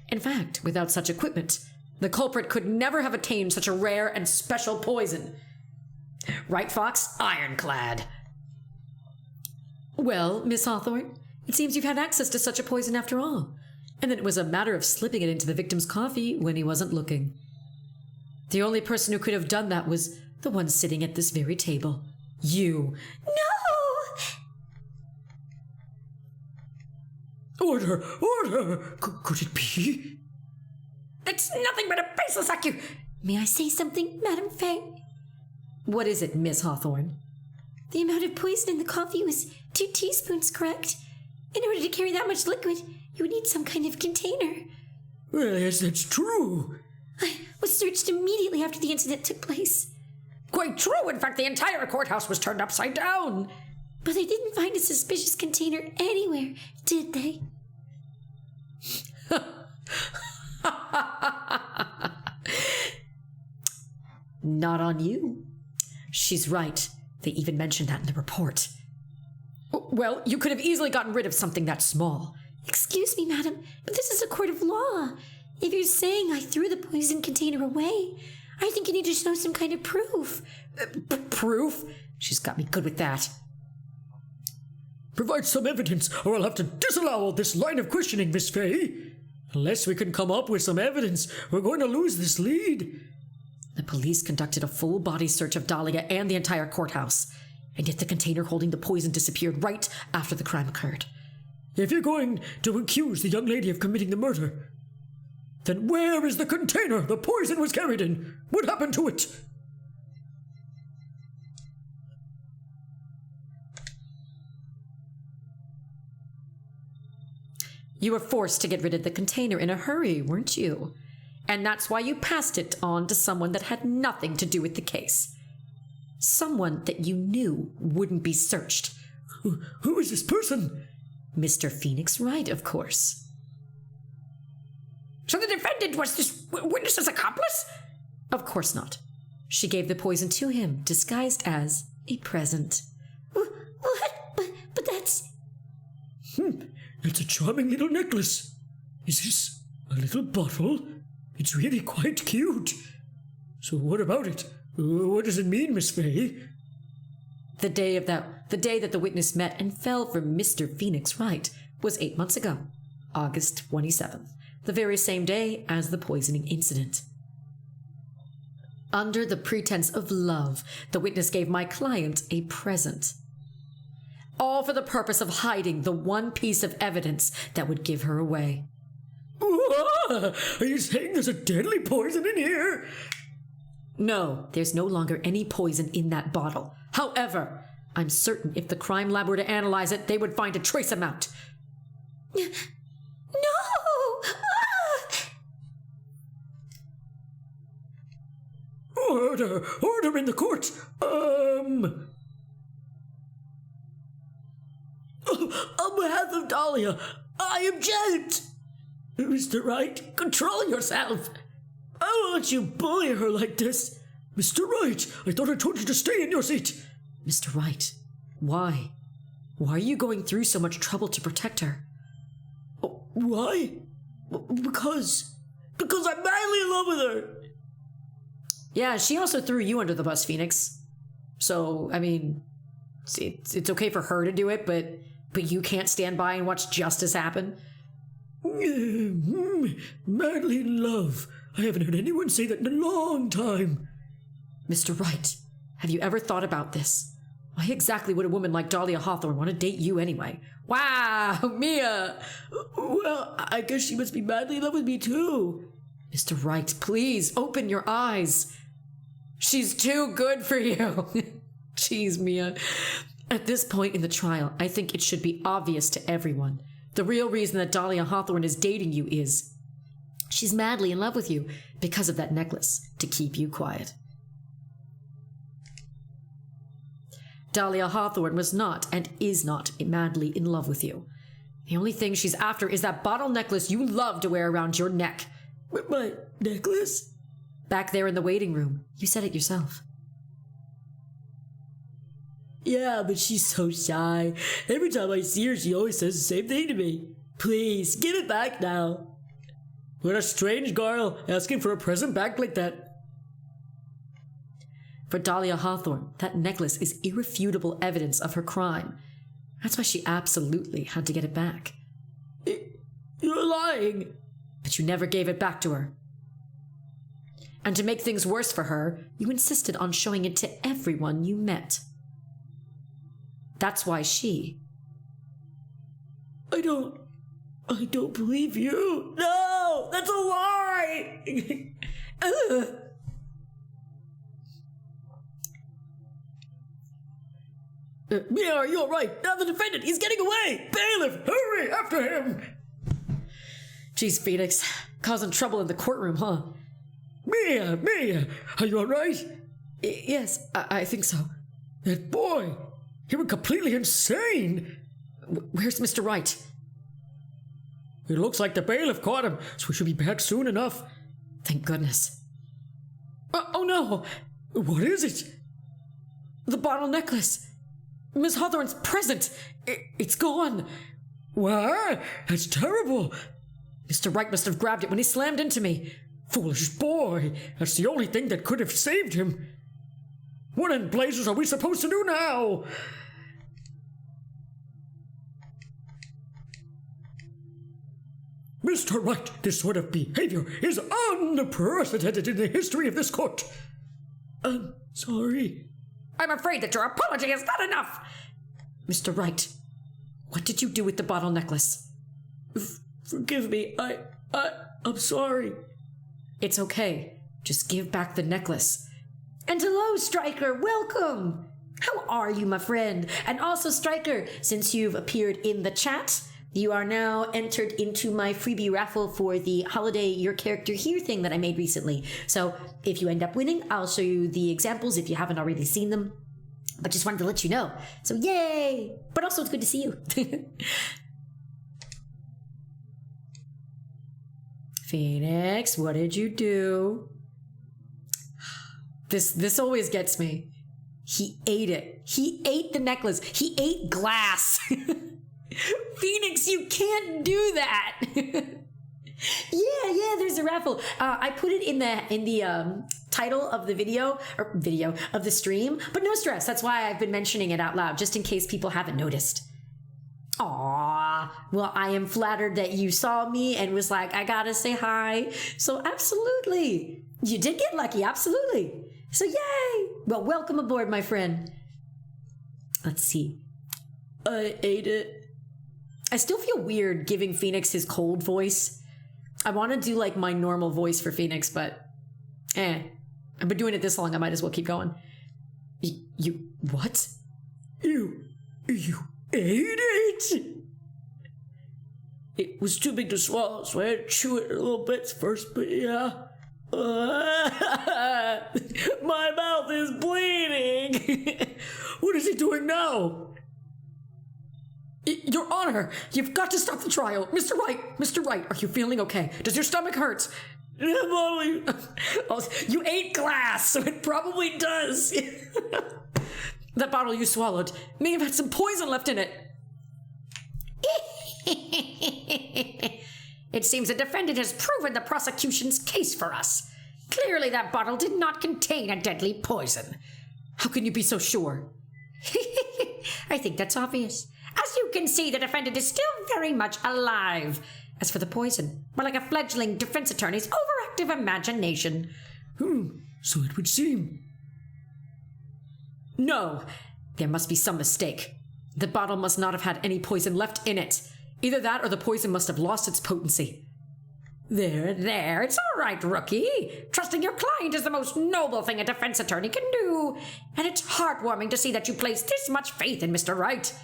In fact, without such equipment, the culprit could never have attained such a rare and special poison. Right, Fox? Ironclad. Well, Miss Hawthorne, it seems you've had access to such a poison after all. And then it was a matter of slipping it into the victim's coffee when he wasn't looking. The only person who could have done that was the one sitting at this very table. You. No! Order! Could it be? It's nothing but a baseless May I say something, Madame Faye? What is it, Miss Hawthorne? The amount of poison in the coffee was 2 teaspoons, correct? In order to carry that much liquid, you would need some kind of container. Well, yes, that's true. I was searched immediately after the incident took place. Quite true. In fact, the entire courthouse was turned upside down. But they didn't find a suspicious container anywhere, did they? not on you. She's right. They even mentioned that in the report. Well, you could have easily gotten rid of something that small. Excuse me, madam, but this is a court of law. If you're saying I threw the poison container away, I think you need to show some kind of proof. Proof? She's got me good with that. Provide some evidence, or I'll have to disallow this line of questioning, Miss Fay. Unless we can come up with some evidence, we're going to lose this lead. The police conducted a full-body search of Dahlia and the entire courthouse, and yet the container holding the poison disappeared right after the crime occurred. If you're going to accuse the young lady of committing the murder, then where is the container the poison was carried in? What happened to it? You were forced to get rid of the container in a hurry, weren't you? And that's why you passed it on to someone that had nothing to do with the case. Someone that you knew wouldn't be searched. Who is this person? Mr. Phoenix Wright, of course. So the defendant was this witness's accomplice? Of course not. She gave the poison to him, disguised as a present. What? But that's... It's a charming little necklace. Is this a little bottle? It's really quite cute. So what about it? What does it mean, Miss Fay? The day that the witness met and fell for Mr. Phoenix Wright was 8 months ago, August 27th, the very same day as the poisoning incident. Under the pretense of love, the witness gave my client a present. All for the purpose of hiding the one piece of evidence that would give her away. Are you saying there's a deadly poison in here? No, there's no longer any poison in that bottle. However, I'm certain if the crime lab were to analyze it, they would find a trace amount. No! Order in the court. On behalf of Dahlia, I object. Mr. Wright, control yourself. I won't let you bully her like this. Mr. Wright, I thought I told you to stay in your seat. Mr. Wright, why? Why are you going through so much trouble to protect her? Why? Because I'm madly in love with her. Yeah, she also threw you under the bus, Phoenix. So, I mean, it's okay for her to do it, but you can't stand by and watch justice happen? Madly in love. I haven't heard anyone say that in a long time. Mr. Wright, have you ever thought about this? Why exactly would a woman like Dahlia Hawthorne want to date you anyway? Wow, Mia! Well, I guess she must be madly in love with me too. Mr. Wright, please, open your eyes. She's too good for you. Jeez, Mia. At this point in the trial, I think it should be obvious to everyone. The real reason that Dahlia Hawthorne is dating you is she's madly in love with you because of that necklace, to keep you quiet. Dahlia Hawthorne was not and is not madly in love with you. The only thing she's after is that bottle necklace you love to wear around your neck. My necklace? Back there in the waiting room. You said it yourself. Yeah, but she's so shy. Every time I see her, she always says the same thing to me. Please, give it back now. What a strange girl, asking for a present back like that. For Dahlia Hawthorne, that necklace is irrefutable evidence of her crime. That's why she absolutely had to get it back. You're lying. But you never gave it back to her. And to make things worse for her, you insisted on showing it to everyone you met. That's why she... I don't believe you. No, that's a lie. Mia, are you all right? Now the defendant, he's getting away. Bailiff, hurry, after him. Geez, Phoenix, causing trouble in the courtroom, huh? Mia, are you all right? Yes, I think so. That boy, he went completely insane. Where's Mr. Wright? It looks like the bailiff caught him, so we should be back soon enough. Thank goodness. Oh no! What is it? The bottle necklace. Miss Hawthorne's present. It's gone. What? That's terrible. Mr. Wright must have grabbed it when he slammed into me. Foolish boy. That's the only thing that could have saved him. What in blazes are we supposed to do now? Mr. Wright, this sort of behavior is unprecedented in the history of this court. I'm sorry. I'm afraid that your apology is not enough. Mr. Wright, what did you do with the bottle necklace? Forgive me. I'm sorry. It's okay. Just give back the necklace. And hello, Stryker. Welcome. How are you, my friend? And also, Stryker, since you've appeared in the chat, you are now entered into my freebie raffle for the holiday Your Character Here thing that I made recently. So if you end up winning, I'll show you the examples if you haven't already seen them. But just wanted to let you know. So yay! But also it's good to see you. Phoenix, what did you do? This always gets me. He ate it. He ate the necklace. He ate glass. Phoenix, you can't do that. Yeah, there's a raffle. I put it in the title of the video of the stream, but no stress. That's why I've been mentioning it out loud, just in case people haven't noticed. Aw, well, I am flattered that you saw me and was like, I gotta say hi. So absolutely, you did get lucky, absolutely. So yay! Well, welcome aboard, my friend. Let's see. I ate it. I still feel weird giving Phoenix his cold voice. I want to do like my normal voice for Phoenix, but I've been doing it this long, I might as well keep going. You what? You ate it? It was too big to swallow, so I had to chew it in little bits first, but yeah. My mouth is bleeding. What is he doing now? Your Honor, you've got to stop the trial. Mr. Wright, are you feeling okay? Does your stomach hurt? Molly. Oh, you ate glass, so it probably does. That bottle you swallowed may have had some poison left in it. It seems the defendant has proven the prosecution's case for us. Clearly that bottle did not contain a deadly poison. How can you be so sure? I think that's obvious. As you can see, the defendant is still very much alive. As for the poison, more like a fledgling defense attorney's overactive imagination. So it would seem. No, there must be some mistake. The bottle must not have had any poison left in it. Either that or the poison must have lost its potency. There, it's all right, rookie. Trusting your client is the most noble thing a defense attorney can do. And it's heartwarming to see that you place this much faith in Mr. Wright.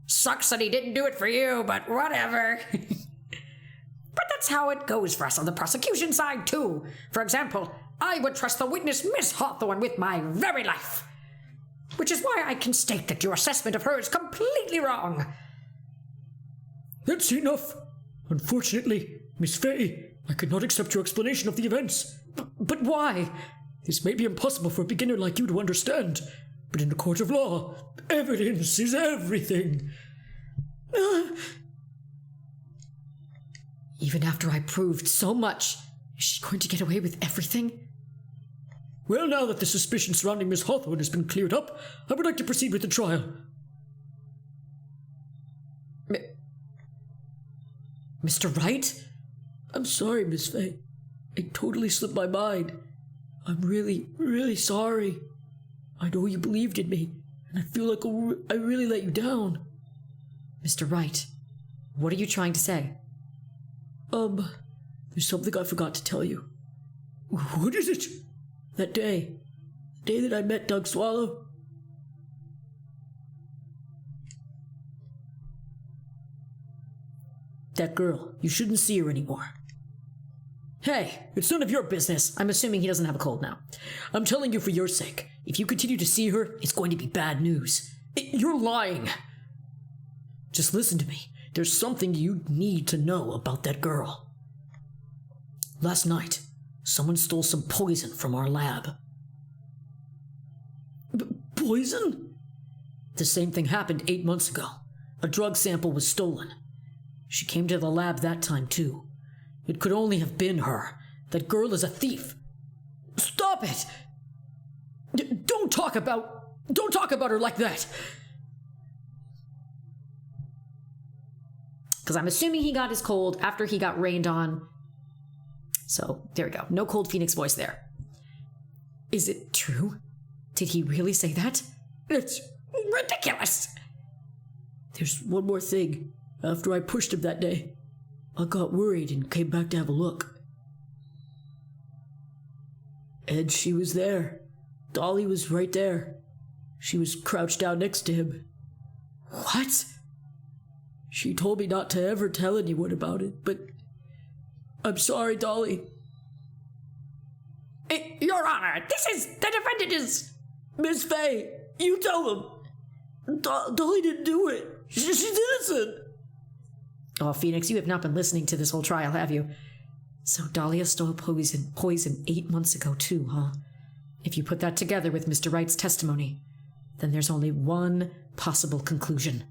Sucks that he didn't do it for you, but whatever. But that's how it goes for us on the prosecution side, too. For example, I would trust the witness Miss Hawthorne with my very life. Which is why I can state that your assessment of her is completely wrong. That's enough. Unfortunately, Miss Fay, I could not accept your explanation of the events. But why? This may be impossible for a beginner like you to understand, but in a court of law, evidence is everything. Even after I proved so much, is she going to get away with everything? Well, now that the suspicion surrounding Miss Hawthorne has been cleared up, I would like to proceed with the trial. Mr. Wright? I'm sorry, Miss Fay. It totally slipped my mind. I'm really, really sorry. I know you believed in me, and I feel like I really let you down. Mr. Wright, what are you trying to say? There's something I forgot to tell you. What is it? That day. The day that I met Doug Swallow. That girl, you shouldn't see her anymore. Hey, it's none of your business. I'm assuming he doesn't have a cold now. I'm telling you for your sake. If you continue to see her, it's going to be bad news. You're lying. Just listen to me. There's something you need to know about that girl. Last night, someone stole some poison from our lab. Poison? The same thing happened 8 months ago. A drug sample was stolen. She came to the lab that time, too. It could only have been her. That girl is a thief. Stop it! Don't talk about her like that! Because I'm assuming he got his cold after he got rained on. So, there we go. No cold Phoenix voice there. Is it true? Did he really say that? It's Ridiculous! There's one more thing. After I pushed him that day, I got worried and came back to have a look. And she was there. Dolly was right there. She was crouched down next to him. What? She told me not to ever tell anyone about it, but I'm sorry, Dolly. Your Honor, the defendant is... Miss Faye, you tell them. Dolly didn't do it. She's innocent. Oh, Phoenix, you have not been listening to this whole trial, have you? So Dahlia stole poison 8 months ago too, huh? If you put that together with Mr. Wright's testimony, then there's only one possible conclusion.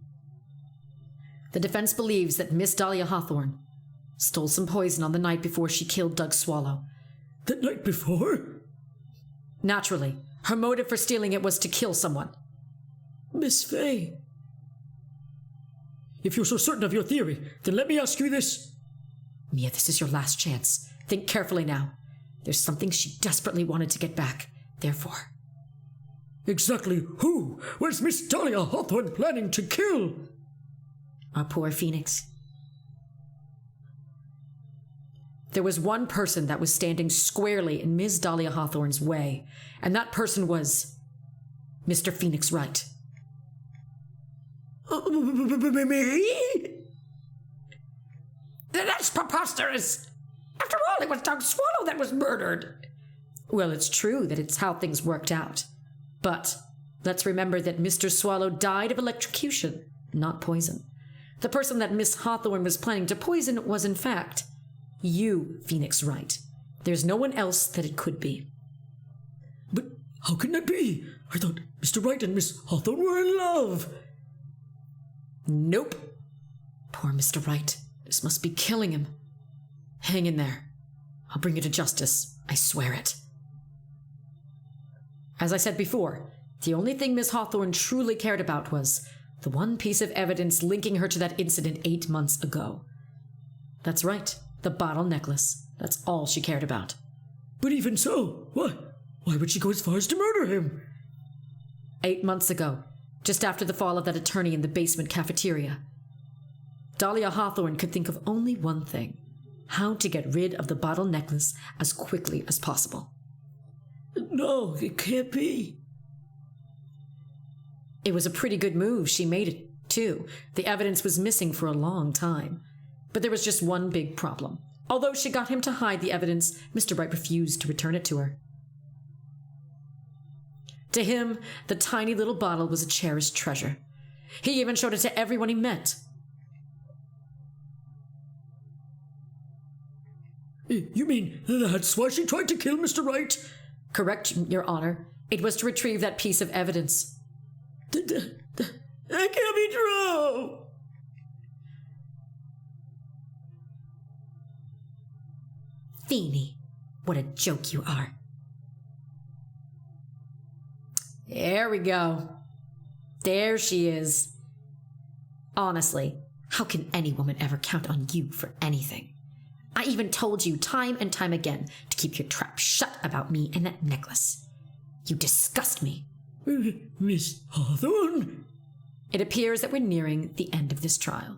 The defense believes that Miss Dahlia Hawthorne stole some poison on the night before she killed Doug Swallow. The night before? Naturally, her motive for stealing it was to kill someone. Miss Faye. If you're so certain of your theory, then let me ask you this. Mia, this is your last chance. Think carefully now. There's something she desperately wanted to get back. Therefore. Exactly who was Miss Dahlia Hawthorne planning to kill? Our poor Phoenix. There was one person that was standing squarely in Ms. Dahlia Hawthorne's way, and that person was Mr. Phoenix Wright. Me? That's preposterous! After all, it was Doug Swallow that was murdered! Well, it's true that it's how things worked out. But let's remember that Mr. Swallow died of electrocution, not poison. The person that Miss Hawthorne was planning to poison was, in fact, you, Phoenix Wright. There's no one else that it could be. But how can that be? I thought Mr. Wright and Miss Hawthorne were in love. Nope. Poor Mr. Wright. This must be killing him. Hang in there. I'll bring you to justice. I swear it. As I said before, the only thing Miss Hawthorne truly cared about was the one piece of evidence linking her to that incident 8 months ago. That's right, the bottle necklace. That's all she cared about. But even so, why would she go as far as to murder him? 8 months ago, just after the fall of that attorney in the basement cafeteria, Dahlia Hawthorne could think of only one thing: how to get rid of the bottle necklace as quickly as possible. No, it can't be. It was a pretty good move. She made it, too. The evidence was missing for a long time. But there was just one big problem. Although she got him to hide the evidence, Mr. Wright refused to return it to her. To him, the tiny little bottle was a cherished treasure. He even showed it to everyone he met. You mean that's why she tried to kill Mr. Wright? Correct, Your Honor. It was to retrieve that piece of evidence. That can't be true. Feeny, what a joke you are. There we go. There she is. Honestly, how can any woman ever count on you for anything? I even told you time and time again to keep your trap shut about me and that necklace. You disgust me. Miss Hawthorne? It appears that we're nearing the end of this trial.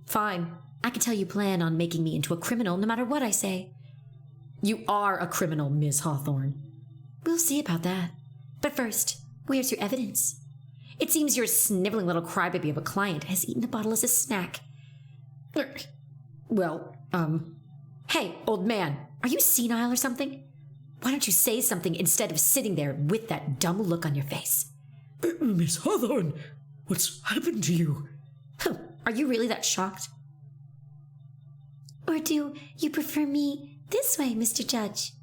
Fine. I can tell you plan on making me into a criminal no matter what I say. You are a criminal, Ms. Hawthorne. We'll see about that. But first, where's your evidence? It seems your sniveling little crybaby of a client has eaten the bottle as a snack. Well, Hey, old man, are you senile or something? Why don't you say something instead of sitting there with that dumb look on your face? Miss Hawthorne, what's happened to you? Are you really that shocked? Or do you prefer me this way, Mr. Judge?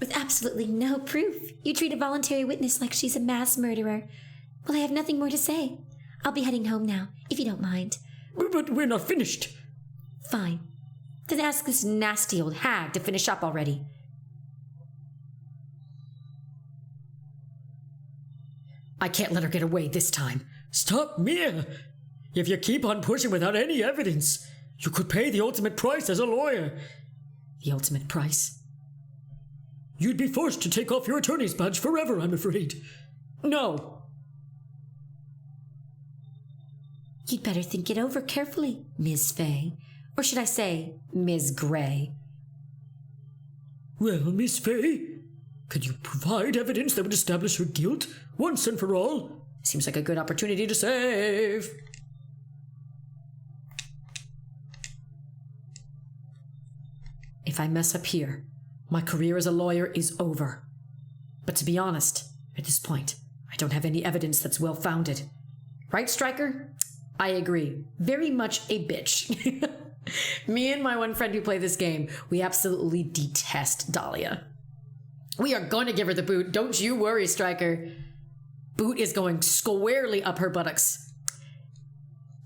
with absolutely no proof. You treat a voluntary witness like she's a mass murderer. Well, I have nothing more to say. I'll be heading home now, if you don't mind. But we're not finished. Fine. Then ask this nasty old hag to finish up already. I can't let her get away this time. Stop, Mia! If you keep on pushing without any evidence, you could pay the ultimate price as a lawyer. The ultimate price? You'd be forced to take off your attorney's badge forever, I'm afraid. No. You'd better think it over carefully, Ms. Fay. Or should I say, Ms. Gray? Well, Miss Fay, could you provide evidence that would establish her guilt once and for all? Seems like a good opportunity to save. If I mess up here, my career as a lawyer is over. But to be honest, at this point, I don't have any evidence that's well-founded. Right, Stryker? I agree. Very much a bitch. Me and my one friend who play this game, we absolutely detest Dahlia. We are going to give her the boot. Don't you worry, Stryker. Boot is going squarely up her buttocks.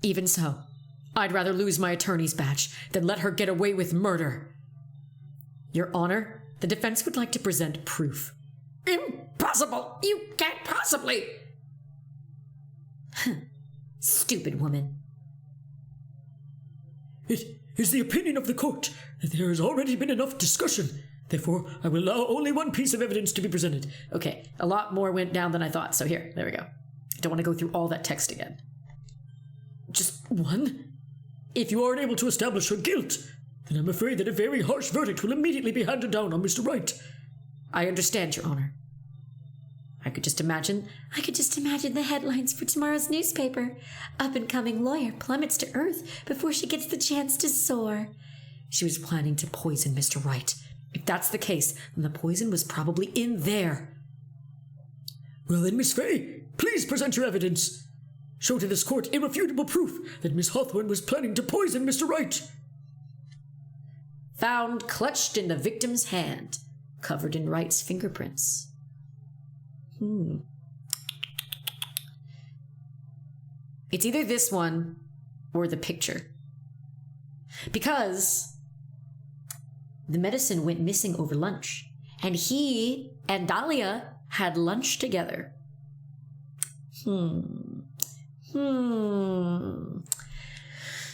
Even so, I'd rather lose my attorney's badge than let her get away with murder. Your Honor, the defense would like to present proof. Impossible! You can't possibly! Stupid woman. It is the opinion of the court that there has already been enough discussion. Therefore, I will allow only one piece of evidence to be presented. Okay, a lot more went down than I thought, so there we go. I don't want to go through all that text again. Just one? If you aren't able to establish her guilt, then I'm afraid that a very harsh verdict will immediately be handed down on Mr. Wright. I understand, Your Honor. I could just imagine the headlines for tomorrow's newspaper. Up-and-coming lawyer plummets to earth before she gets the chance to soar. she was planning to poison Mr. Wright. If that's the case, then the poison was probably in there. Well then, Miss Fay, please present your evidence. Show to this court irrefutable proof that Miss Hawthorne was planning to poison Mr. Wright. Found clutched in the victim's hand, covered in Wright's fingerprints. It's either this one or the picture. Because the medicine went missing over lunch, and he and Dahlia had lunch together.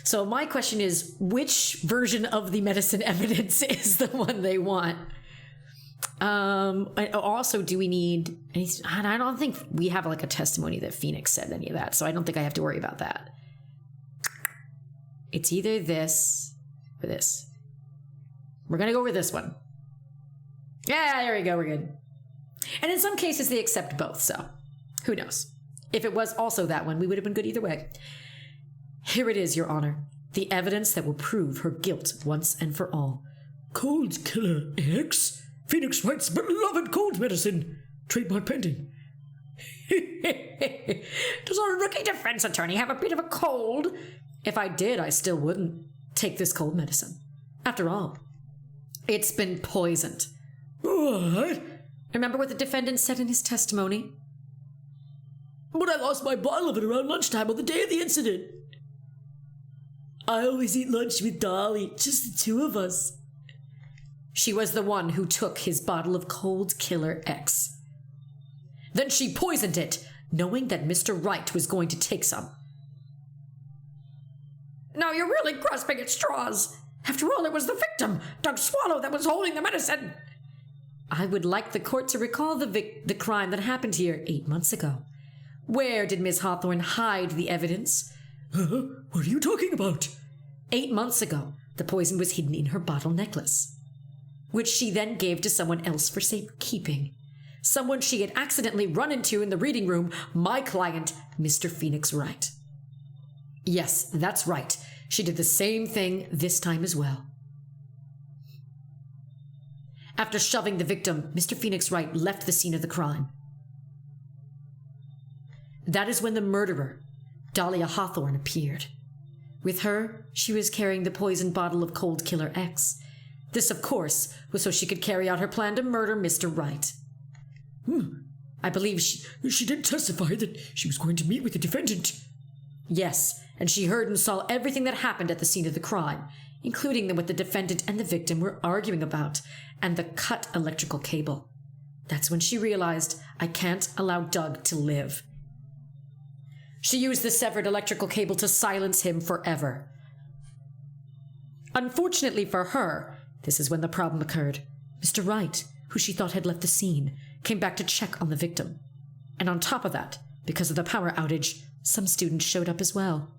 So my question is, which version of the medicine evidence is the one they want? Also, do we need any? I don't think we have like a testimony that Phoenix said any of that, so I don't think I have to worry about that. It's either this or this. We're gonna go with this one. Yeah, there we go, we're good. And in some cases they accept both, so who knows? If it was also that one, we would have been good either way. Here it is, Your Honor. The evidence that will prove her guilt once and for all. Cold Killer X? Phoenix Wright's beloved cold medicine. Trademark pending. Does our rookie defense attorney have a bit of a cold? If I did, I still wouldn't take this cold medicine. After all, it's been poisoned. What? Remember what the defendant said in his testimony? But I lost my bottle of it around lunchtime on the day of the incident. I always eat lunch with Dolly, just the two of us. She was the one who took his bottle of Cold Killer X. Then she poisoned it, knowing that Mr. Wright was going to take some. Now you're really grasping at straws. After all, it was the victim, Doug Swallow, that was holding the medicine. I would like the court to recall the crime that happened here 8 months ago. Where did Miss Hawthorne hide the evidence? What are you talking about? 8 months ago, the poison was hidden in her bottle necklace, which she then gave to someone else for safekeeping. Someone she had accidentally run into in the reading room, my client, Mr. Phoenix Wright. Yes, that's right. She did the same thing this time as well. After shoving the victim, Mr. Phoenix Wright left the scene of the crime. That is when the murderer, Dahlia Hawthorne, appeared. With her, she was carrying the poisoned bottle of Cold Killer X. This, of course, was so she could carry out her plan to murder Mr. Wright. I believe She did testify that she was going to meet with the defendant. Yes, and she heard and saw everything that happened at the scene of the crime, including what the defendant and the victim were arguing about, and the cut electrical cable. That's when she realized, I can't allow Doug to live. She used the severed electrical cable to silence him forever. Unfortunately for her, this is when the problem occurred. Mr. Wright, who she thought had left the scene, came back to check on the victim. And on top of that, because of the power outage, some students showed up as well.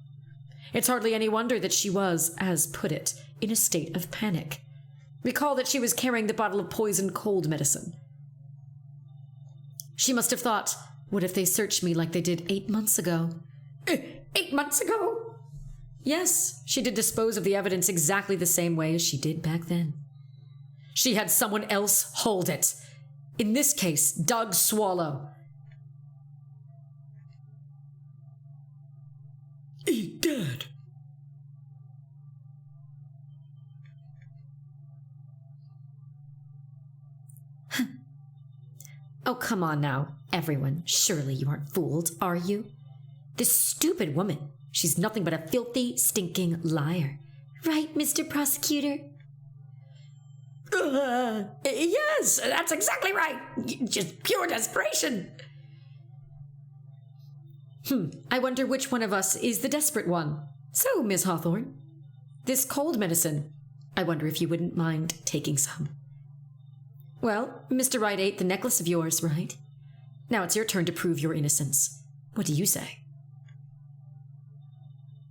It's hardly any wonder that she was, as put it, in a state of panic. Recall that she was carrying the bottle of poisoned cold medicine. She must have thought, what if they searched me like they did 8 months ago? 8 months ago? Yes, she did dispose of the evidence exactly the same way as she did back then. She had someone else hold it. In this case, Doug Swallow. Egad! Oh, come on now, everyone. Surely you aren't fooled, are you? This stupid woman, she's nothing but a filthy, stinking liar. Right, Mr. Prosecutor? Yes, that's exactly right. Just pure desperation. I wonder which one of us is the desperate one. So, Miss Hawthorne, this cold medicine, I wonder if you wouldn't mind taking some. Well, Mr. Wright ate the necklace of yours, right? Now it's your turn to prove your innocence. What do you say?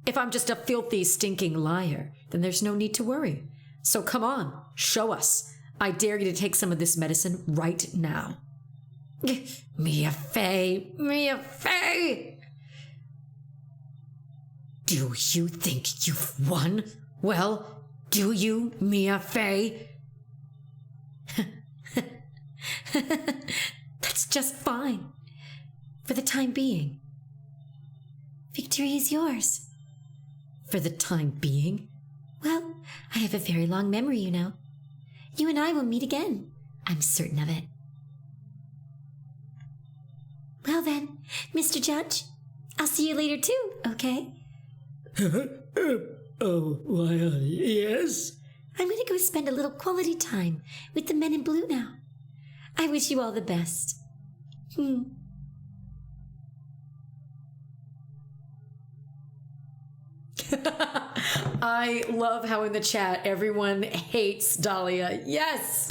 If I'm just a filthy, stinking liar, then there's no need to worry. So come on, show us. I dare you to take some of this medicine right now. Mia Fey, Mia Fey. Do you think you've won? Well, do you, Mia Fey? That's just fine. For the time being. Victory is yours. For the time being? Well, I have a very long memory, you know. You and I will meet again. I'm certain of it. Well then, Mr. Judge, I'll see you later too, okay? Yes? I'm going to go spend a little quality time with the men in blue now. I wish you all the best. I love how in the chat everyone hates Dahlia. Yes!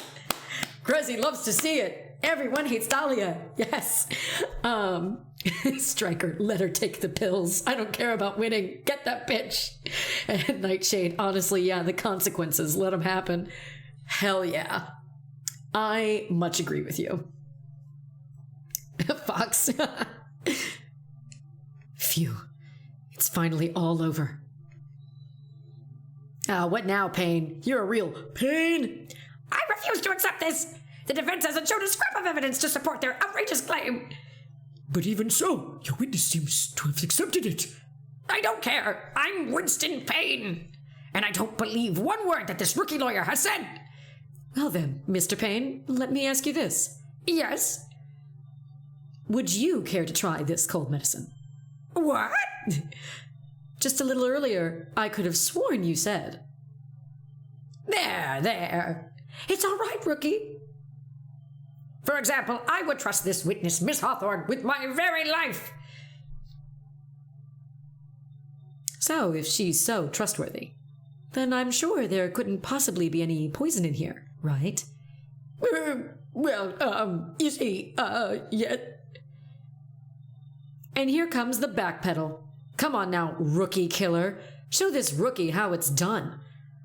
Grezy loves to see it. Everyone hates Dahlia. Yes. Stryker, let her take the pills. I don't care about winning. Get that bitch. And Nightshade, honestly, yeah, the consequences, let them happen. Hell yeah. I much agree with you. Fox. Phew. It's finally all over. What now, Payne? You're a real Payne? I refuse to accept this. The defense hasn't shown a scrap of evidence to support their outrageous claim. But even so, your witness seems to have accepted it. I don't care. I'm Winston Payne. And I don't believe one word that this rookie lawyer has said. Well then, Mr. Payne, let me ask you this. Yes? Would you care to try this cold medicine? What? Just a little earlier, I could have sworn you said. There. It's all right, rookie. For example, I would trust this witness, Miss Hawthorne, with my very life. So, if she's so trustworthy, then I'm sure there couldn't possibly be any poison in here, right? You see, yeah. And here comes the backpedal. Come on now, rookie killer. Show this rookie how it's done.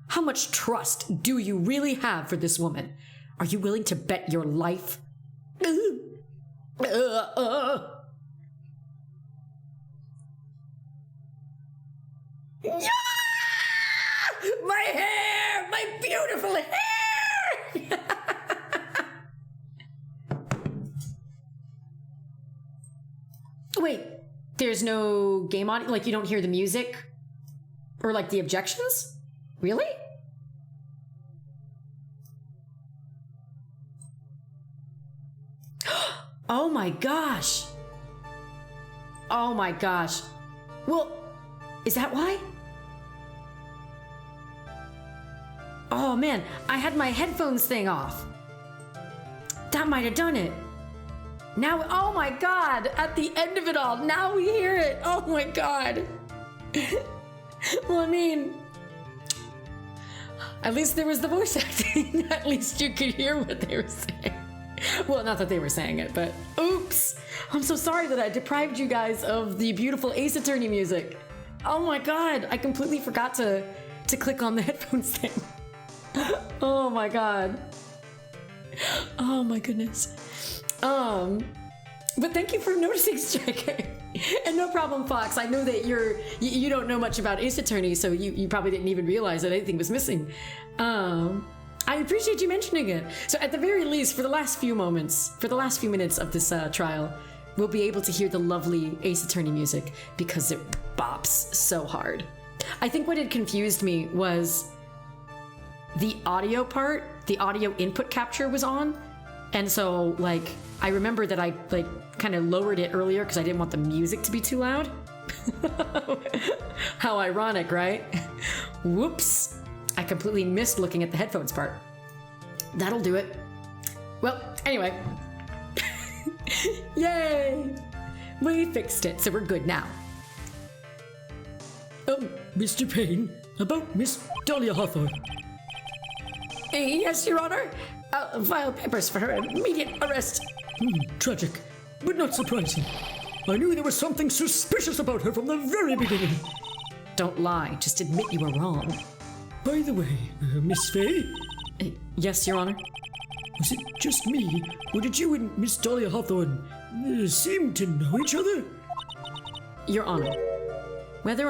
How much trust do you really have for this woman? Are you willing to bet your life? Yeah! My hair! My beautiful hair! Wait, there's no game on? Like, you don't hear the music? Or, like, the objections? Really? Oh my gosh. Oh my gosh. Well, is that why? Oh man, I had my headphones thing off. That might have done it. Now, oh my god, at the end of it all, now we hear it. Oh my god. Well, I mean, at least there was the voice acting. At least you could hear what they were saying. Well, not that they were saying it, but oops. I'm so sorry that I deprived you guys of the beautiful Ace Attorney music. Oh my god, I completely forgot to click on the headphones thing. Oh my god. Oh my goodness. But thank you for noticing, Striker. And no problem, Fox. I know that you don't know much about Ace Attorney, so you probably didn't even realize that anything was missing. I appreciate you mentioning it. So at the very least, for the last few minutes of this trial, we'll be able to hear the lovely Ace Attorney music because it bops so hard. I think what had confused me was the audio part, the audio input capture was on. And so, like, I remember that I, like, kind of lowered it earlier because I didn't want the music to be too loud. How ironic, right? Whoops. I completely missed looking at the headphones part. That'll do it. Well, anyway. Yay! We fixed it, so we're good now. Mr. Payne, about Miss Dahlia Hawthorne. Yes, Your Honor. I'll file papers for her immediate arrest. Tragic, but not surprising. I knew there was something suspicious about her from the very beginning. Don't lie, just admit you were wrong. By the way, Miss Faye, Yes, Your Honor? was it just me, or did you and Miss Dahlia Hawthorne seem to know each other? Your Honor, whether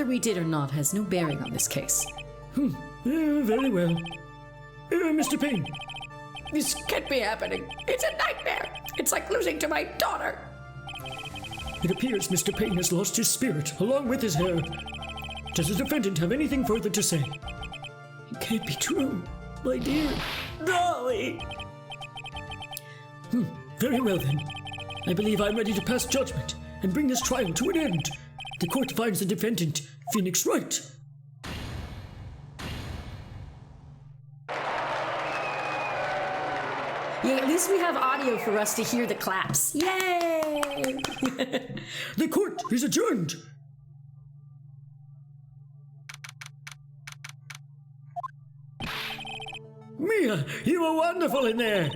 we did or not has no bearing on this case. Very well. Mr. Payne. This can't be happening. It's a nightmare. It's like losing to my daughter. It appears Mr. Payne has lost his spirit, along with his hair. Does the defendant have anything further to say? It can't be true, my dear Dolly. Very well then. I believe I'm ready to pass judgment and bring this trial to an end. The court finds the defendant, Phoenix Wright. Yeah, at least we have audio for us to hear the claps. Yay! The court is adjourned. Mia, you were wonderful in there.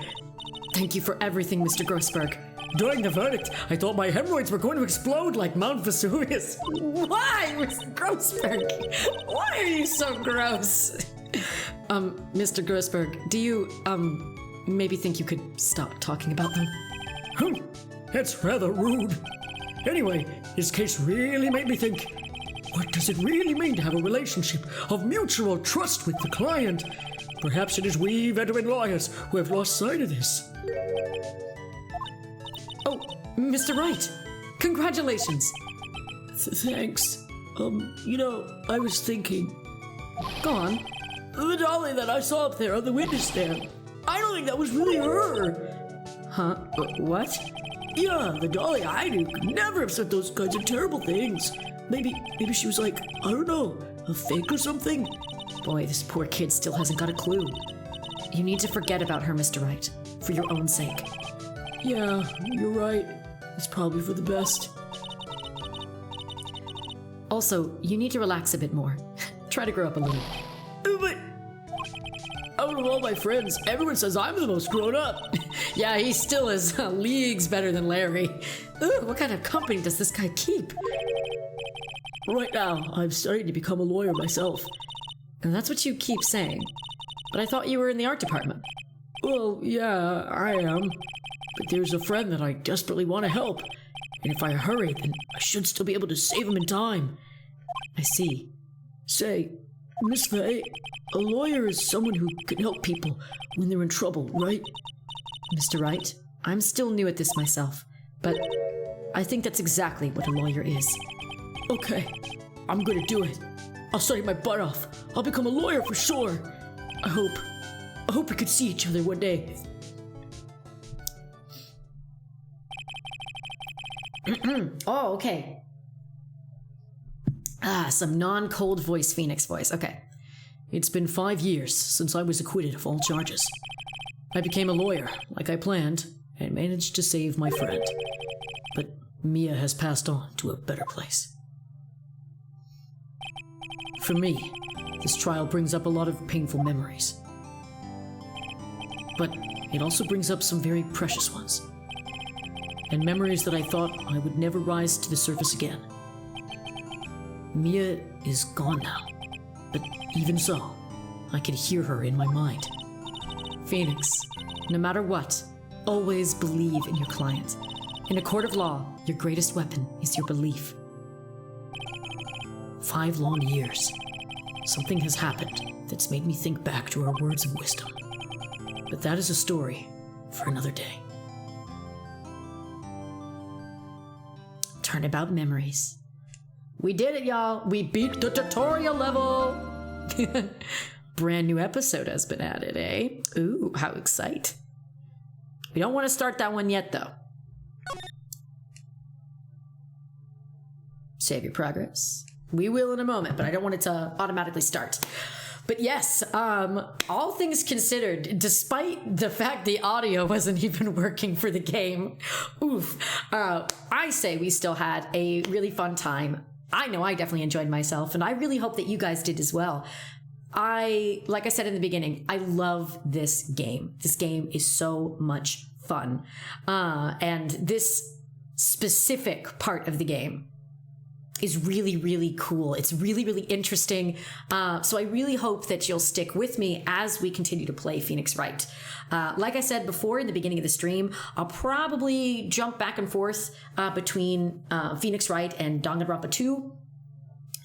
Thank you for everything, Mr. Grossberg. During the verdict, I thought my hemorrhoids were going to explode like Mount Vesuvius. Why, Mr. Grossberg? Why are you so gross? Mr. Grossberg, do you, maybe think you could stop talking about them? That's rather rude. Anyway, this case really made me think, what does it really mean to have a relationship of mutual trust with the client? Perhaps it is we veteran lawyers who have lost sight of this. Oh, Mr. Wright, congratulations. Thanks. I was thinking, Go on. the dolly that I saw up there on the witness stand, I don't think that was really her. Huh? What? Yeah, the dolly I knew could never have said those kinds of terrible things. Maybe she was like, I don't know, a fake or something? Boy, this poor kid still hasn't got a clue. You need to forget about her, Mr. Wright, for your own sake. Yeah, you're right. It's probably for the best. Also, you need to relax a bit more. Try to grow up a little. But out of all my friends, everyone says I'm the most grown up. Yeah, he still is leagues better than Larry. Ugh, what kind of company does this guy keep? Right now, I'm starting to become a lawyer myself. And that's what you keep saying. But I thought you were in the art department. Well, yeah, I am. But there's a friend that I desperately want to help. And if I hurry, then I should still be able to save him in time. I see. Say, Miss Faye, a lawyer is someone who can help people when they're in trouble, right? Mr. Wright, I'm still new at this myself, but I think that's exactly what a lawyer is. Okay, I'm gonna do it. I'll study my butt off. I'll become a lawyer for sure. I hope we could see each other one day. Oh, okay. Some non-cold voice Phoenix voice. Okay. It's been 5 years since I was acquitted of all charges. I became a lawyer, like I planned, and managed to save my friend. But Mia has passed on to a better place. For me, this trial brings up a lot of painful memories. But it also brings up some very precious ones. And memories that I thought I would never rise to the surface again. Mia is gone now, but even so, I can hear her in my mind. Phoenix, no matter what, always believe in your client. In a court of law, your greatest weapon is your belief. 5 long years. Something has happened that's made me think back to her words of wisdom. But that is a story for another day. Turnabout memories. We did it, y'all. We beat the tutorial level. Brand new episode has been added, eh? Ooh, how exciting. We don't want to start that one yet, though. Save your progress. We will in a moment, but I don't want it to automatically start. But yes, all things considered, despite the fact the audio wasn't even working for the game, I say we still had a really fun time. I know I definitely enjoyed myself, and I really hope that you guys did as well. Like I said in the beginning, I love this game. This game is so much fun. And this specific part of the game is really, really cool. It's really, really interesting. So I really hope that you'll stick with me as we continue to play Phoenix Wright. Like I said before in the beginning of the stream, I'll probably jump back and forth between Phoenix Wright and Danganronpa 2.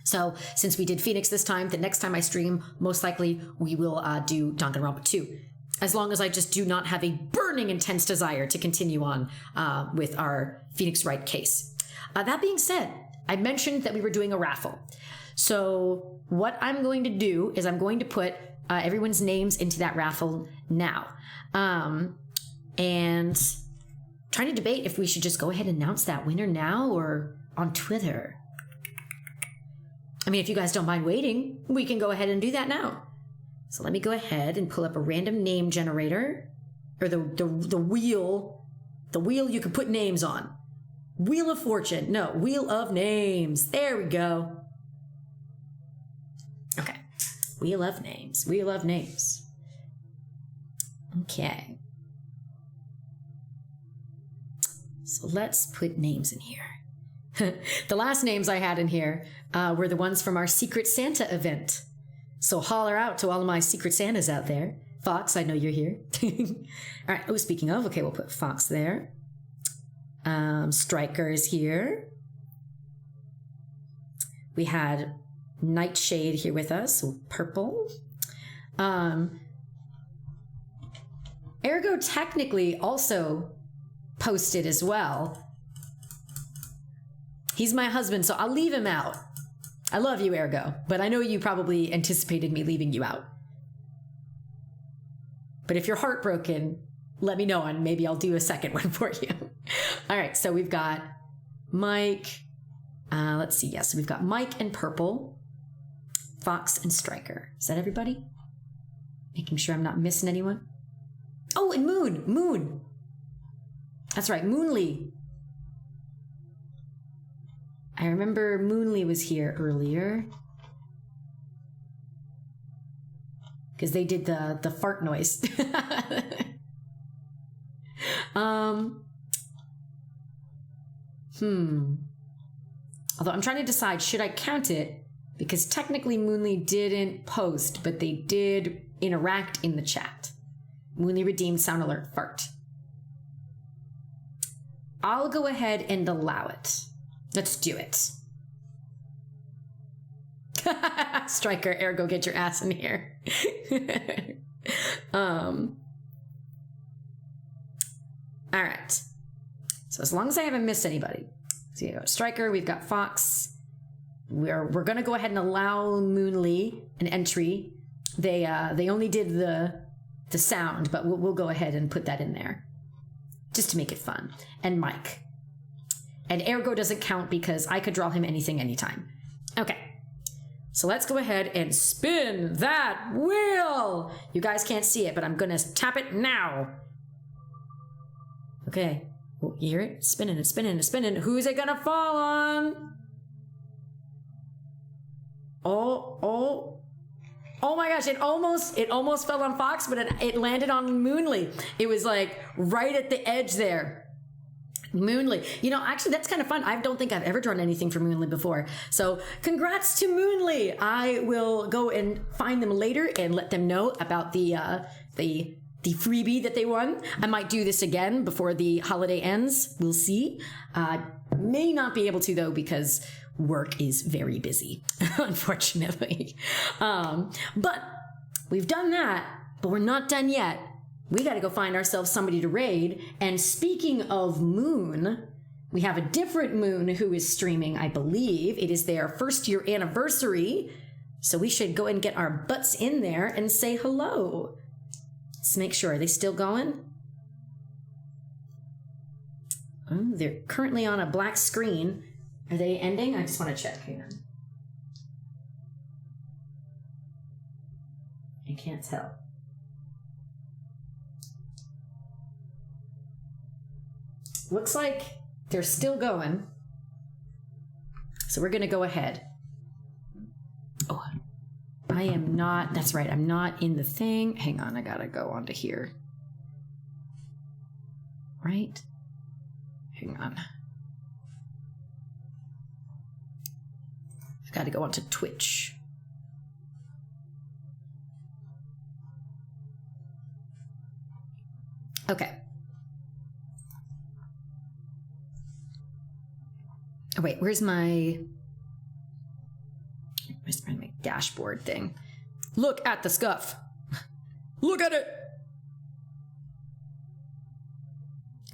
So since we did Phoenix this time, the next time I stream, most likely we will do Danganronpa 2. As long as I just do not have a burning intense desire to continue on with our Phoenix Wright case. That being said, I mentioned that we were doing a raffle. So what I'm going to do is I'm going to put everyone's names into that raffle now. And trying to debate if we should just go ahead and announce that winner now or on Twitter. I mean, if you guys don't mind waiting, we can go ahead and do that now. So let me go ahead and pull up a random name generator, or the wheel you can put names on. Wheel of Fortune. No, Wheel of Names. There we go. Okay. Wheel of Names. Wheel of Names. Okay. So let's put names in here. The last names I had in here were the ones from our Secret Santa event. So holler out to all of my Secret Santas out there. Fox, I know you're here. All right. Oh, speaking of, okay, we'll put Fox there. Striker is here. We had Nightshade here with us, so purple. Ergo technically also posted as well. He's my husband, so I'll leave him out. I love you, Ergo, but I know you probably anticipated me leaving you out. But if you're heartbroken, let me know and maybe I'll do a second one for you. All right, so we've got Mike. Let's see. Yes, we've got Mike and Purple, Fox and Striker. Is that everybody? Making sure I'm not missing anyone. Oh, and Moon. That's right, Moonly. I remember Moonly was here earlier. Because they did the fart noise. Although I'm trying to decide, should I count it? Because technically Moonly didn't post, but they did interact in the chat. Moonly redeemed sound alert fart. I'll go ahead and allow it. Let's do it. Striker, Ergo, get your ass in here. All right. So as long as I haven't missed anybody. So you got Striker, we've got Fox. We're going to go ahead and allow Moonly an entry. They only did the sound, but we'll go ahead and put that in there just to make it fun. And Mike. And ergo doesn't count because I could draw him anything anytime. Okay. So let's go ahead and spin that wheel. You guys can't see it, but I'm gonna tap it now. Okay. Oh, you hear it? Spinning and spinning and spinning. Who's it gonna fall on? Oh my gosh, it almost fell on Fox, but it landed on Moonly. It was like right at the edge there. Moonly. You know, actually, that's kind of fun. I don't think I've ever drawn anything for Moonly before. So congrats to Moonly. I will go and find them later and let them know about the freebie that they won. I might do this again before the holiday ends. We'll see. May not be able to, though, because work is very busy, unfortunately. But we've done that, but we're not done yet. We got to go find ourselves somebody to raid. And speaking of Moon, we have a different Moon who is streaming, I believe. It is their first year anniversary. So we should go and get our butts in there and say hello. Let's make sure. Are they still going? Oh, they're currently on a black screen. Are they ending? I just want to check. Hang on. I can't tell. Looks like they're still going. So we're going to go ahead. Oh, I am not. That's right. I'm not in the thing. Hang on. I got to go onto here. Right? Hang on. I've got to go onto Twitch. Okay. Oh, wait, where's my dashboard thing? Look at the scuff. Look at it.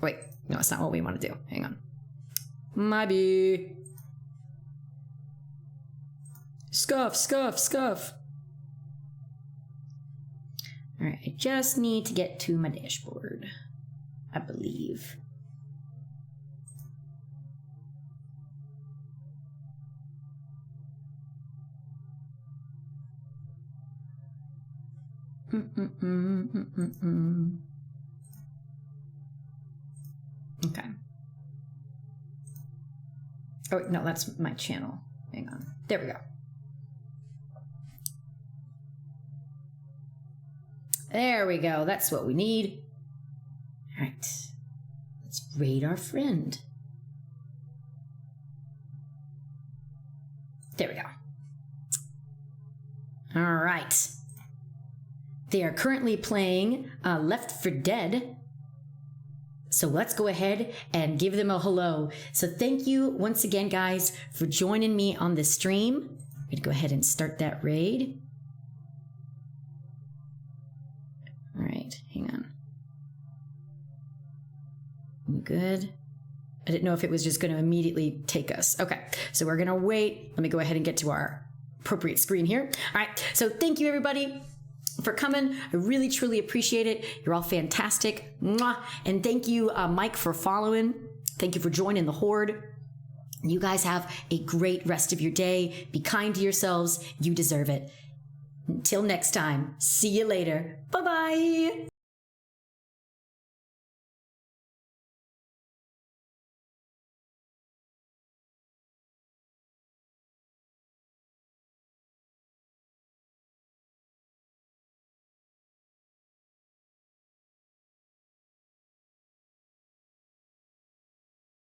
Wait, no, it's not what we want to do. Hang on. Maybe. Scuff, scuff, scuff. All right, I just need to get to my dashboard, I believe. Okay. Oh, no, that's my channel. Hang on. There we go. There we go. That's what we need. All right. Let's raid our friend. There we go. All right. They are currently playing Left 4 Dead. So let's go ahead and give them a hello. So thank you once again, guys, for joining me on this stream. I'm going to go ahead and start that raid. All right, hang on. Good. I didn't know if it was just going to immediately take us. Okay, so we're going to wait. Let me go ahead and get to our appropriate screen here. All right, so thank you, everybody, for coming. I really, truly appreciate it. You're all fantastic. Mwah. And thank you, Mike, for following. Thank you for joining the Horde. You guys have a great rest of your day. Be kind to yourselves. You deserve it. Until next time, see you later. Bye-bye.